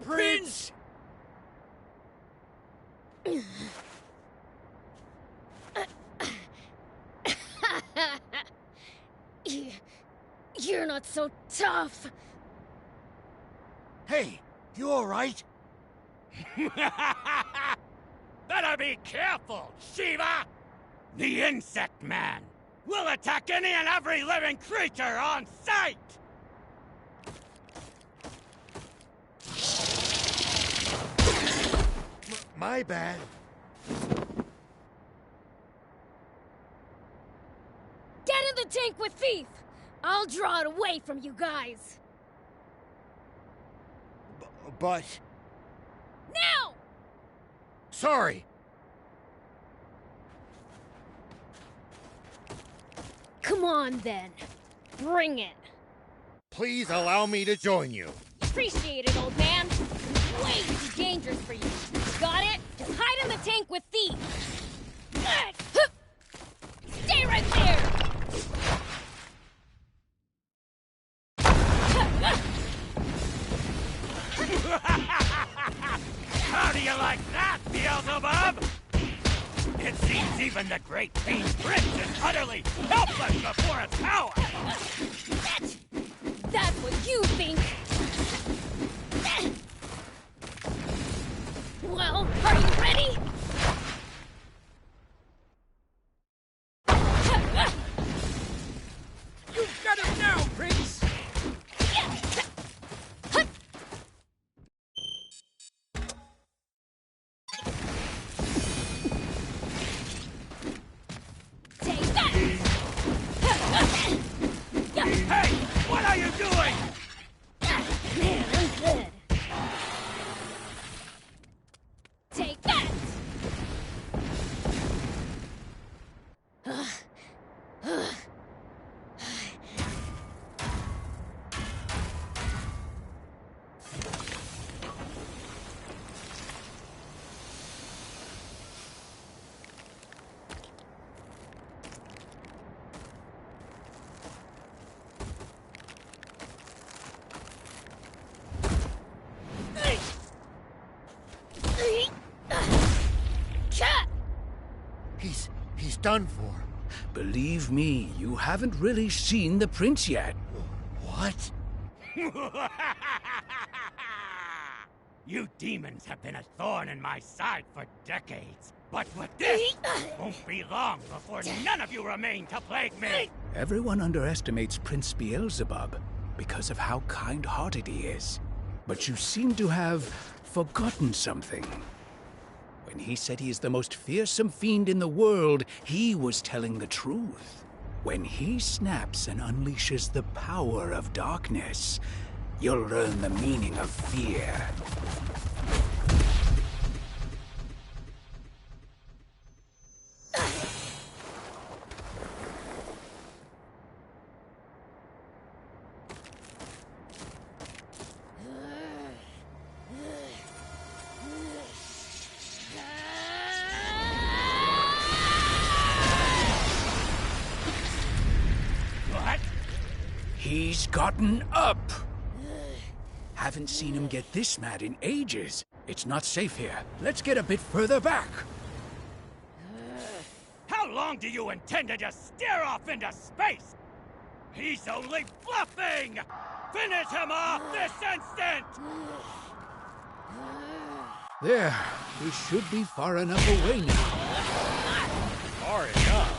Prince! You're not so tough. Hey, you alright? Better be careful, Shiva! The Insect Man will attack any and every living creature on sight! My bad. Get in the tank with Thief! I'll draw it away from you guys. But... Now! Sorry! Come on, then. Bring it. Please allow me to join you. Appreciate it, old man. Way too dangerous for you. Got it? Just hide in the tank with Thief. Stay right there! How do you like that, Beelzebub? It seems even the great Fiend Prince is utterly helpless before its power! That's what you think! Well, are you ready? You've got him now, Prince! Take that! Hey, what are you doing? Man, I'm good. Take that! He's done for. Believe me, you haven't really seen the prince yet. What? You demons have been a thorn in my side for decades. But with this, won't be long before none of you remain to plague me! Everyone underestimates Prince Beelzebub because of how kind-hearted he is. But you seem to have forgotten something. When he said he is the most fearsome fiend in the world, he was telling the truth. When he snaps and unleashes the power of darkness, you'll learn the meaning of fear. He's gotten up! Haven't seen him get this mad in ages. It's not safe here. Let's get a bit further back. How long do you intend to just stare off into space? He's only bluffing! Finish him off this instant! There. We should be far enough away now. Far enough?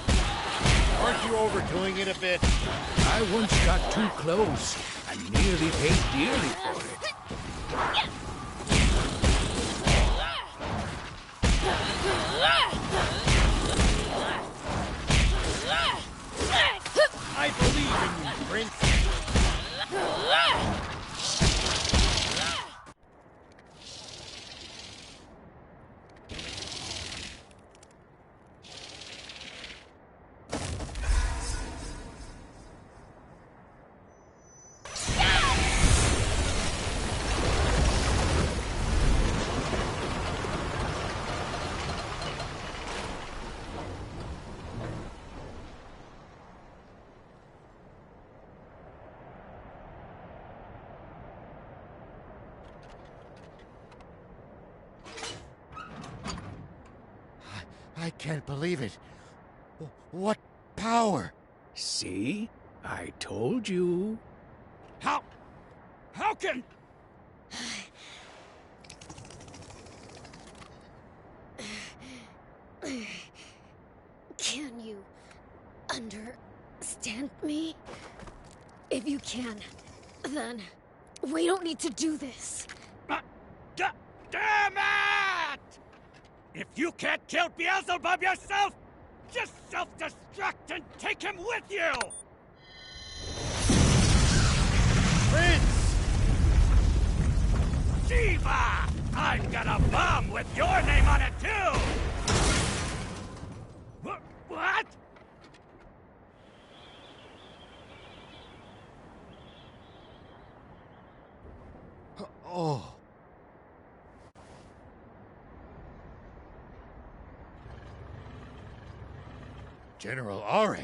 Aren't you overdoing it a bit? I once got too close and nearly paid dearly for it. I believe in you, Prince. I can't believe it. What power? See? I told you. How can... Can you understand me? If you can, then we don't need to do this. Damn it! If you can't kill Beelzebub yourself, just self-destruct and take him with you! Prince! Shiva! I've got a bomb with your name on it, too! What? Oh. General Are.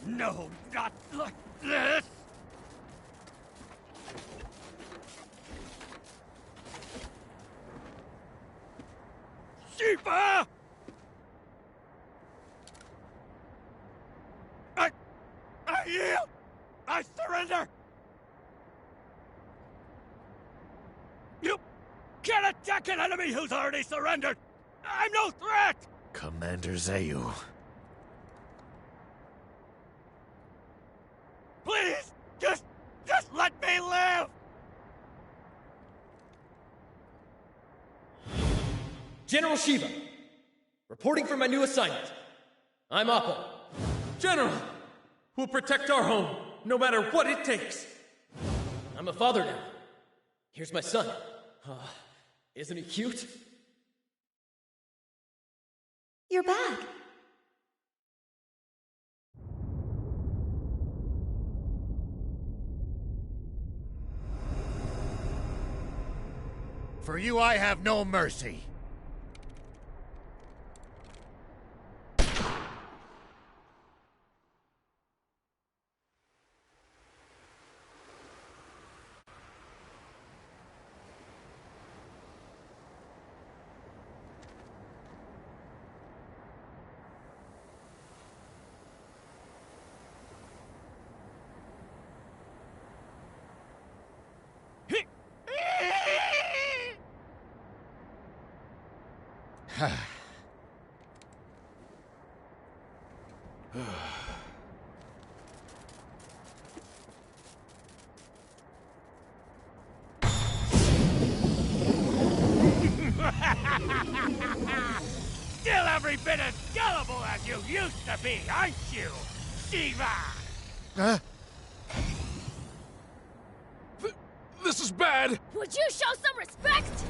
No, not like this! Shiva! I yield! I surrender! You can't attack an enemy who's already surrendered! I'm no threat! Commander Zayu. Please! Just let me live! General Shiva, reporting for my new assignment. I'm Appa. General! We'll protect our home, no matter what it takes. I'm a father now. Here's my son. Isn't he cute? You're back. For you I have no mercy. Still every bit as gullible as you used to be, aren't you, Shiva? This is bad! Would you show some respect?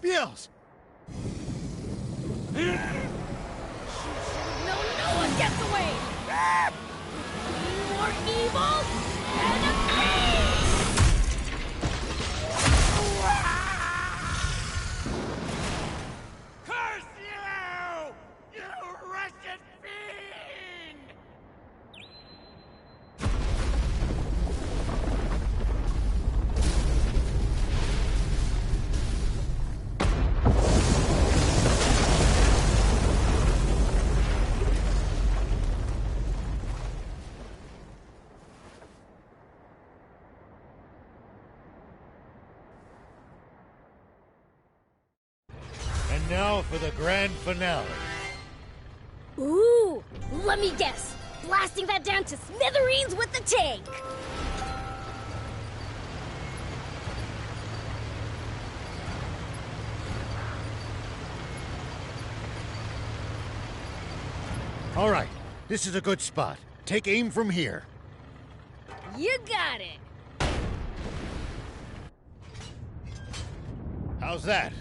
Beels! No one gets away! More evil enemies! Curse you! You wretched fiend! now for the grand finale. Ooh, let me guess. Blasting that down to smithereens with the tank. All right, this is a good spot. Take aim from here. You got it. How's that?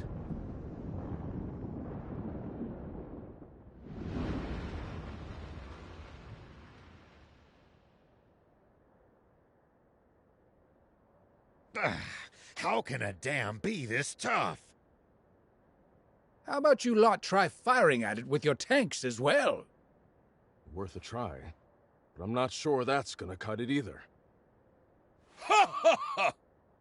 How can a dam be this tough? How about you lot try firing at it with your tanks as well? Worth a try, but I'm not sure that's gonna cut it either. Ha ha ha!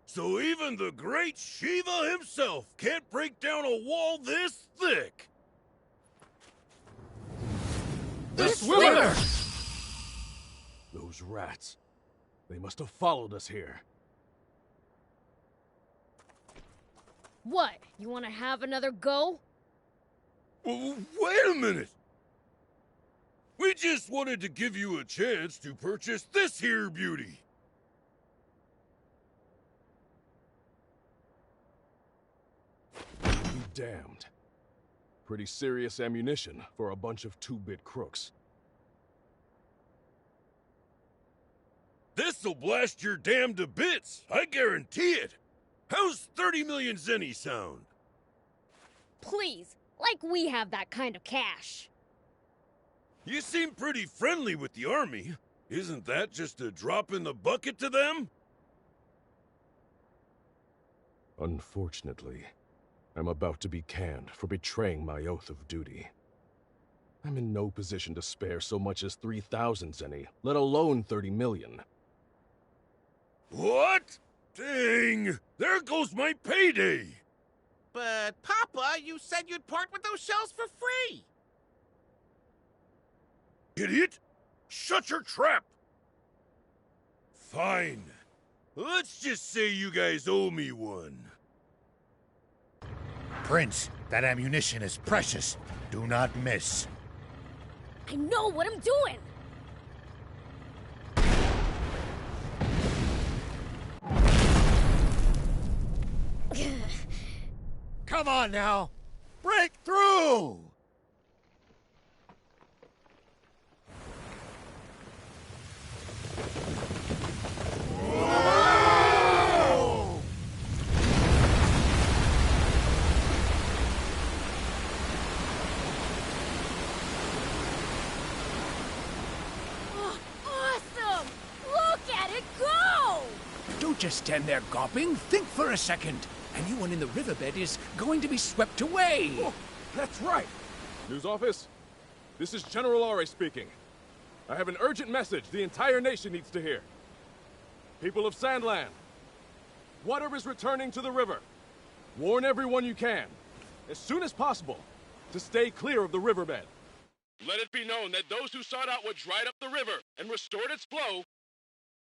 So even the great Shiva himself can't break down a wall this thick! The swimmer! Those rats. They must have followed us here. What? You want to have another go? Wait a minute! We just wanted to give you a chance to purchase this here beauty. Be damned. Pretty serious ammunition for a bunch of two-bit crooks. This'll blast your dam to bits, I guarantee it. How's 30 million zenny sound? Please, like we have that kind of cash. You seem pretty friendly with the army. Isn't that just a drop in the bucket to them? Unfortunately, I'm about to be canned for betraying my oath of duty. I'm in no position to spare so much as 3,000 zenny, let alone 30 million. What? Dang! There goes my payday! But, Papa, you said you'd part with those shells for free! Idiot! Shut your trap! Fine. Let's just say you guys owe me one. Prince, that ammunition is precious. Do not miss. I know what I'm doing! Come on now! Break through! Awesome! Look at it go! Don't just stand there gawping. Think for a second. Anyone in the riverbed is going to be swept away. Oh, that's right. News office, this is General Ari speaking. I have an urgent message the entire nation needs to hear. People of Sandland, water is returning to the river. Warn everyone you can, as soon as possible, to stay clear of the riverbed. Let it be known that those who sought out what dried up the river and restored its flow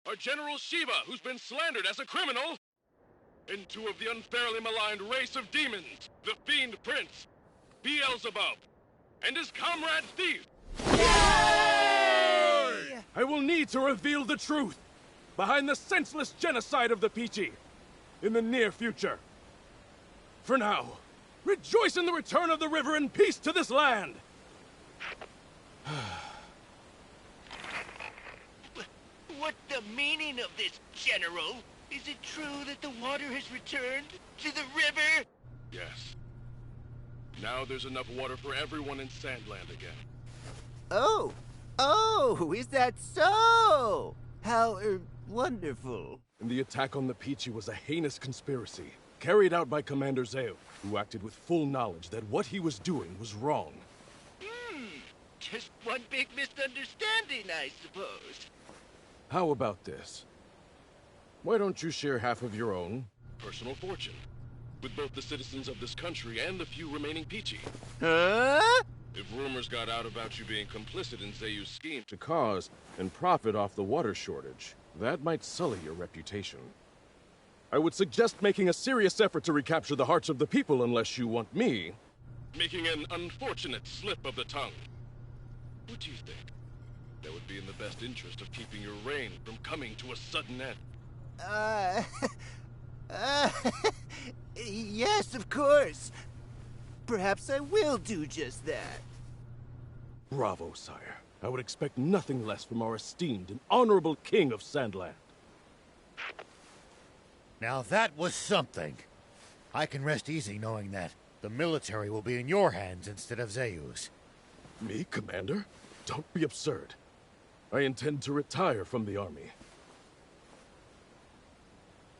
are General Shiva, who's been slandered as a criminal, and two of the unfairly maligned race of demons, the Fiend Prince, Beelzebub, and his comrade Thief. Yay! I will need to reveal the truth behind the senseless genocide of the Peachy in the near future. For now, rejoice in the return of the river and peace to this land! What's the meaning of this, General? Is it true that the water has returned to the river? Yes. Now there's enough water for everyone in Sandland again. Oh! Oh, is that so? How, wonderful. And the attack on the Peachy was a heinous conspiracy, carried out by Commander Zeo, who acted with full knowledge that what he was doing was wrong. Just one big misunderstanding, I suppose. How about this? Why don't you share half of your own personal fortune with both the citizens of this country and the few remaining Peachy? Huh? If rumors got out about you being complicit in Zeyu's scheme to cause and profit off the water shortage, that might sully your reputation. I would suggest making a serious effort to recapture the hearts of the people unless you want me making an unfortunate slip of the tongue. What do you think? That would be in the best interest of keeping your reign from coming to a sudden end. Yes, of course. Perhaps I will do just that. Bravo, sire. I would expect nothing less from our esteemed and honorable king of Sandland. Now that was something. I can rest easy knowing that the military will be in your hands instead of Zayu's. Me, Commander? Don't be absurd. I intend to retire from the army.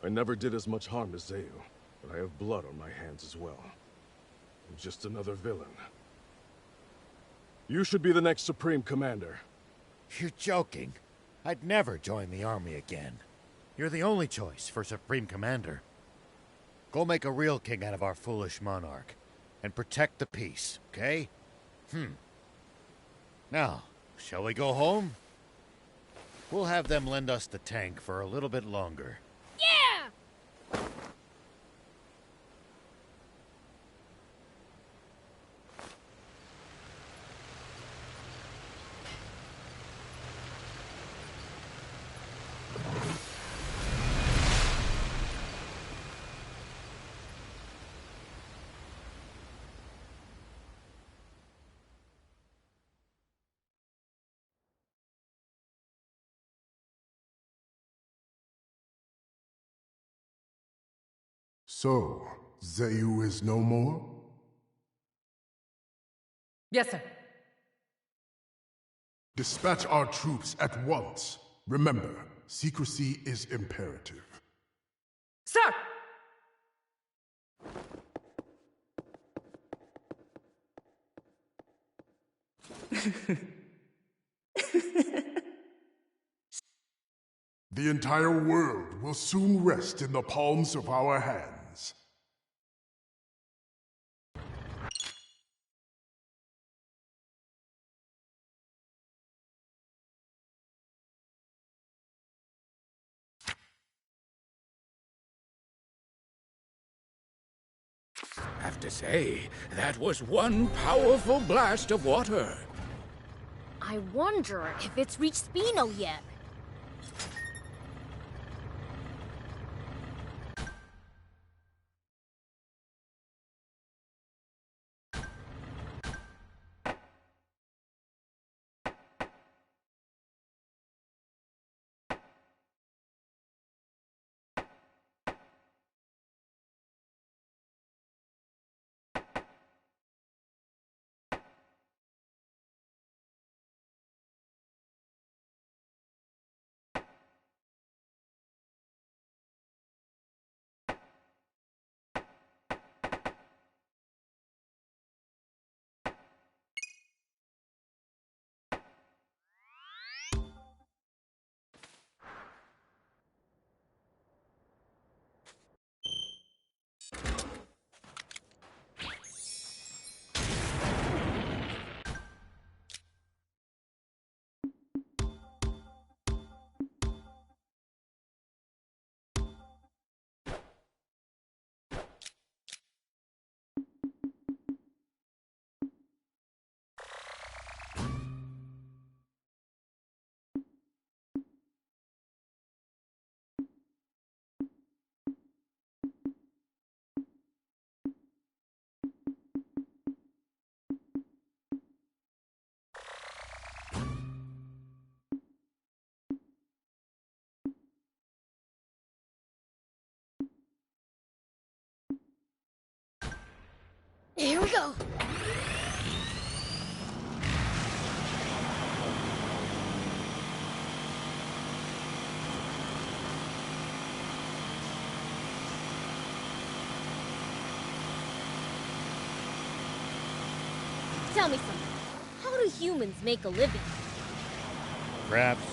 I never did as much harm as Zayu, but I have blood on my hands as well. I'm just another villain. You should be the next Supreme Commander. You're joking. I'd never join the army again. You're the only choice for Supreme Commander. Go make a real king out of our foolish monarch, and protect the peace, okay? Now, shall we go home? We'll have them lend us the tank for a little bit longer. Yeah! So, Zayu is no more? Yes, sir. Dispatch our troops at once. Remember, secrecy is imperative. Sir! The entire world will soon rest in the palms of our hands. Have to say, that was one powerful blast of water. I wonder if it's reached Spino yet. Here we go. Tell me something. How do humans make a living? Crafts,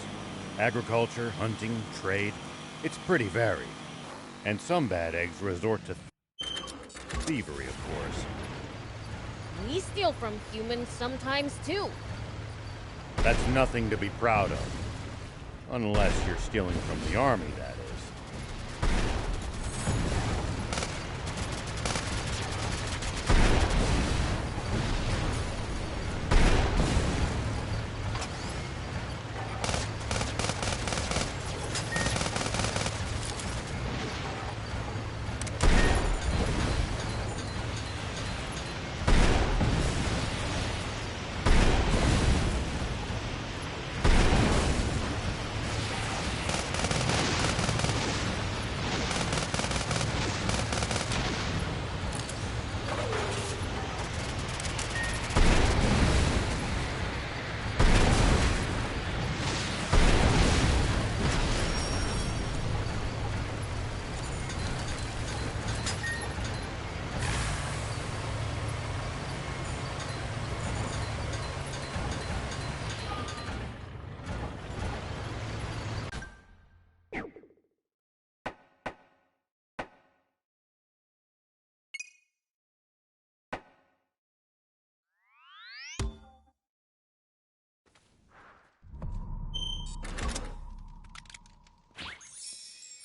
agriculture, hunting, trade. It's pretty varied. And some bad eggs resort to thievery, of course. We steal from humans sometimes, too. That's nothing to be proud of. Unless you're stealing from the army, that is.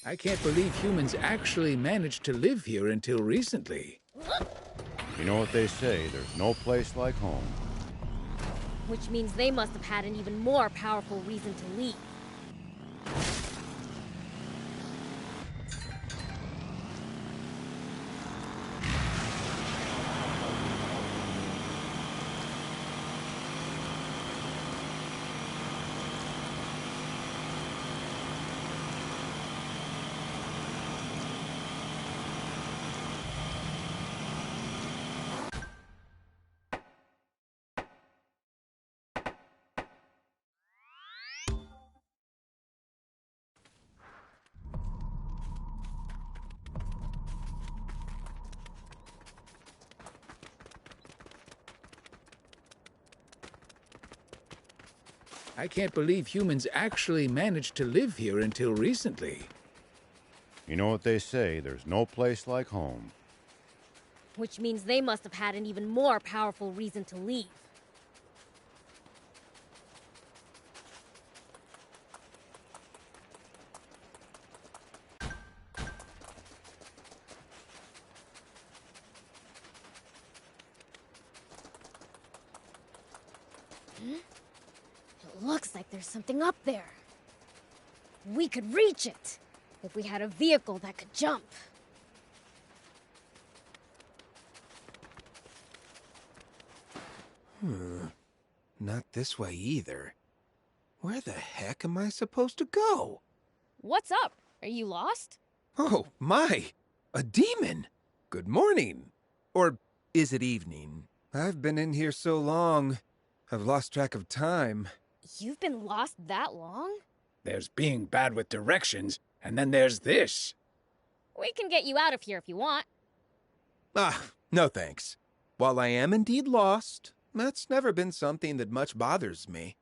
I can't believe humans actually managed to live here until recently. You know what they say, there's no place like home. Which means they must have had an even more powerful reason to leave. I can't believe humans actually managed to live here until recently. You know what they say, there's no place like home. Which means they must have had an even more powerful reason to leave. It looks like there's something up there. We could reach it if we had a vehicle that could jump. Not this way either. Where the heck am I supposed to go? What's up? Are you lost? Oh, my! A demon! Good morning! Or is it evening? I've been in here so long, I've lost track of time. You've been lost that long? There's being bad with directions, and then there's this. We can get you out of here if you want. Ah, no thanks. While I am indeed lost, that's never been something that much bothers me.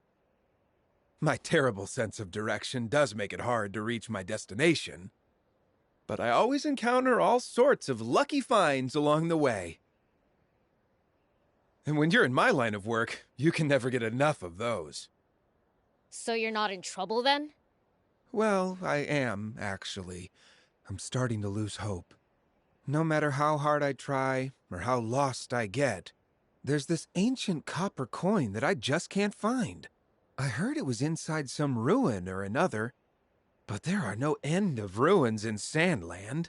My terrible sense of direction does make it hard to reach my destination. But I always encounter all sorts of lucky finds along the way. And when you're in my line of work, you can never get enough of those. So you're not in trouble then? Well, I am, actually. I'm starting to lose hope. No matter how hard I try, or how lost I get, there's this ancient copper coin that I just can't find. I heard it was inside some ruin or another, but there are no end of ruins in Sandland.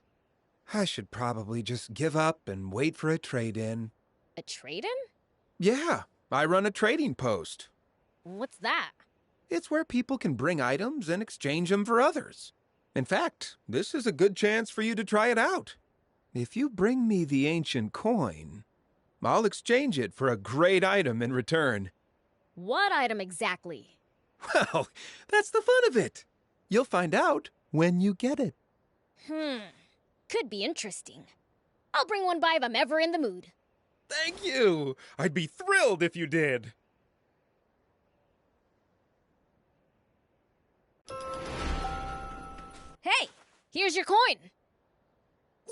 I should probably just give up and wait for a trade-in. A trade-in? Yeah, I run a trading post. What's that? It's where people can bring items and exchange them for others. In fact, this is a good chance for you to try it out. If you bring me the ancient coin, I'll exchange it for a great item in return. What item exactly? Well, that's the fun of it. You'll find out when you get it. Could be interesting. I'll bring one by if I'm ever in the mood. Thank you! I'd be thrilled if you did. Hey, here's your coin.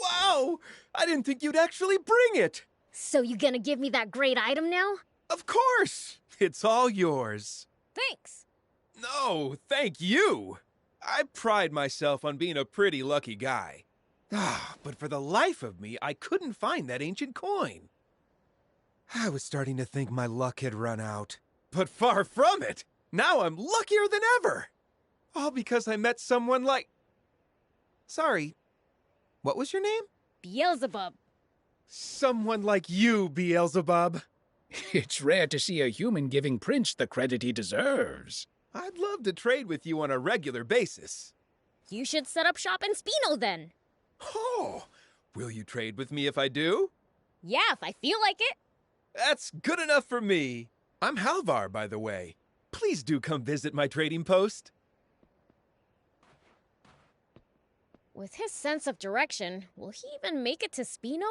Wow! I didn't think you'd actually bring it. So you gonna give me that great item now? Of course! It's all yours. Thanks. No, thank you. I pride myself on being a pretty lucky guy. But for the life of me, I couldn't find that ancient coin. I was starting to think my luck had run out. But far from it! Now I'm luckier than ever! All because I met someone like... Sorry, what was your name? Beelzebub. Someone like you, Beelzebub. It's rare to see a human giving Prince the credit he deserves. I'd love to trade with you on a regular basis. You should set up shop in Spino then. Oh, will you trade with me if I do? Yeah, if I feel like it. That's good enough for me. I'm Halvar, by the way. Please do come visit my trading post. With his sense of direction, will he even make it to Spino?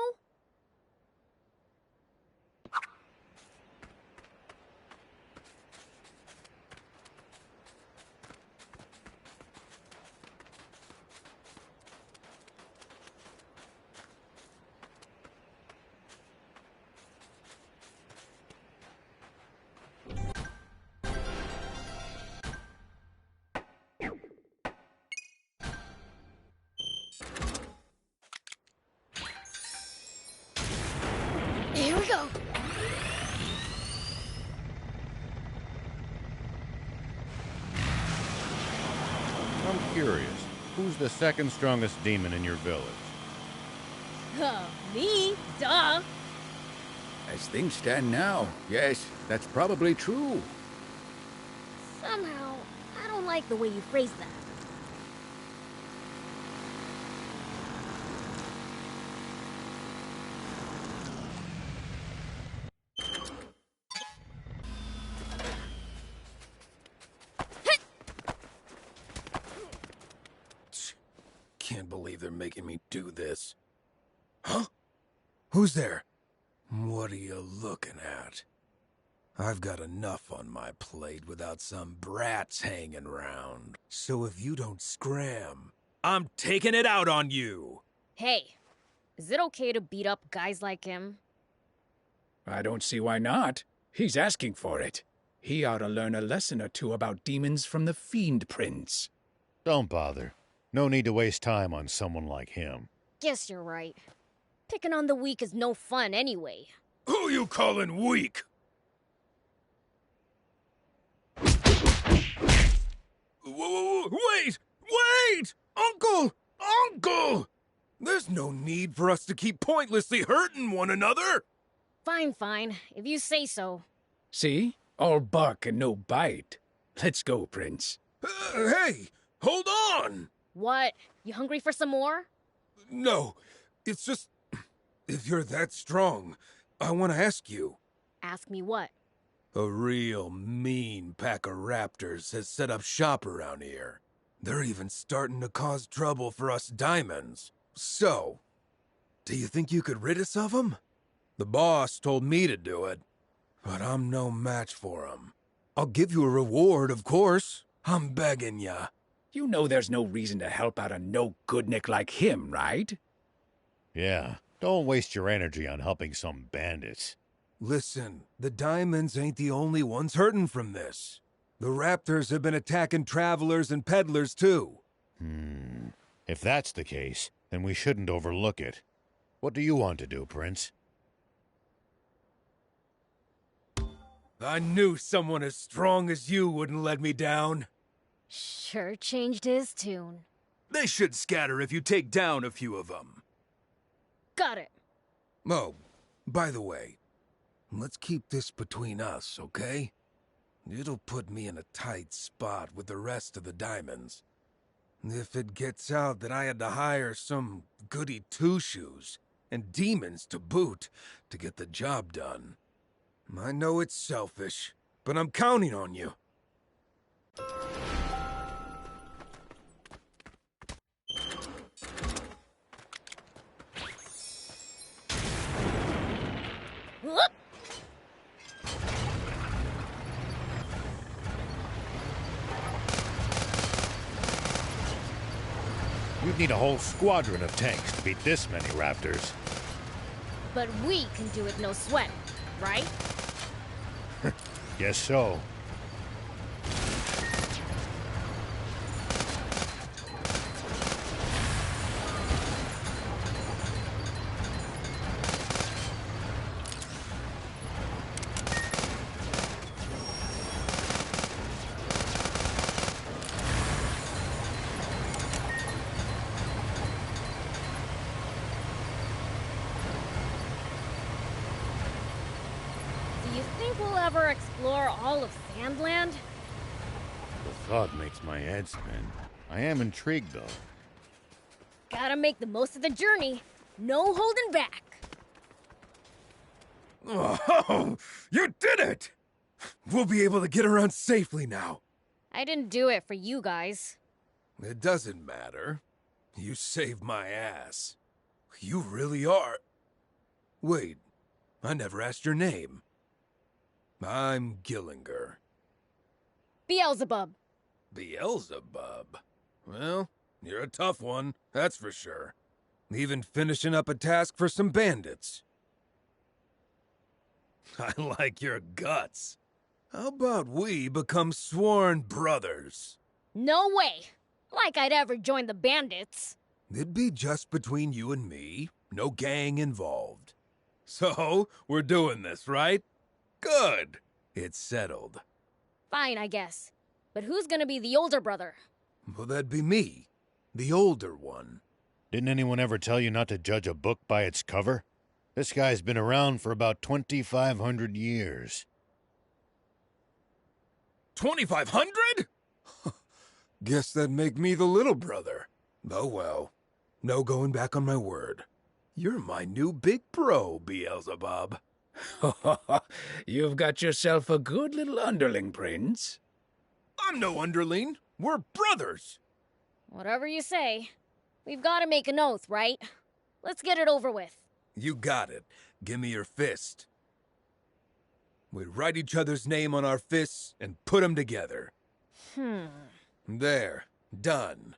I'm curious, who's the second strongest demon in your village? Me? Duh! As things stand now, yes, that's probably true. Somehow, I don't like the way you phrased that. Can't believe they're making me do this. Huh? Who's there? What are you looking at? I've got enough on my plate without some brats hanging around. So if you don't scram, I'm taking it out on you! Hey, is it okay to beat up guys like him? I don't see why not. He's asking for it. He ought to learn a lesson or two about demons from the Fiend Prince. Don't bother. No need to waste time on someone like him. Guess you're right. Picking on the weak is no fun anyway. Who you calling weak? Wait! Wait! Uncle! Uncle! There's no need for us to keep pointlessly hurting one another! Fine, fine. If you say so. See? All bark and no bite. Let's go, Prince. Hey! Hold on! What? You hungry for some more? No, it's just... If you're that strong, I want to ask you. Ask me what? A real mean pack of raptors has set up shop around here. They're even starting to cause trouble for us diamonds. So, do you think you could rid us of them? The boss told me to do it, but I'm no match for them. I'll give you a reward, of course. I'm begging ya. You know there's no reason to help out a no-goodnik like him, right? Yeah, don't waste your energy on helping some bandits. Listen, the diamonds ain't the only ones hurting from this. The raptors have been attacking travelers and peddlers, too. If that's the case, then we shouldn't overlook it. What do you want to do, Prince? I knew someone as strong as you wouldn't let me down. Sure changed his tune. They should scatter if you take down a few of them. Got it. Oh, by the way, let's keep this between us, okay? It'll put me in a tight spot with the rest of the diamonds. If it gets out that I had to hire some goody two-shoes, and demons to boot, to get the job done. I know it's selfish, but I'm counting on you. Whoop! You'd need a whole squadron of tanks to beat this many raptors. But we can do it no sweat, right? Guess so. Do you think we'll ever explore all of Sandland? The thought makes my head spin. I am intrigued, though. Gotta make the most of the journey. No holding back. Oh, you did it! We'll be able to get around safely now. I didn't do it for you guys. It doesn't matter. You saved my ass. You really are. Wait, I never asked your name. I'm Gillinger. Beelzebub. Beelzebub? Well, you're a tough one, that's for sure. Even finishing up a task for some bandits. I like your guts. How about we become sworn brothers? No way! Like I'd ever join the bandits. It'd be just between you and me, no gang involved. So, we're doing this, right? Good. It's settled. Fine, I guess. But who's gonna be the older brother? Well, that'd be me, the older one. Didn't anyone ever tell you not to judge a book by its cover? This guy's been around for about 2,500 years. 2,500? Guess that'd make me the little brother. Oh well. No going back on my word. You're my new big bro, Beelzebub. You've got yourself a good little underling, Prince. I'm no underling. We're brothers. Whatever you say. We've got to make an oath, right? Let's get it over with. You got it. Give me your fist. We write each other's name on our fists and put them together. There. Done.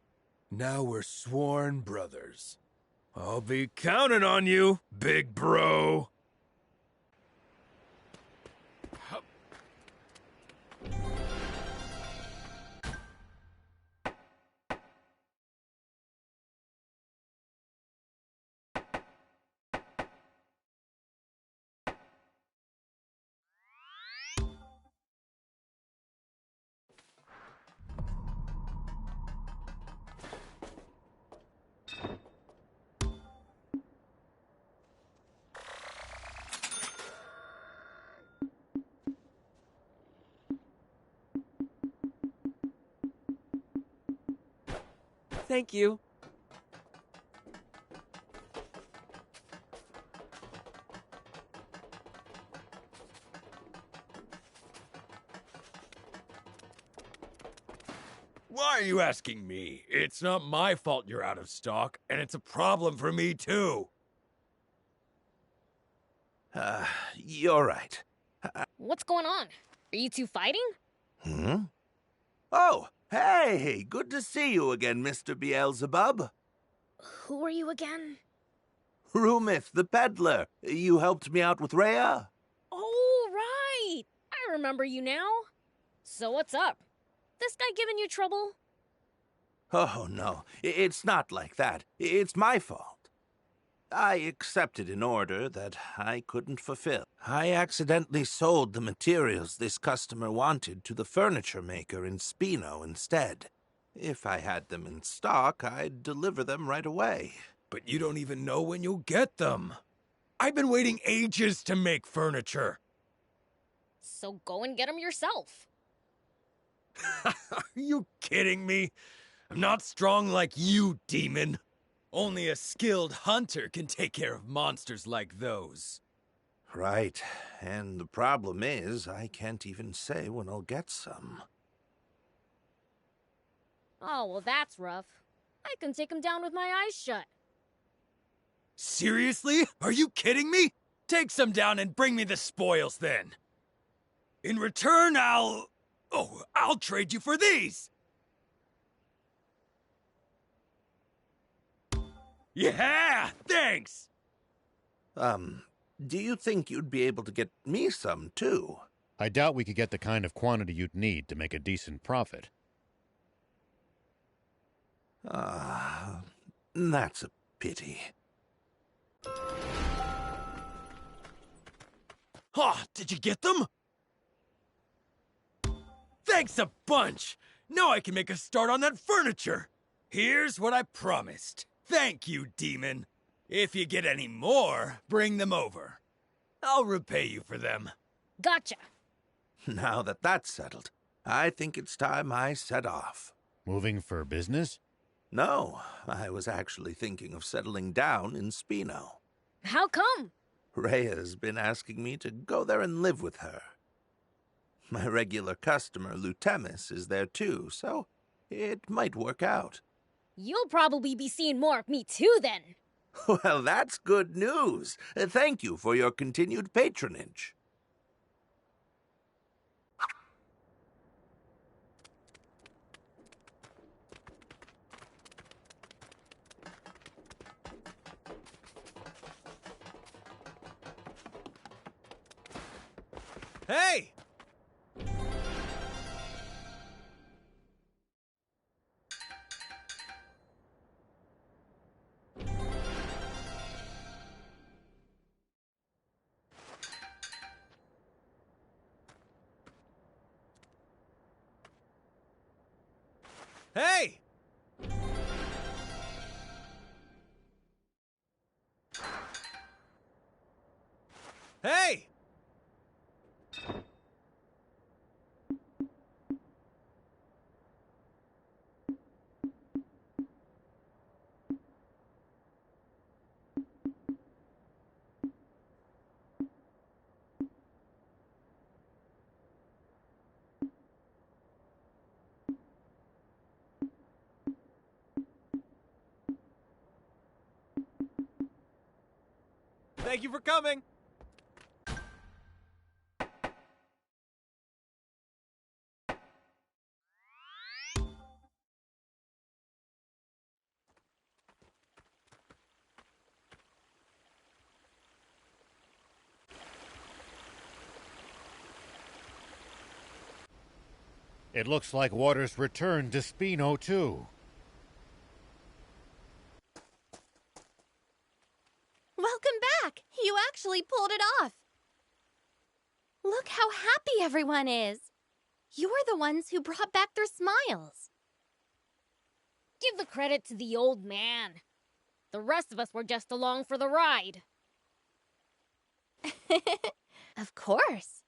Now we're sworn brothers. I'll be counting on you, big bro. Thank you. Why are you asking me? It's not my fault you're out of stock, and it's a problem for me too. You're right. What's going on? Are you two fighting? Oh, hey, good to see you again, Mr. Beelzebub. Who are you again? Rumith, the peddler. You helped me out with Rhea? Oh, right! I remember you now. So what's up? This guy giving you trouble? Oh, no, it's not like that. It's my fault. I accepted an order that I couldn't fulfill. I accidentally sold the materials this customer wanted to the furniture maker in Spino instead. If I had them in stock, I'd deliver them right away. But you don't even know when you'll get them. I've been waiting ages to make furniture. So go and get them yourself. Are you kidding me? I'm not strong like you, demon. Only a skilled hunter can take care of monsters like those. Right, and the problem is I can't even say when I'll get some. Oh, well that's rough. I can take him down with my eyes shut. Seriously? Are you kidding me? Take some down and bring me the spoils then. In return, I'll trade you for these! Yeah, thanks! Do you think you'd be able to get me some, too? I doubt we could get the kind of quantity you'd need to make a decent profit. That's a pity. Did you get them? Thanks a bunch! Now I can make a start on that furniture! Here's what I promised. Thank you, demon. If you get any more, bring them over. I'll repay you for them. Gotcha. Now that that's settled, I think it's time I set off. Moving for business? No, I was actually thinking of settling down in Spino. How come? Rhea's been asking me to go there and live with her. My regular customer, Lutemis, is there too, so it might work out. You'll probably be seeing more of me too, then. Well, that's good news. Thank you for your continued patronage. Hey! Hey! Hey! Thank you for coming. It looks like water's returned to Spino, too. Welcome back! You actually pulled it off! Look how happy everyone is! You're the ones who brought back their smiles. Give the credit to the old man. The rest of us were just along for the ride. Of course.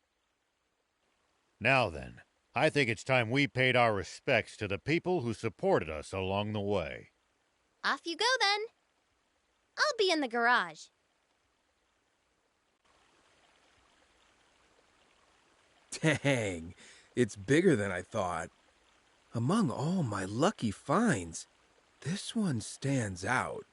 Now then, I think it's time we paid our respects to the people who supported us along the way. Off you go then. I'll be in the garage. Dang, it's bigger than I thought. Among all my lucky finds, this one stands out.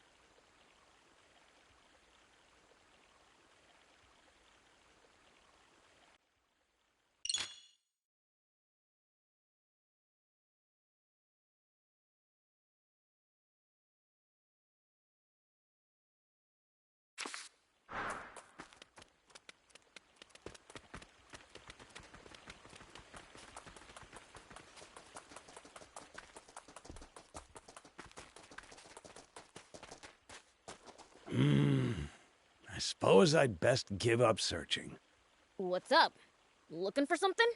I suppose I'd best give up searching. What's up? Looking for something?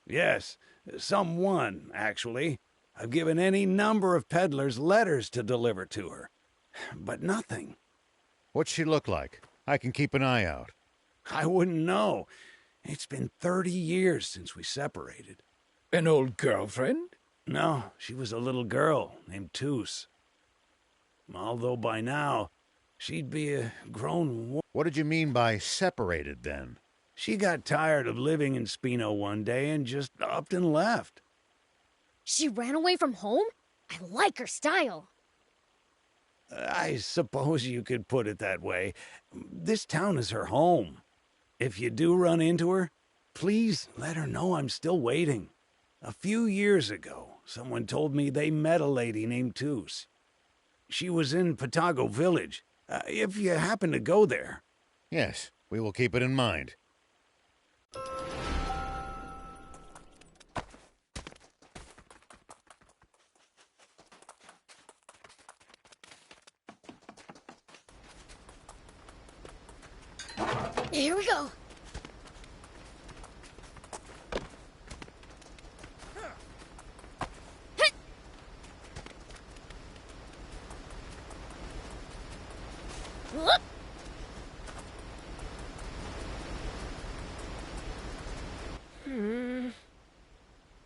Yes, someone, actually. I've given any number of peddlers letters to deliver to her, but nothing. What's she look like? I can keep an eye out. I wouldn't know. It's been 30 years since we separated. An old girlfriend? No, she was a little girl named Toos. Although by now, she'd be a grown woman. What did you mean by separated, then? She got tired of living in Spino one day and just upped and left. She ran away from home? I like her style. I suppose you could put it that way. This town is her home. If you do run into her, please let her know I'm still waiting. A few years ago, someone told me they met a lady named Toos. She was in Patago Village. If you happen to go there. Yes, we will keep it in mind. Here we go.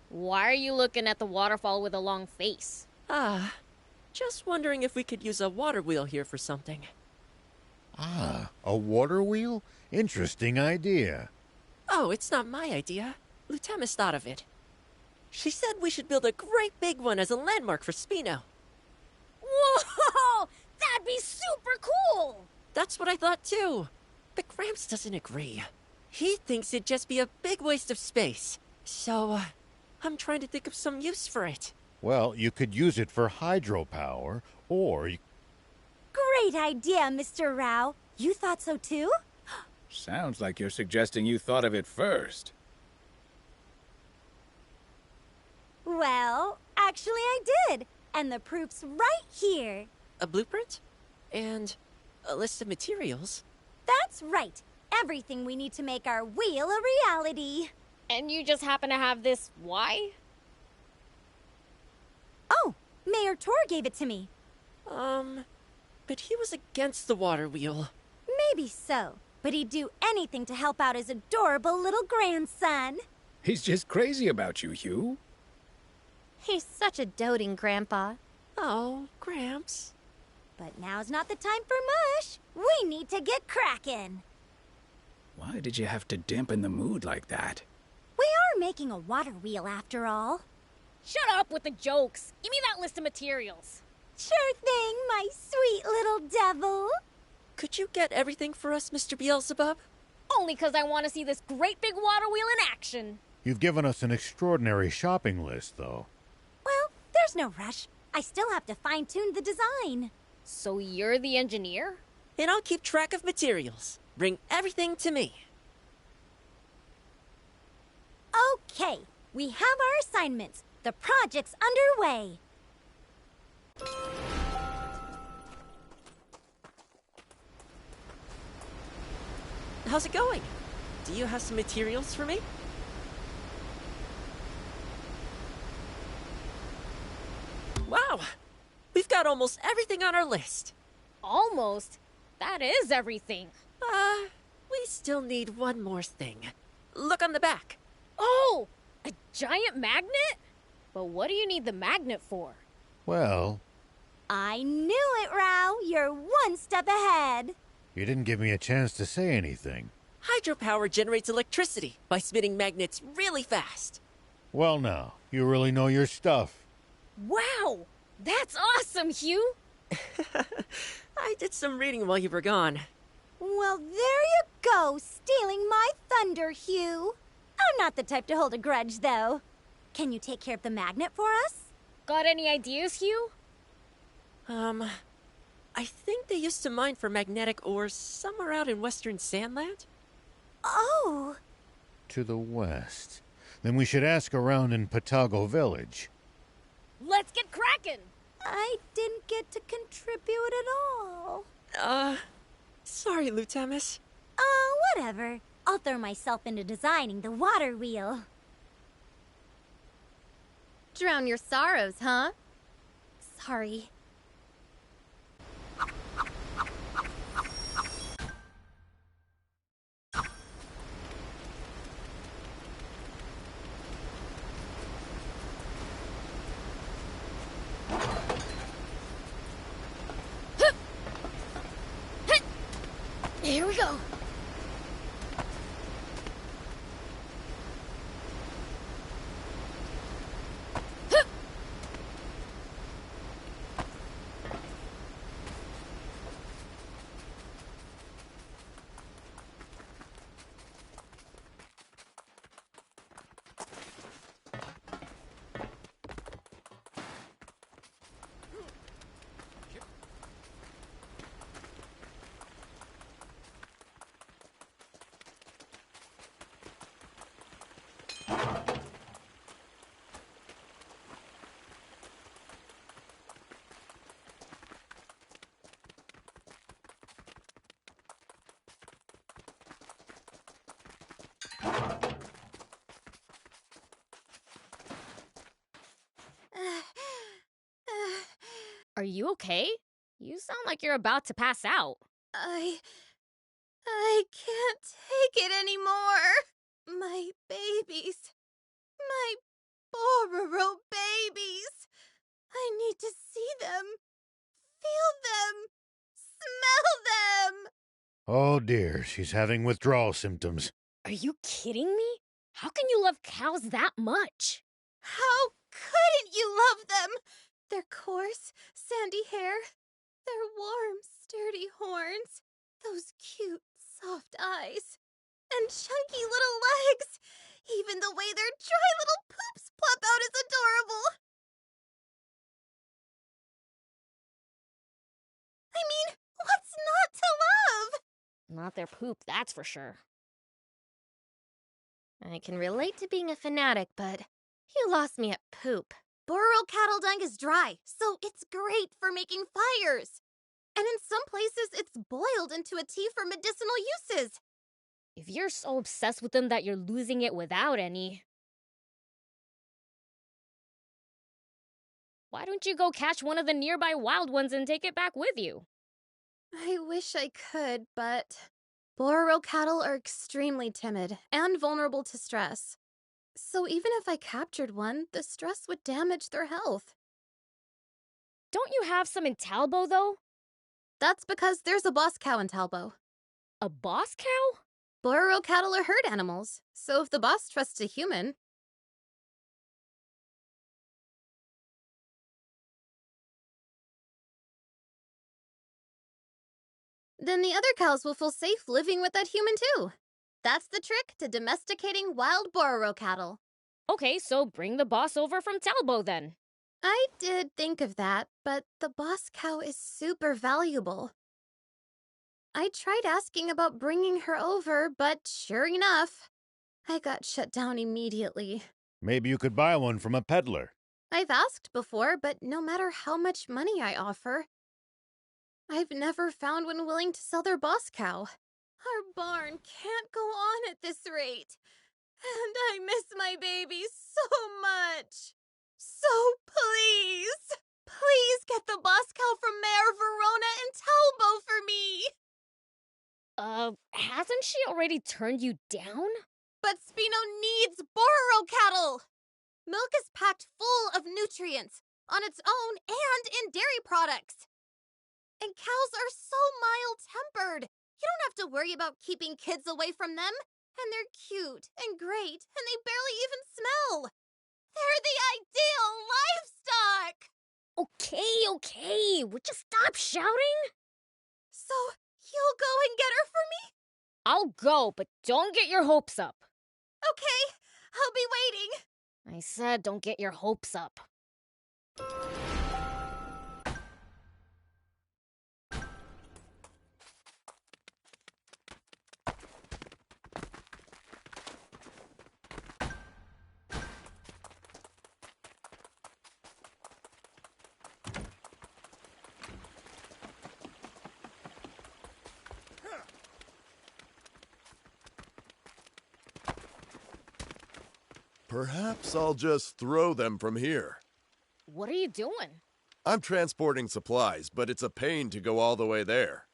Why are you looking at the waterfall with a long face? Just wondering if we could use a water wheel here for something. Ah, a water wheel? Interesting idea. Oh, it's not my idea. Lutemis thought of it. She said we should build a great big one as a landmark for Spino. Whoa! That'd be super cool! That's what I thought too. But Gramps doesn't agree. He thinks it'd just be a big waste of space. So, I'm trying to think of some use for it. Well, you could use it for hydropower, or you... Great idea, Mr. Rao. You thought so too? Sounds like you're suggesting you thought of it first. Well, actually I did. And the proof's right here. A blueprint? And a list of materials? That's right. Everything we need to make our wheel a reality. And you just happen to have this why? Oh, Mayor Tor gave it to me. But he was against the water wheel. Maybe so, but he'd do anything to help out his adorable little grandson. He's just crazy about you, Hugh. He's such a doting grandpa. Oh, Gramps. But now's not the time for mush. We need to get cracking. Why did you have to dampen the mood like that? We are making a water wheel after all. Shut up with the jokes. Give me that list of materials. Sure thing, my sweet little devil. Could you get everything for us, Mr. Beelzebub? Only 'cause I want to see this great big water wheel in action. You've given us an extraordinary shopping list, though. Well, there's no rush. I still have to fine-tune the design. So you're the engineer? And I'll keep track of materials. Bring everything to me. Okay, we have our assignments. The project's underway. How's it going? Do you have some materials for me? Wow! We've got almost everything on our list. Almost? That is everything. We still need one more thing. Look on the back. Oh! A giant magnet? But what do you need the magnet for? Well, I knew it, Rao. You're one step ahead. you didn't give me a chance to say anything. Hydropower generates electricity by spinning magnets really fast. Well, now, you really know your stuff. Wow! That's awesome, Hugh! I did some reading while you were gone. Well, there you go, stealing my thunder, Hugh. I'm not the type to hold a grudge, though. Can you take care of the magnet for us? Got any ideas, Hugh? I think they used to mine for magnetic ores somewhere out in western Sandland. Oh! To the west. Then we should ask around in Patago Village. Let's get cracking! I didn't get to contribute at all. Sorry, Lutamis. Oh, whatever. I'll throw myself into designing the water wheel. Drown your sorrows, huh? Sorry. Here we go. Are you okay? You sound like you're about to pass out. I can't take it anymore. My babies. My Bororo babies. I need to see them. Feel them. Smell them. Oh dear, she's having withdrawal symptoms. Are you kidding me? How can you love cows that much? How couldn't you love them? Their coarse, sandy hair, their warm, sturdy horns, those cute, soft eyes, and chunky little legs. Even the way their dry little poops plop out is adorable. I mean, what's not to love? Not their poop, that's for sure. I can relate to being a fanatic, but you lost me at poop. Bororo cattle dung is dry, so it's great for making fires. And in some places, it's boiled into a tea for medicinal uses. If you're so obsessed with them that you're losing it without any... Why don't you go catch one of the nearby wild ones and take it back with you? I wish I could, but Bororo cattle are extremely timid and vulnerable to stress. So even if I captured one, the stress would damage their health. Don't you have some in Talbo, though? That's because there's a boss cow in Talbo. A boss cow? Bororo cattle are herd animals, so if the boss trusts a human... then the other cows will feel safe living with that human too. That's the trick to domesticating wild Bororo cattle. Okay, so bring the boss over from Talbo then. I did think of that, but the boss cow is super valuable. I tried asking about bringing her over, but sure enough, I got shut down immediately. Maybe you could buy one from a peddler. I've asked before, but no matter how much money I offer, I've never found one willing to sell their boss cow. Our barn can't go on at this rate. And I miss my baby so much. So please, please get the boss cow from Mayor Verona and Talbo for me. Hasn't she already turned you down? But Spino needs Bororo cattle. Milk is packed full of nutrients on its own and in dairy products. And cows are so mild-tempered. You don't have to worry about keeping kids away from them. And they're cute and great, and they barely even smell. They're the ideal livestock! Okay, would you stop shouting? So, you'll go and get her for me? I'll go, but don't get your hopes up. Okay, I'll be waiting. I said don't get your hopes up. Perhaps I'll just throw them from here. What are you doing? I'm transporting supplies, but it's a pain to go all the way there.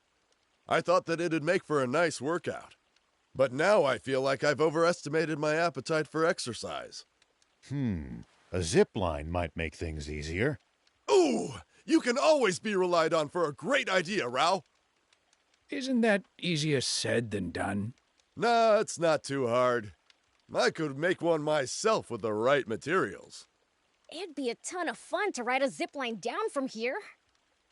I thought that it'd make for a nice workout. But now I feel like I've overestimated my appetite for exercise. A zip line might make things easier. Ooh! You can always be relied on for a great idea, Rao! Isn't that easier said than done? Nah, it's not too hard. I could make one myself with the right materials. It'd be a ton of fun to ride a zipline down from here.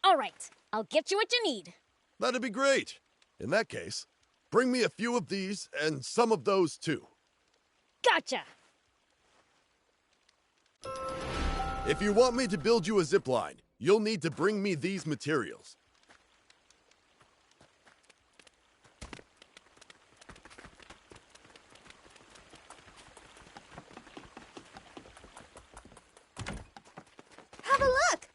All right, I'll get you what you need. That'd be great. In that case, bring me a few of these and some of those too. Gotcha! If you want me to build you a zipline, you'll need to bring me these materials. Have a look!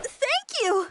Thank you!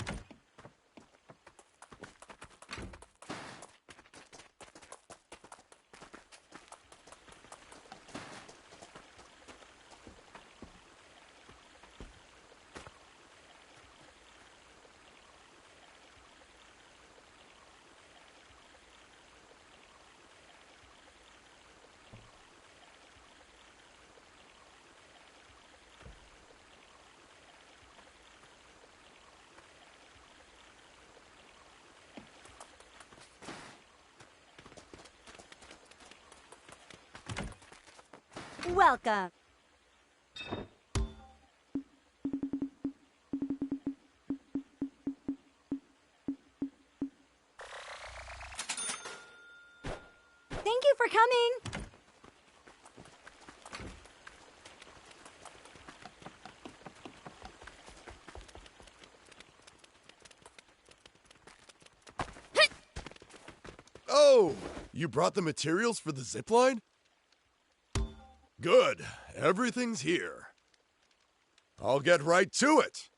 Welcome. Thank you for coming. Oh, you brought the materials for the zipline? Good. Everything's here. I'll get right to it.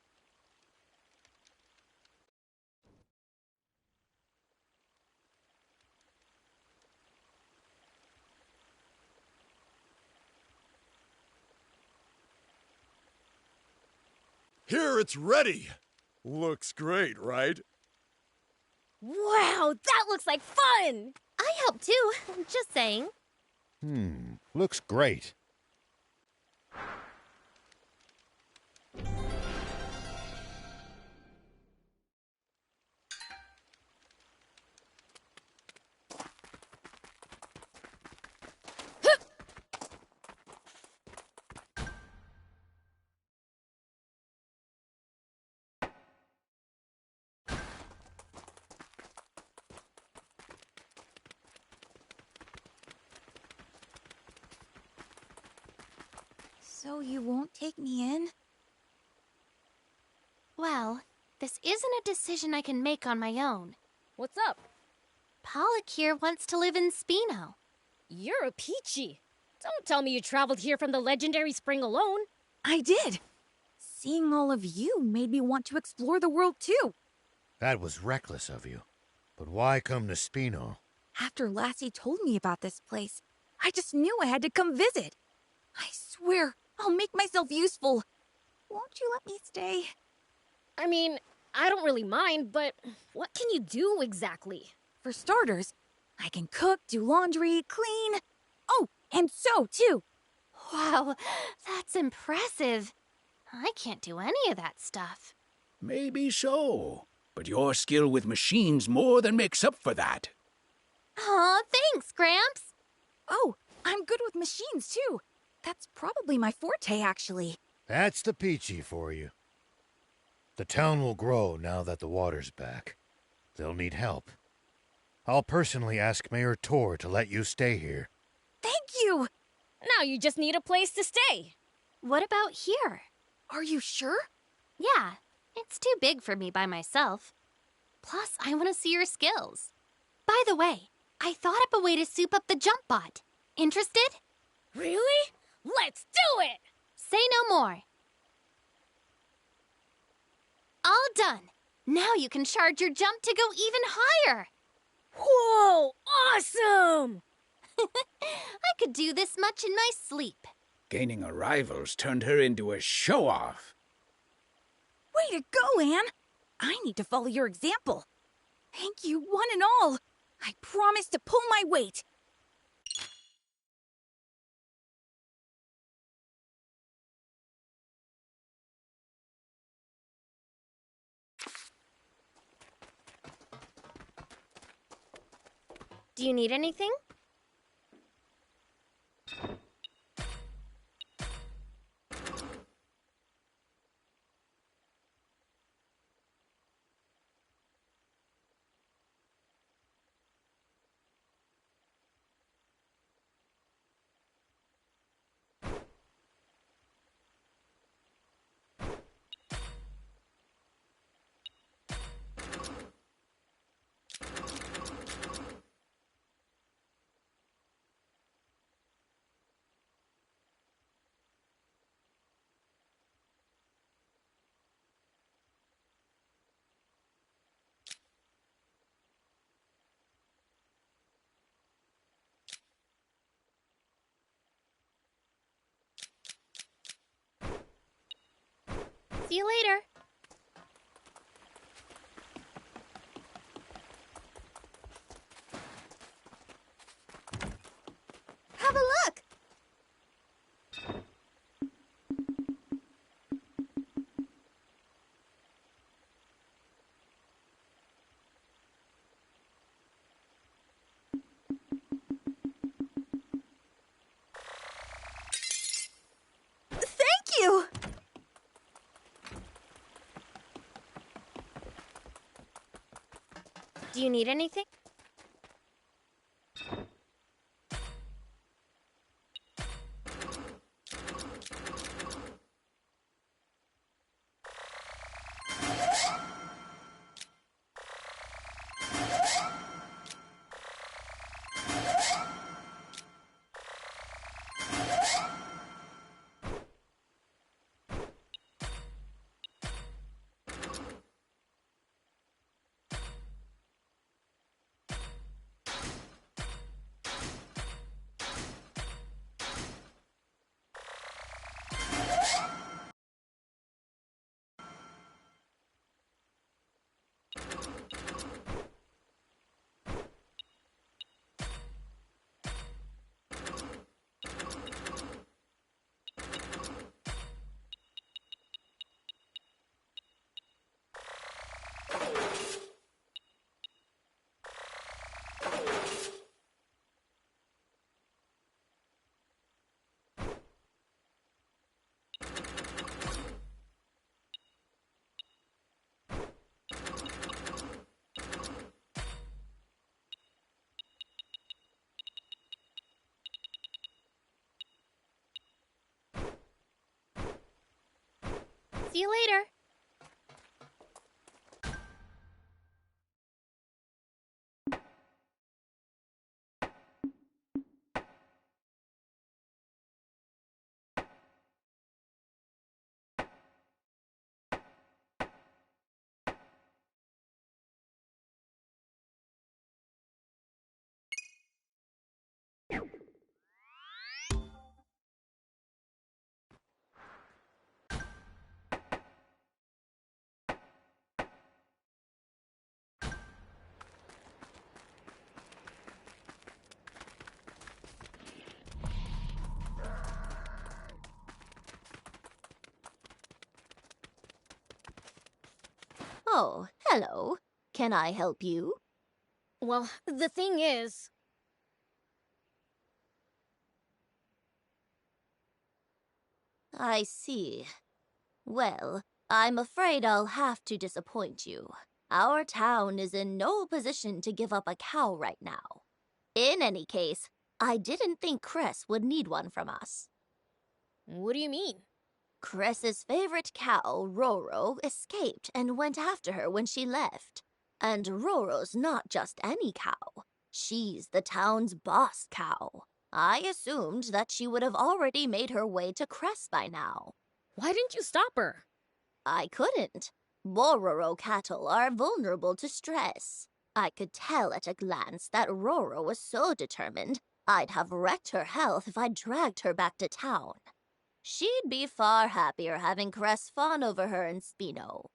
Here, it's ready. Looks great, right? Wow, that looks like fun! I help too, just saying. Looks great. So you won't take me in? Well, this isn't a decision I can make on my own. What's up? Pollock here wants to live in Spino. You're a peachy. Don't tell me you traveled here from the legendary spring alone. I did. Seeing all of you made me want to explore the world too. That was reckless of you. But why come to Spino? After Lassie told me about this place, I just knew I had to come visit. I swear, I'll make myself useful. Won't you let me stay? I mean, I don't really mind, but what can you do exactly? For starters, I can cook, do laundry, clean. Oh, and sew too. Wow, that's impressive. I can't do any of that stuff. Maybe so, but your skill with machines more than makes up for that. Aw, thanks, Gramps. Oh, I'm good with machines too. That's probably my forte, actually. That's the Peachy for you. The town will grow now that the water's back. They'll need help. I'll personally ask Mayor Tor to let you stay here. Thank you! Now you just need a place to stay. What about here? Are you sure? Yeah, it's too big for me by myself. Plus, I want to see your skills. By the way, I thought up a way to soup up the jump bot. Interested? Really? Let's do it! Say no more. All done. Now you can charge your jump to go even higher. Whoa! Awesome! I could do this much in my sleep. Gaining a rival's turned her into a show-off. Way to go, Anne! I need to follow your example. Thank you, one and all. I promise to pull my weight. Do you need anything? See you later. Have a look. Thank you! Do you need anything? See you later. Oh, hello. Can I help you? Well, the thing is... I see. Well, I'm afraid I'll have to disappoint you. Our town is in no position to give up a cow right now. In any case, I didn't think Cress would need one from us. What do you mean? Cress's favorite cow, Roro, escaped and went after her when she left. And Roro's not just any cow. She's the town's boss cow. I assumed that she would have already made her way to Cress by now. Why didn't you stop her? I couldn't. Bororo cattle are vulnerable to stress. I could tell at a glance that Roro was so determined I'd have wrecked her health if I dragged her back to town. She'd be far happier having Cress fawn over her in Spino.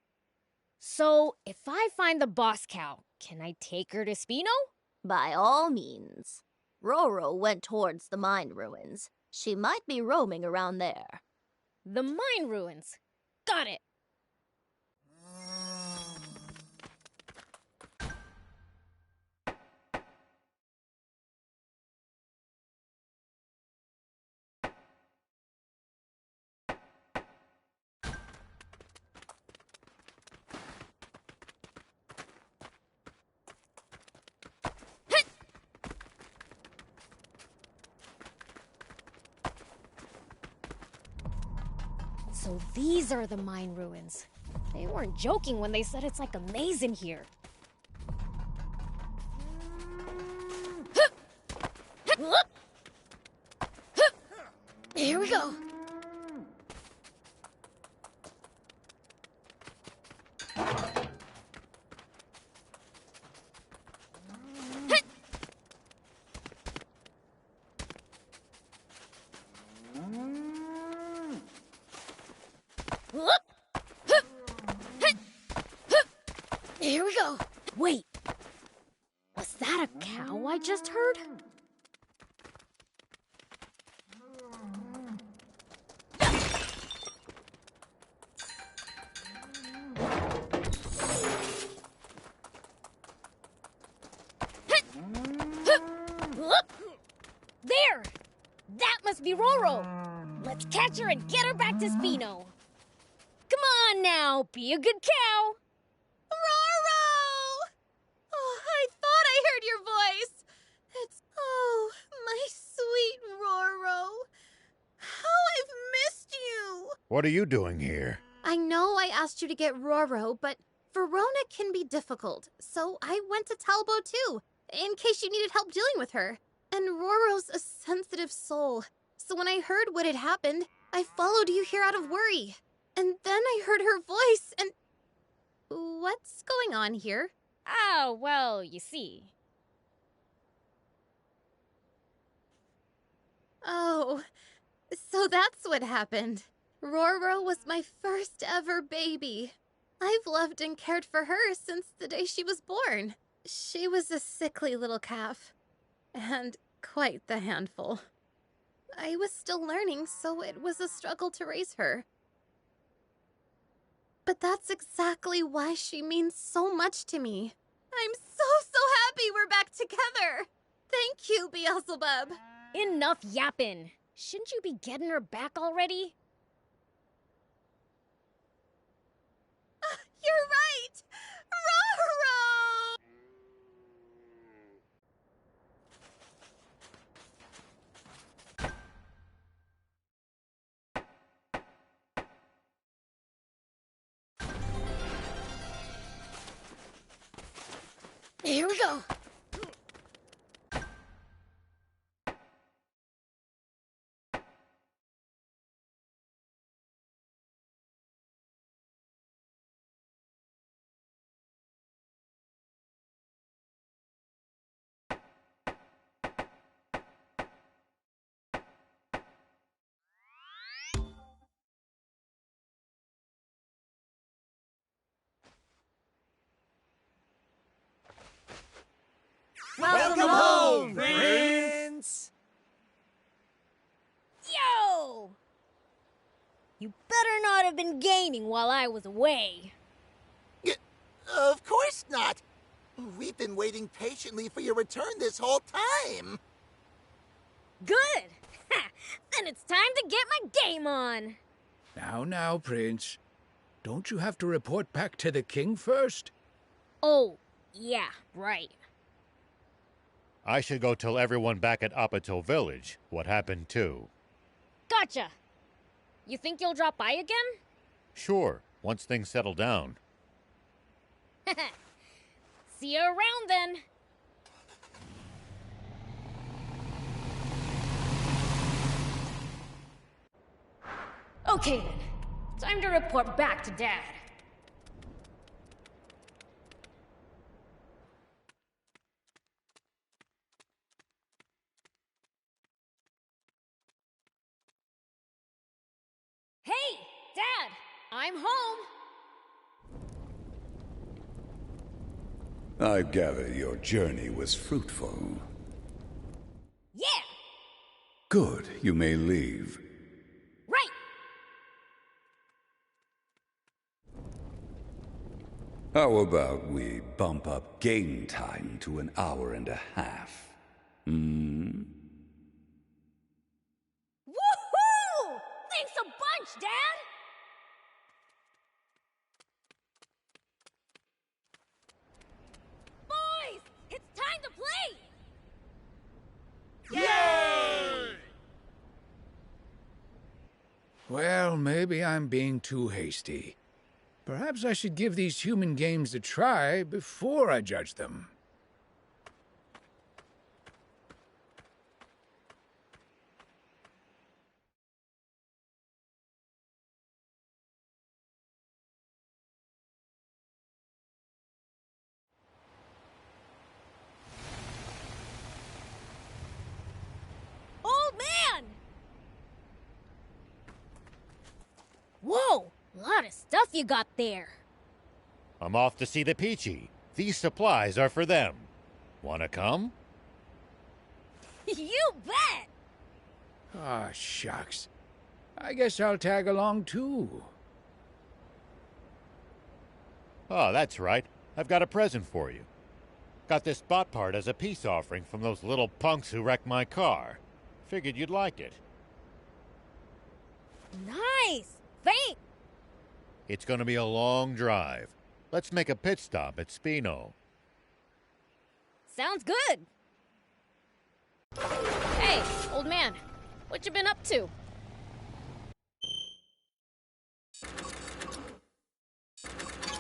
So, if I find the boss cow, can I take her to Spino? By all means. Roro went towards the mine ruins. She might be roaming around there. The mine ruins. Got it. So these are the mine ruins. They weren't joking when they said it's like a maze in here. Here we go. Here we go. Wait. Was that a cow I just heard? There! That must be Roro! Let's catch her and get her back to Spino. Come on now, be a good cow! Roro! Oh, I thought I heard your voice. It's... Oh, my sweet Roro. How I've missed you. What are you doing here? I know I asked you to get Roro, but Verona can be difficult, so I went to Talbot too, in case you needed help dealing with her. And Roro's a sensitive soul, so when I heard what had happened, I followed you here out of worry. And then I heard her voice, and... What's going on here? Oh, well, you see. Oh, so that's what happened. Roro was my first ever baby. I've loved and cared for her since the day she was born. She was a sickly little calf, and quite the handful. I was still learning, so it was a struggle to raise her. But that's exactly why she means so much to me. I'm so happy we're back together! Thank you, Beelzebub! Enough yapping! Shouldn't you be getting her back already? You're right! Here we go. Welcome home, Prince! Yo! You better not have been gaming while I was away. Of course not. We've been waiting patiently for your return this whole time. Good! Then it's time to get my game on. Now, Prince. Don't you have to report back to the king first? Oh, yeah, right. I should go tell everyone back at Apatow Village what happened too. Gotcha! You think you'll drop by again? Sure, once things settle down. See you around then. Okay then, time to report back to Dad. Hey, Dad! I'm home! I gather your journey was fruitful. Yeah! Good, you may leave. Right! How about we bump up game time to an hour and a half? Hmm? Woohoo! Thanks a bunch, Dad! Boys, it's time to play! Yay! Well, maybe I'm being too hasty. Perhaps I should give these human games a try before I judge them. Old man! Whoa! A lot of stuff you got there. I'm off to see the Peachy. These supplies are for them. Wanna come? You bet! Ah, shucks. I guess I'll tag along too. Oh, that's right. I've got a present for you. Got this spot part as a peace offering from those little punks who wrecked my car. Figured you'd like it. Nice! Thanks! It's gonna be a long drive. Let's make a pit stop at Spino. Sounds good! Hey, old man. What you been up to?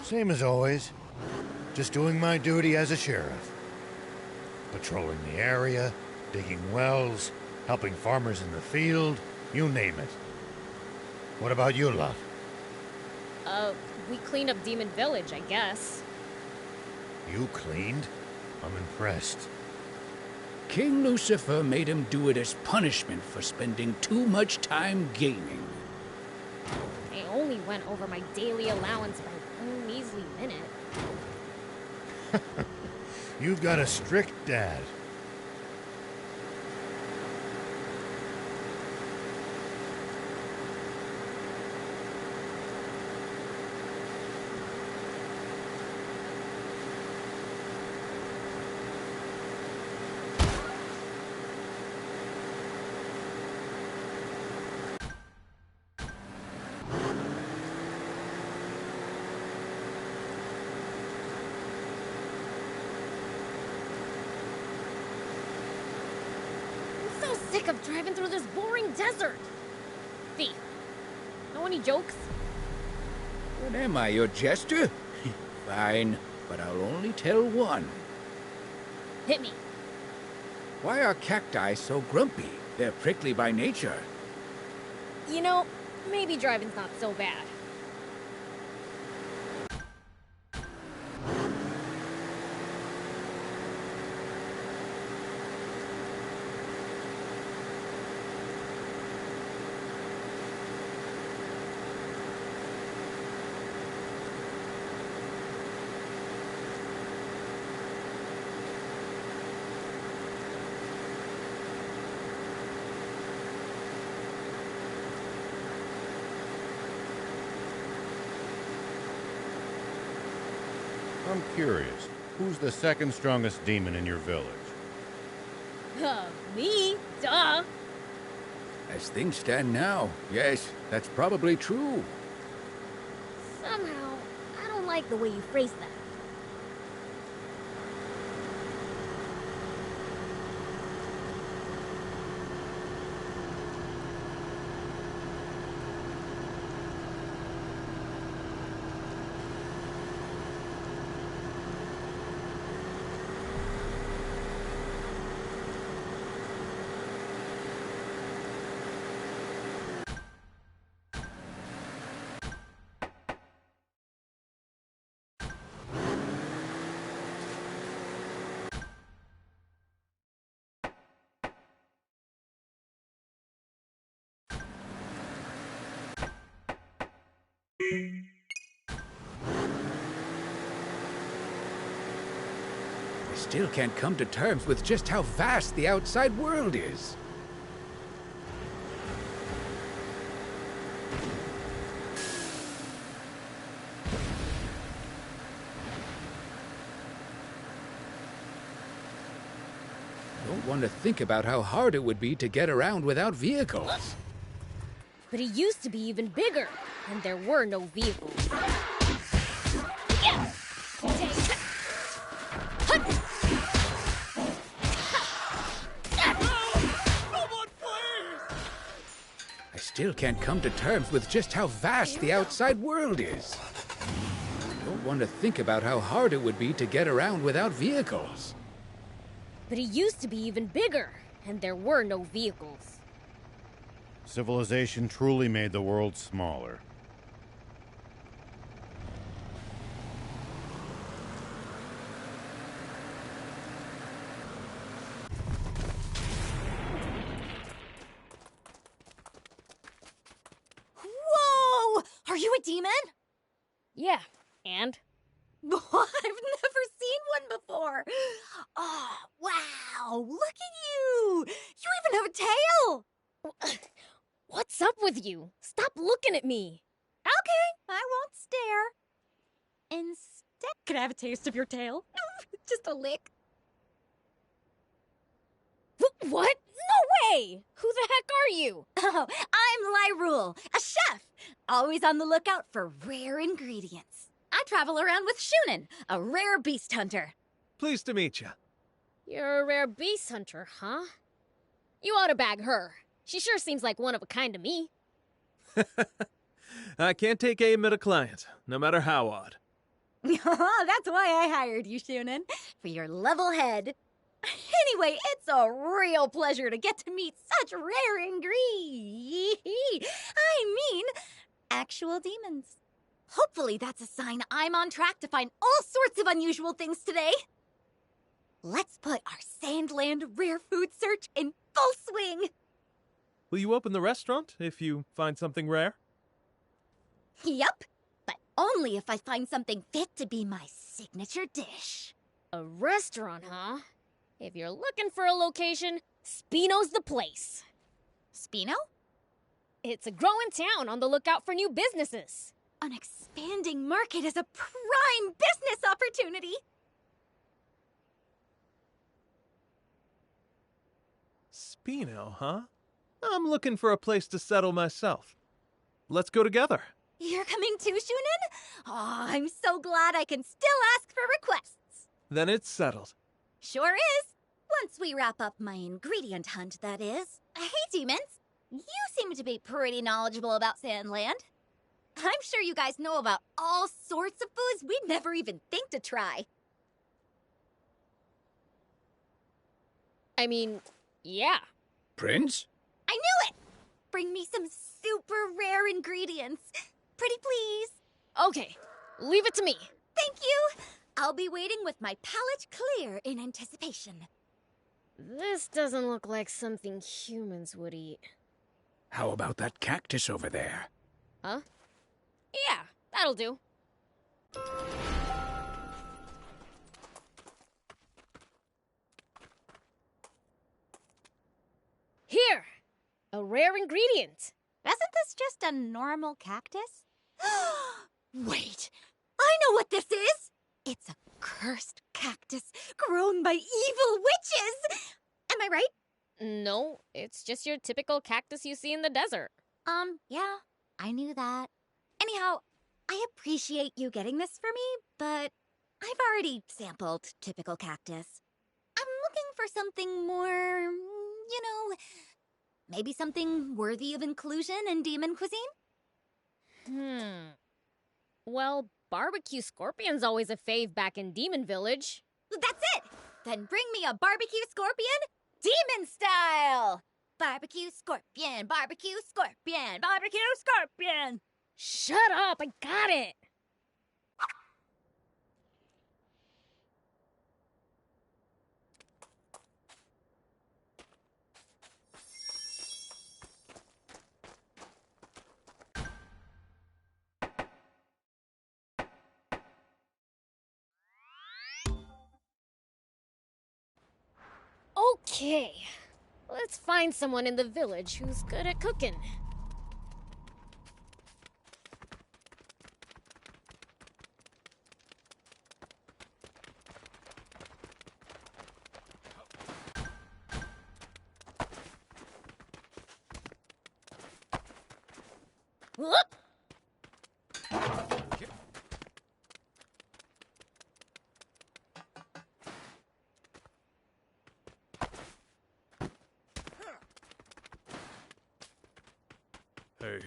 Same as always. Just doing my duty as a sheriff. Patrolling the area, digging wells, helping farmers in the field, you name it. What about you lot? We cleaned up Demon Village, I guess. You cleaned? I'm impressed. King Lucifer made him do it as punishment for spending too much time gaming. I only went over my daily allowance by one measly minute. You've got a strict dad. Sick of driving through this boring desert. Thief, know any jokes? What am I, your jester? Fine, but I'll only tell one. Hit me. Why are cacti so grumpy? They're prickly by nature. You know, maybe driving's not so bad. I'm curious, who's the second strongest demon in your village? Me? Duh. As things stand now, yes, that's probably true. Somehow, I don't like the way you phrase that. I still can't come to terms with just how vast the outside world is. Don't want to think about how hard it would be to get around without vehicles. But it used to be even bigger, and there were no vehicles. Yeah. I still can't come to terms with just how vast the outside world is. Don't want to think about how hard it would be to get around without vehicles. But it used to be even bigger, and there were no vehicles. Civilization truly made the world smaller. Whoa! Are you a demon? Yeah, and? I've never seen one before. Oh, wow! Look at you! You even have a tail! What's up with you? Stop looking at me. Okay, I won't stare. Instead, could I have a taste of your tail? Just a lick. What? No way! Who the heck are you? Oh, I'm Lyrule, a chef. Always on the lookout for rare ingredients. I travel around with Shunin, a rare beast hunter. Pleased to meet you. You're a rare beast hunter, huh? You ought to bag her. She sure seems like one of a kind to me. I can't take aim at a client, no matter how odd. That's why I hired you, Shunin, for your level head. Anyway, it's a real pleasure to get to meet such rare actual demons. Hopefully that's a sign I'm on track to find all sorts of unusual things today. Let's put our Sandland rare food search in full swing. Will you open the restaurant if you find something rare? Yup, but only if I find something fit to be my signature dish. A restaurant, huh? If you're looking for a location, Spino's the place. Spino? It's a growing town on the lookout for new businesses. An expanding market is a prime business opportunity. Spino, huh? I'm looking for a place to settle myself. Let's go together. You're coming too, Shunin? Oh, I'm so glad I can still ask for requests. Then it's settled. Sure is. Once we wrap up my ingredient hunt, that is. Hey, demons. You seem to be pretty knowledgeable about Sandland. I'm sure you guys know about all sorts of foods we'd never even think to try. I mean, yeah. Prince? I knew it! Bring me some super rare ingredients. Pretty please. Okay, leave it to me. Thank you. I'll be waiting with my palate clear in anticipation. This doesn't look like something humans would eat. How about that cactus over there? Huh? Yeah, that'll do. Here! A rare ingredient. Isn't this just a normal cactus? Wait, I know what this is! It's a cursed cactus grown by evil witches! Am I right? No, it's just your typical cactus you see in the desert. Yeah, I knew that. Anyhow, I appreciate you getting this for me, but I've already sampled typical cactus. I'm looking for something more, maybe something worthy of inclusion in demon cuisine? Well, barbecue scorpion's always a fave back in Demon Village. That's it! Then bring me a barbecue scorpion, demon style! Barbecue scorpion, barbecue scorpion, barbecue scorpion! Shut up, I got it! Okay, let's find someone in the village who's good at cooking. Whoop! Hey.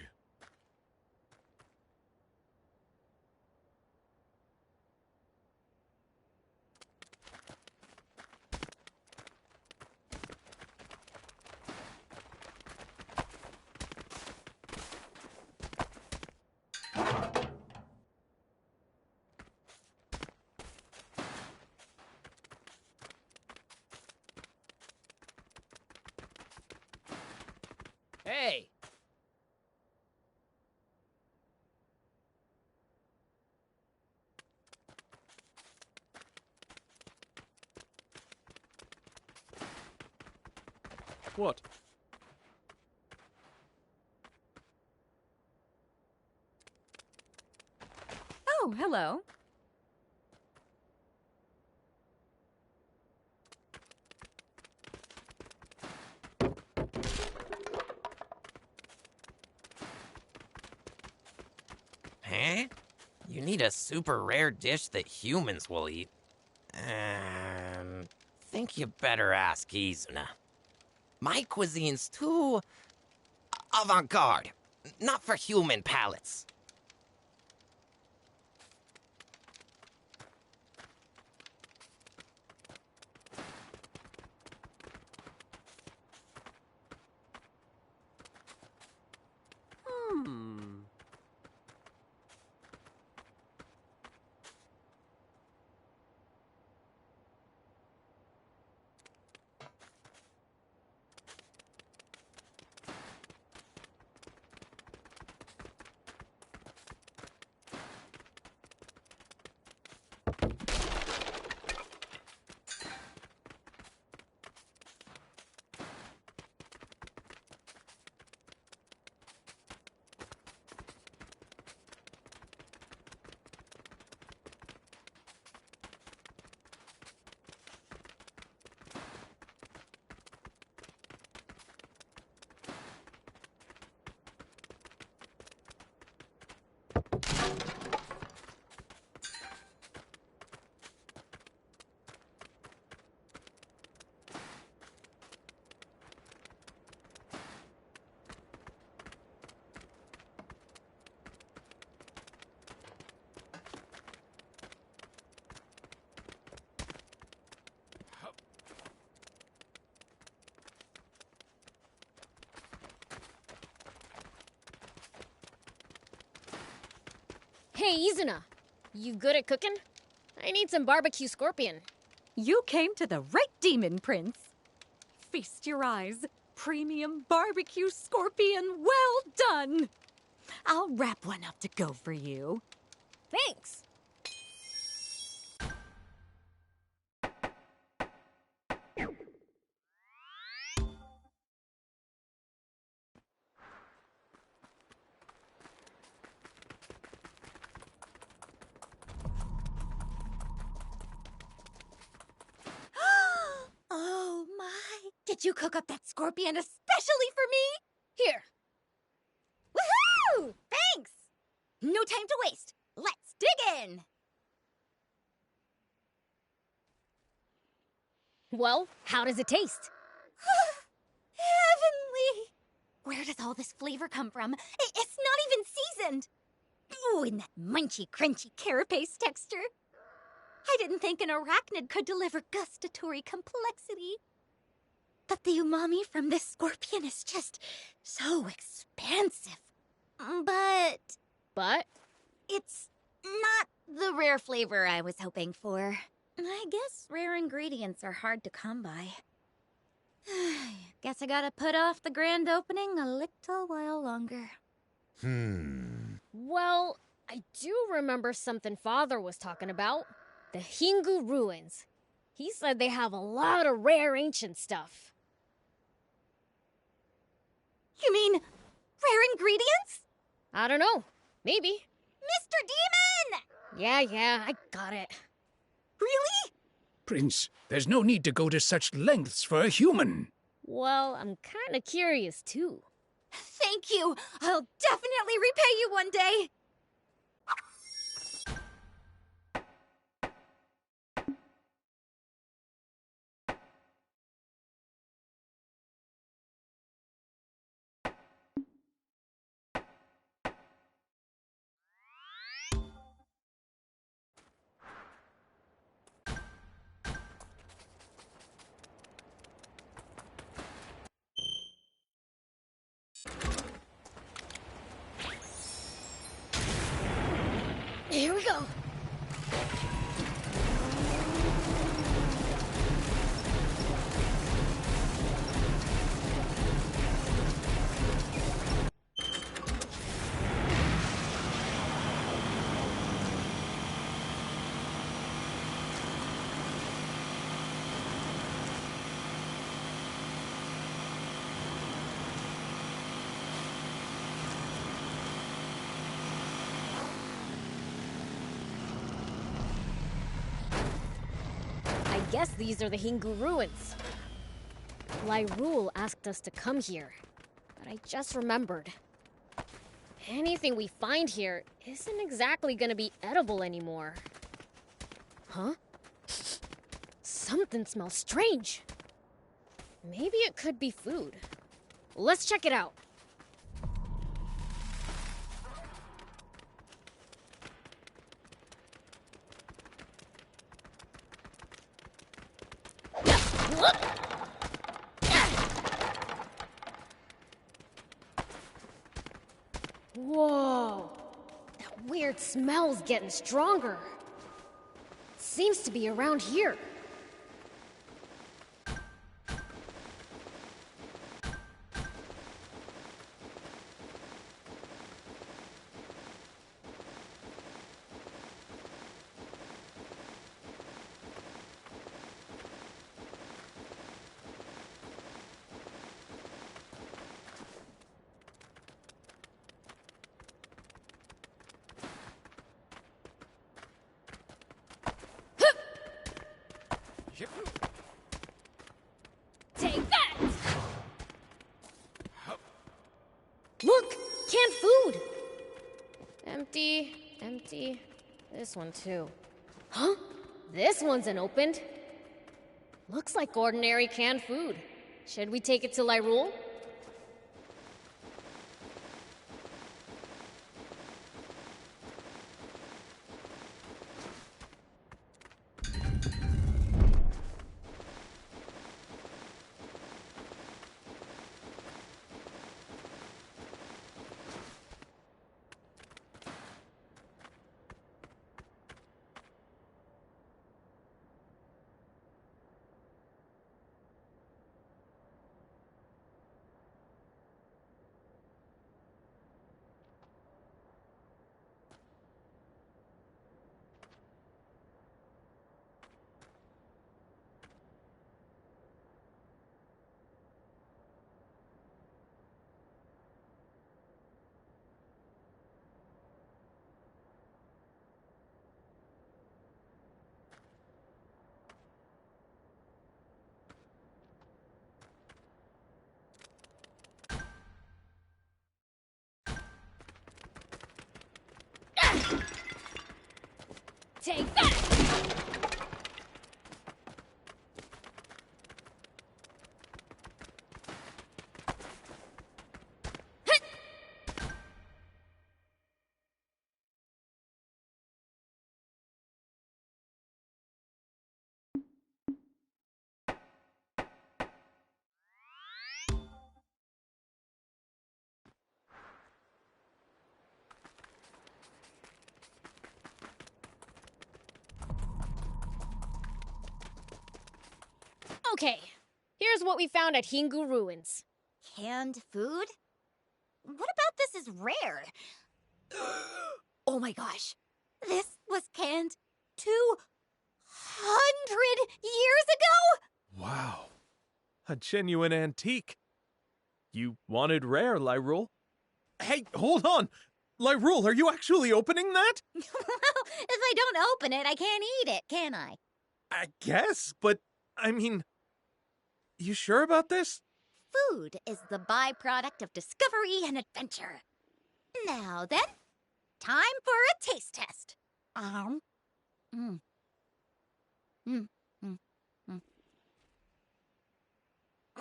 Hey! What? Oh, hello. Huh? You need a super rare dish that humans will eat. Think you better ask Izuna. My cuisine's too avant-garde, not for human palates. Hey, Izuna. You good at cooking? I need some barbecue scorpion. You came to the right demon, Prince. Feast your eyes. Premium barbecue scorpion, well done! I'll wrap one up to go for you. Thanks. Oh my! Did you cook up that scorpion especially for me? Here. Woohoo! Thanks! No time to waste. Let's dig in. Well, how does it taste? Heavenly! Where does all this flavor come from? It's not even seasoned. Ooh, and that munchy, crunchy carapace texture. I didn't think an arachnid could deliver gustatory complexity. But the umami from this scorpion is just so expansive. But? It's not the rare flavor I was hoping for. I guess rare ingredients are hard to come by. Guess I gotta put off the grand opening a little while longer. Well, I do remember something Father was talking about. The Hingu Ruins. He said they have a lot of rare ancient stuff. You mean rare ingredients? I don't know. Maybe. Mr. Demon! Yeah, I got it. Really? Prince, there's no need to go to such lengths for a human. Well, I'm kinda curious too. Thank you. I'll definitely repay you one day. Here we go. I guess these are the Hingu Ruins. Lyrule asked us to come here, but I just remembered. Anything we find here isn't exactly gonna be edible anymore. Huh? Something smells strange. Maybe it could be food. Let's check it out. Whoa! That weird smell's getting stronger. It seems to be around here. Take that! Look! Canned food! Empty, empty. This one too. Huh? This one's unopened. Looks like ordinary canned food. Should we take it to Lyrule? Take that! Okay, here's what we found at Hingu Ruins. Canned food? What about this is rare? Oh my gosh. This was canned 200 years ago? Wow. A genuine antique. You wanted rare, Lyrule. Hey, hold on! Lyrule, are you actually opening that? Well, if I don't open it, I can't eat it, can I? I guess, but, I mean... You sure about this? Food is the byproduct of discovery and adventure. Now then, time for a taste test. Mm. Mm, mm, mm.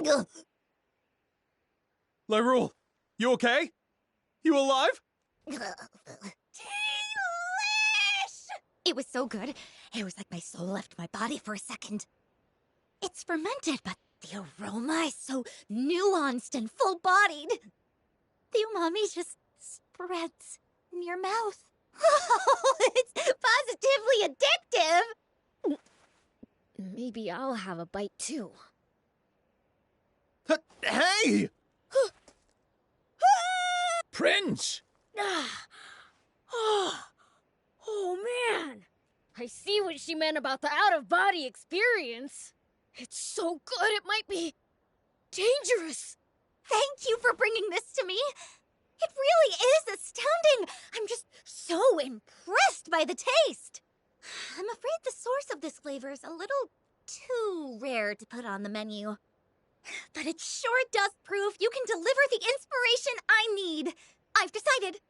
Ugh. Lyrule, you okay? You alive? Delish! It was so good, it was like my soul left my body for a second. It's fermented, but the aroma is so nuanced and full-bodied. The umami just spreads in your mouth. Oh, it's positively addictive! Maybe I'll have a bite too. Hey! Prince! Oh man! I see what she meant about the out-of-body experience. It's so good it might be dangerous. Thank you for bringing this to me. It really is astounding. I'm just so impressed by the taste. I'm afraid the source of this flavor is a little too rare to put on the menu. But it sure does prove you can deliver the inspiration I need. I've decided.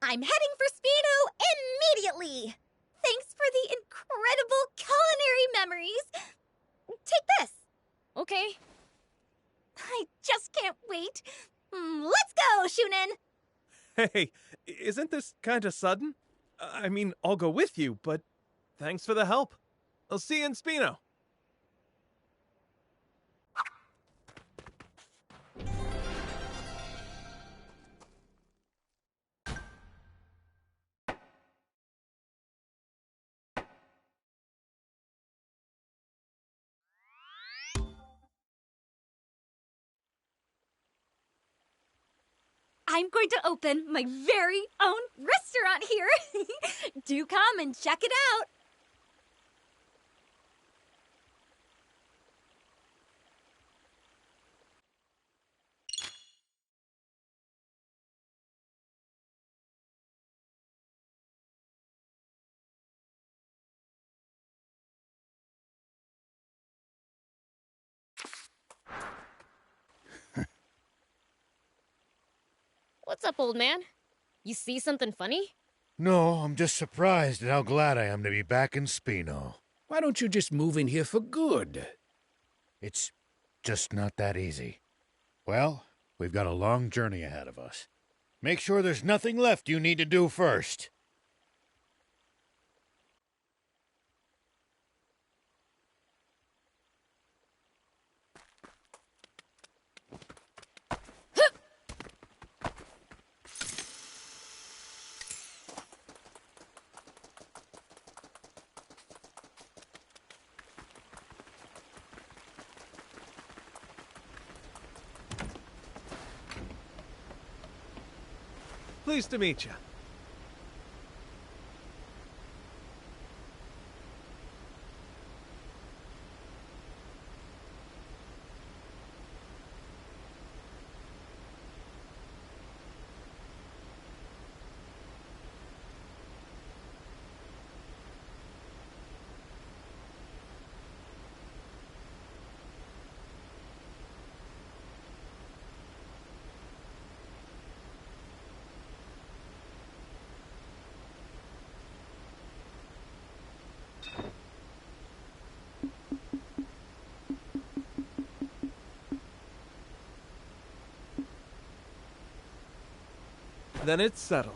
I'm heading for Spino immediately. Thanks for the incredible culinary memories. Take this. Okay. I just can't wait. Let's go, Shunin. Hey, isn't this kinda sudden? I mean, I'll go with you, but thanks for the help. I'll see you in Spino. I'm going to open my very own restaurant here. Do come and check it out. What's up, old man? You see something funny? No, I'm just surprised at how glad I am to be back in Spino. Why don't you just move in here for good? It's just not that easy. Well, we've got a long journey ahead of us. Make sure there's nothing left you need to do first. Pleased to meet you. then it's settled.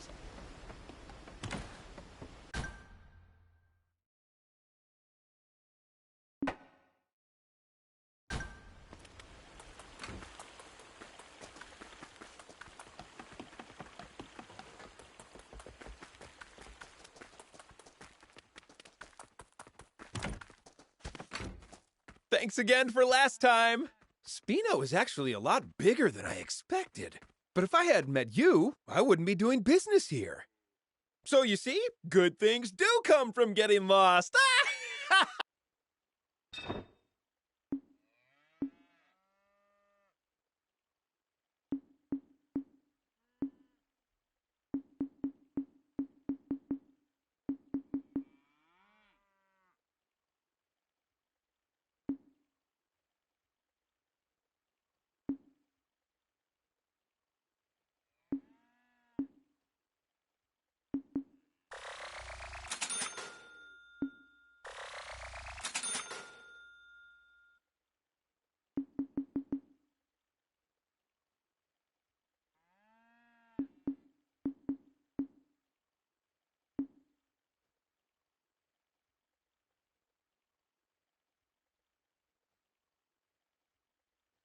Thanks again for last time! Spino is actually a lot bigger than I expected. But if I hadn't met you, I wouldn't be doing business here. So you see, good things do come from getting lost!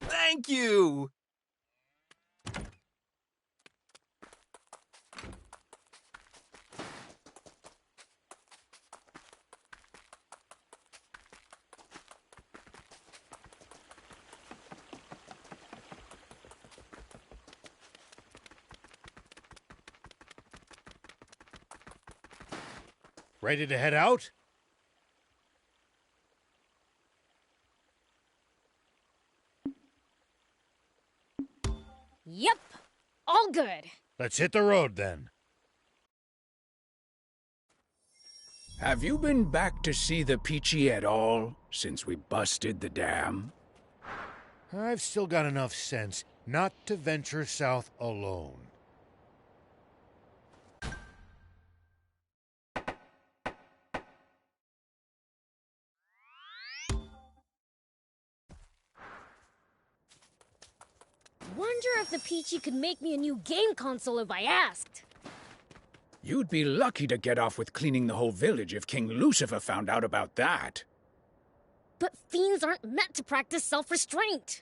Thank you! Ready to head out? Yep, all good. Let's hit the road then. Have you been back to see the Peachy at all since we busted the dam? I've still got enough sense not to venture south alone. Wonder if the Peachy could make me a new game console if I asked. You'd be lucky to get off with cleaning the whole village if King Lucifer found out about that. But fiends aren't meant to practice self-restraint.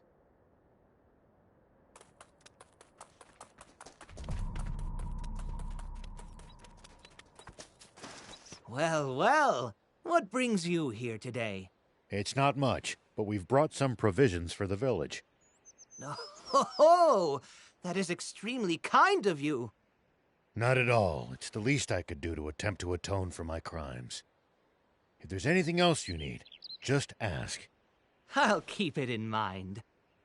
Well, well, what brings you here today? It's not much, but we've brought some provisions for the village. Oh, that is extremely kind of you. Not at all. It's the least I could do to attempt to atone for my crimes. If there's anything else you need, just ask. I'll keep it in mind.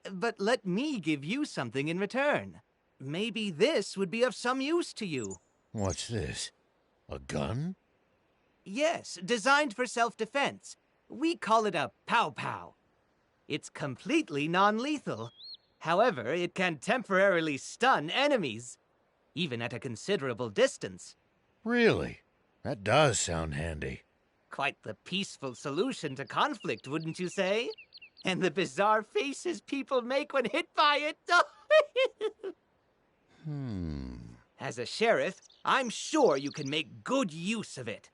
But let me give you something in return. Maybe this would be of some use to you. What's this? A gun? Yes, designed for self-defense. We call it a pow-pow. It's completely non-lethal. However, it can temporarily stun enemies, even at a considerable distance. Really? That does sound handy. Quite the peaceful solution to conflict, wouldn't you say? And the bizarre faces people make when hit by it. As a sheriff, I'm sure you can make good use of it.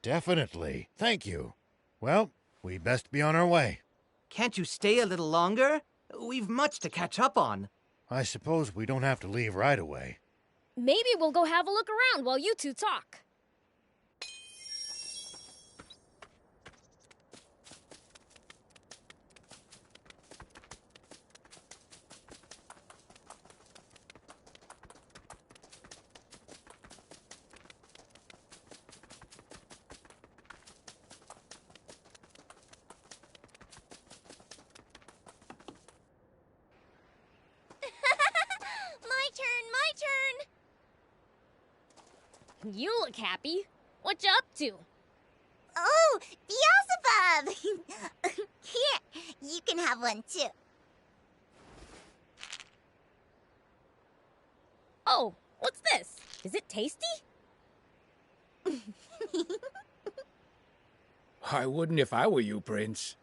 Definitely. Thank you. Well, we best be on our way. Can't you stay a little longer? We've much to catch up on. I suppose we don't have to leave right away. Maybe we'll go have a look around while you two talk. You look happy. What you up to? Oh, Beelzebub! Here, you can have one too. Oh, what's this? Is it tasty? I wouldn't if I were you, Prince.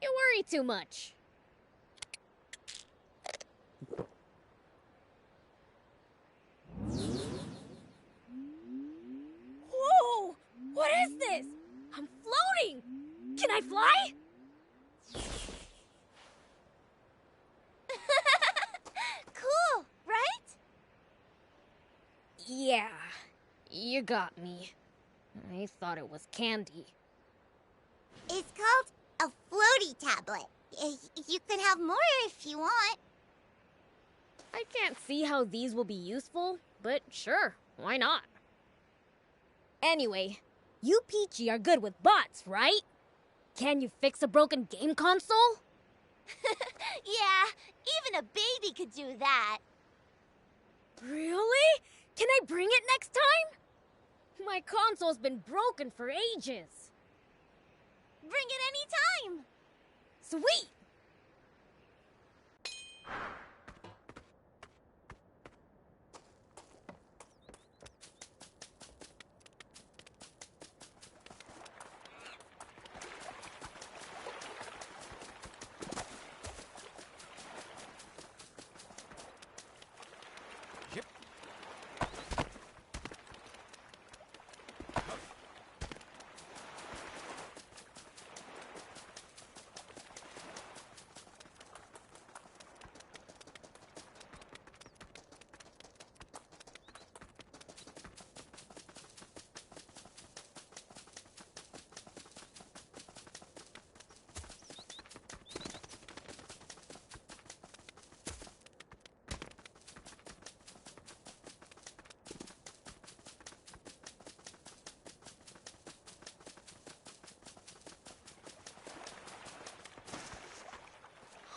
You worry too much. is this? I'm floating! Can I fly? Cool, right? Yeah, you got me. I thought it was candy. It's called a floaty tablet. You could have more if you want. I can't see how these will be useful, but sure, why not? Anyway, you Peachy are good with bots, right? Can you fix a broken game console? Yeah, even a baby could do that. Really? Can I bring it next time? My console's been broken for ages. Bring it anytime. Sweet!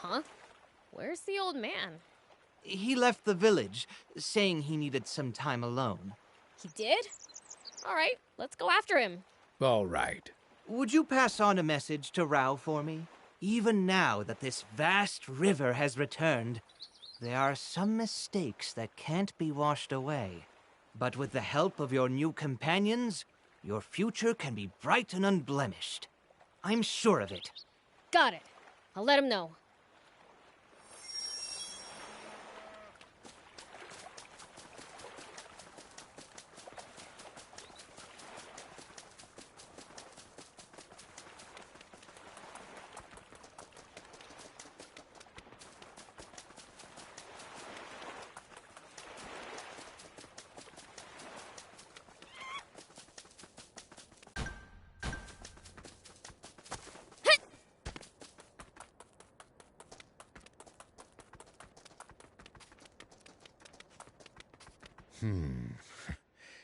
Huh? Where's the old man? He left the village, saying he needed some time alone. He did? Alright, let's go after him. All right. Would you pass on a message to Rao for me? Even now that this vast river has returned, there are some mistakes that can't be washed away. But with the help of your new companions, your future can be bright and unblemished. I'm sure of it. Got it. I'll let him know.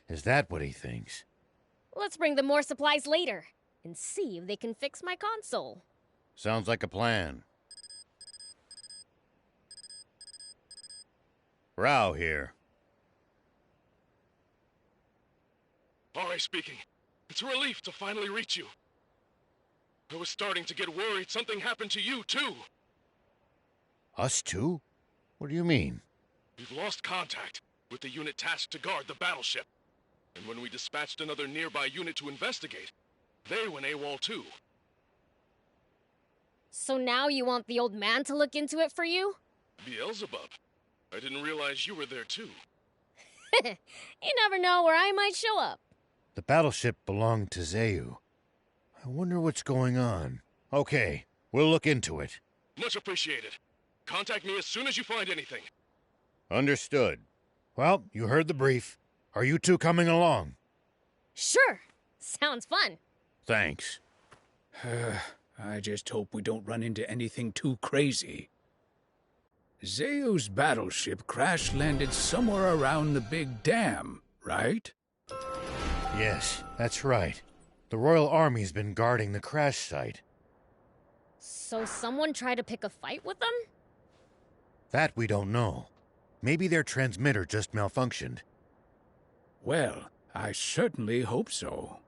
Is that what he thinks? Let's bring them more supplies later and see if they can fix my console. Sounds like a plan. Rao here. Ari speaking. It's a relief to finally reach you. I was starting to get worried something happened to you, too. Us too? What do you mean? We've lost contact with the unit tasked to guard the battleship. And when we dispatched another nearby unit to investigate, they went AWOL too. So now you want the old man to look into it for you? Beelzebub. I didn't realize you were there too. You never know where I might show up. The battleship belonged to Zayu. I wonder what's going on. Okay, we'll look into it. Much appreciated. Contact me as soon as you find anything. Understood. Well, you heard the brief. Are you two coming along? Sure. Sounds fun. Thanks. I just hope we don't run into anything too crazy. Zayu's battleship crash-landed somewhere around the big dam, right? Yes, that's right. The Royal Army's been guarding the crash site. So someone tried to pick a fight with them? That we don't know. Maybe their transmitter just malfunctioned. Well, I certainly hope so.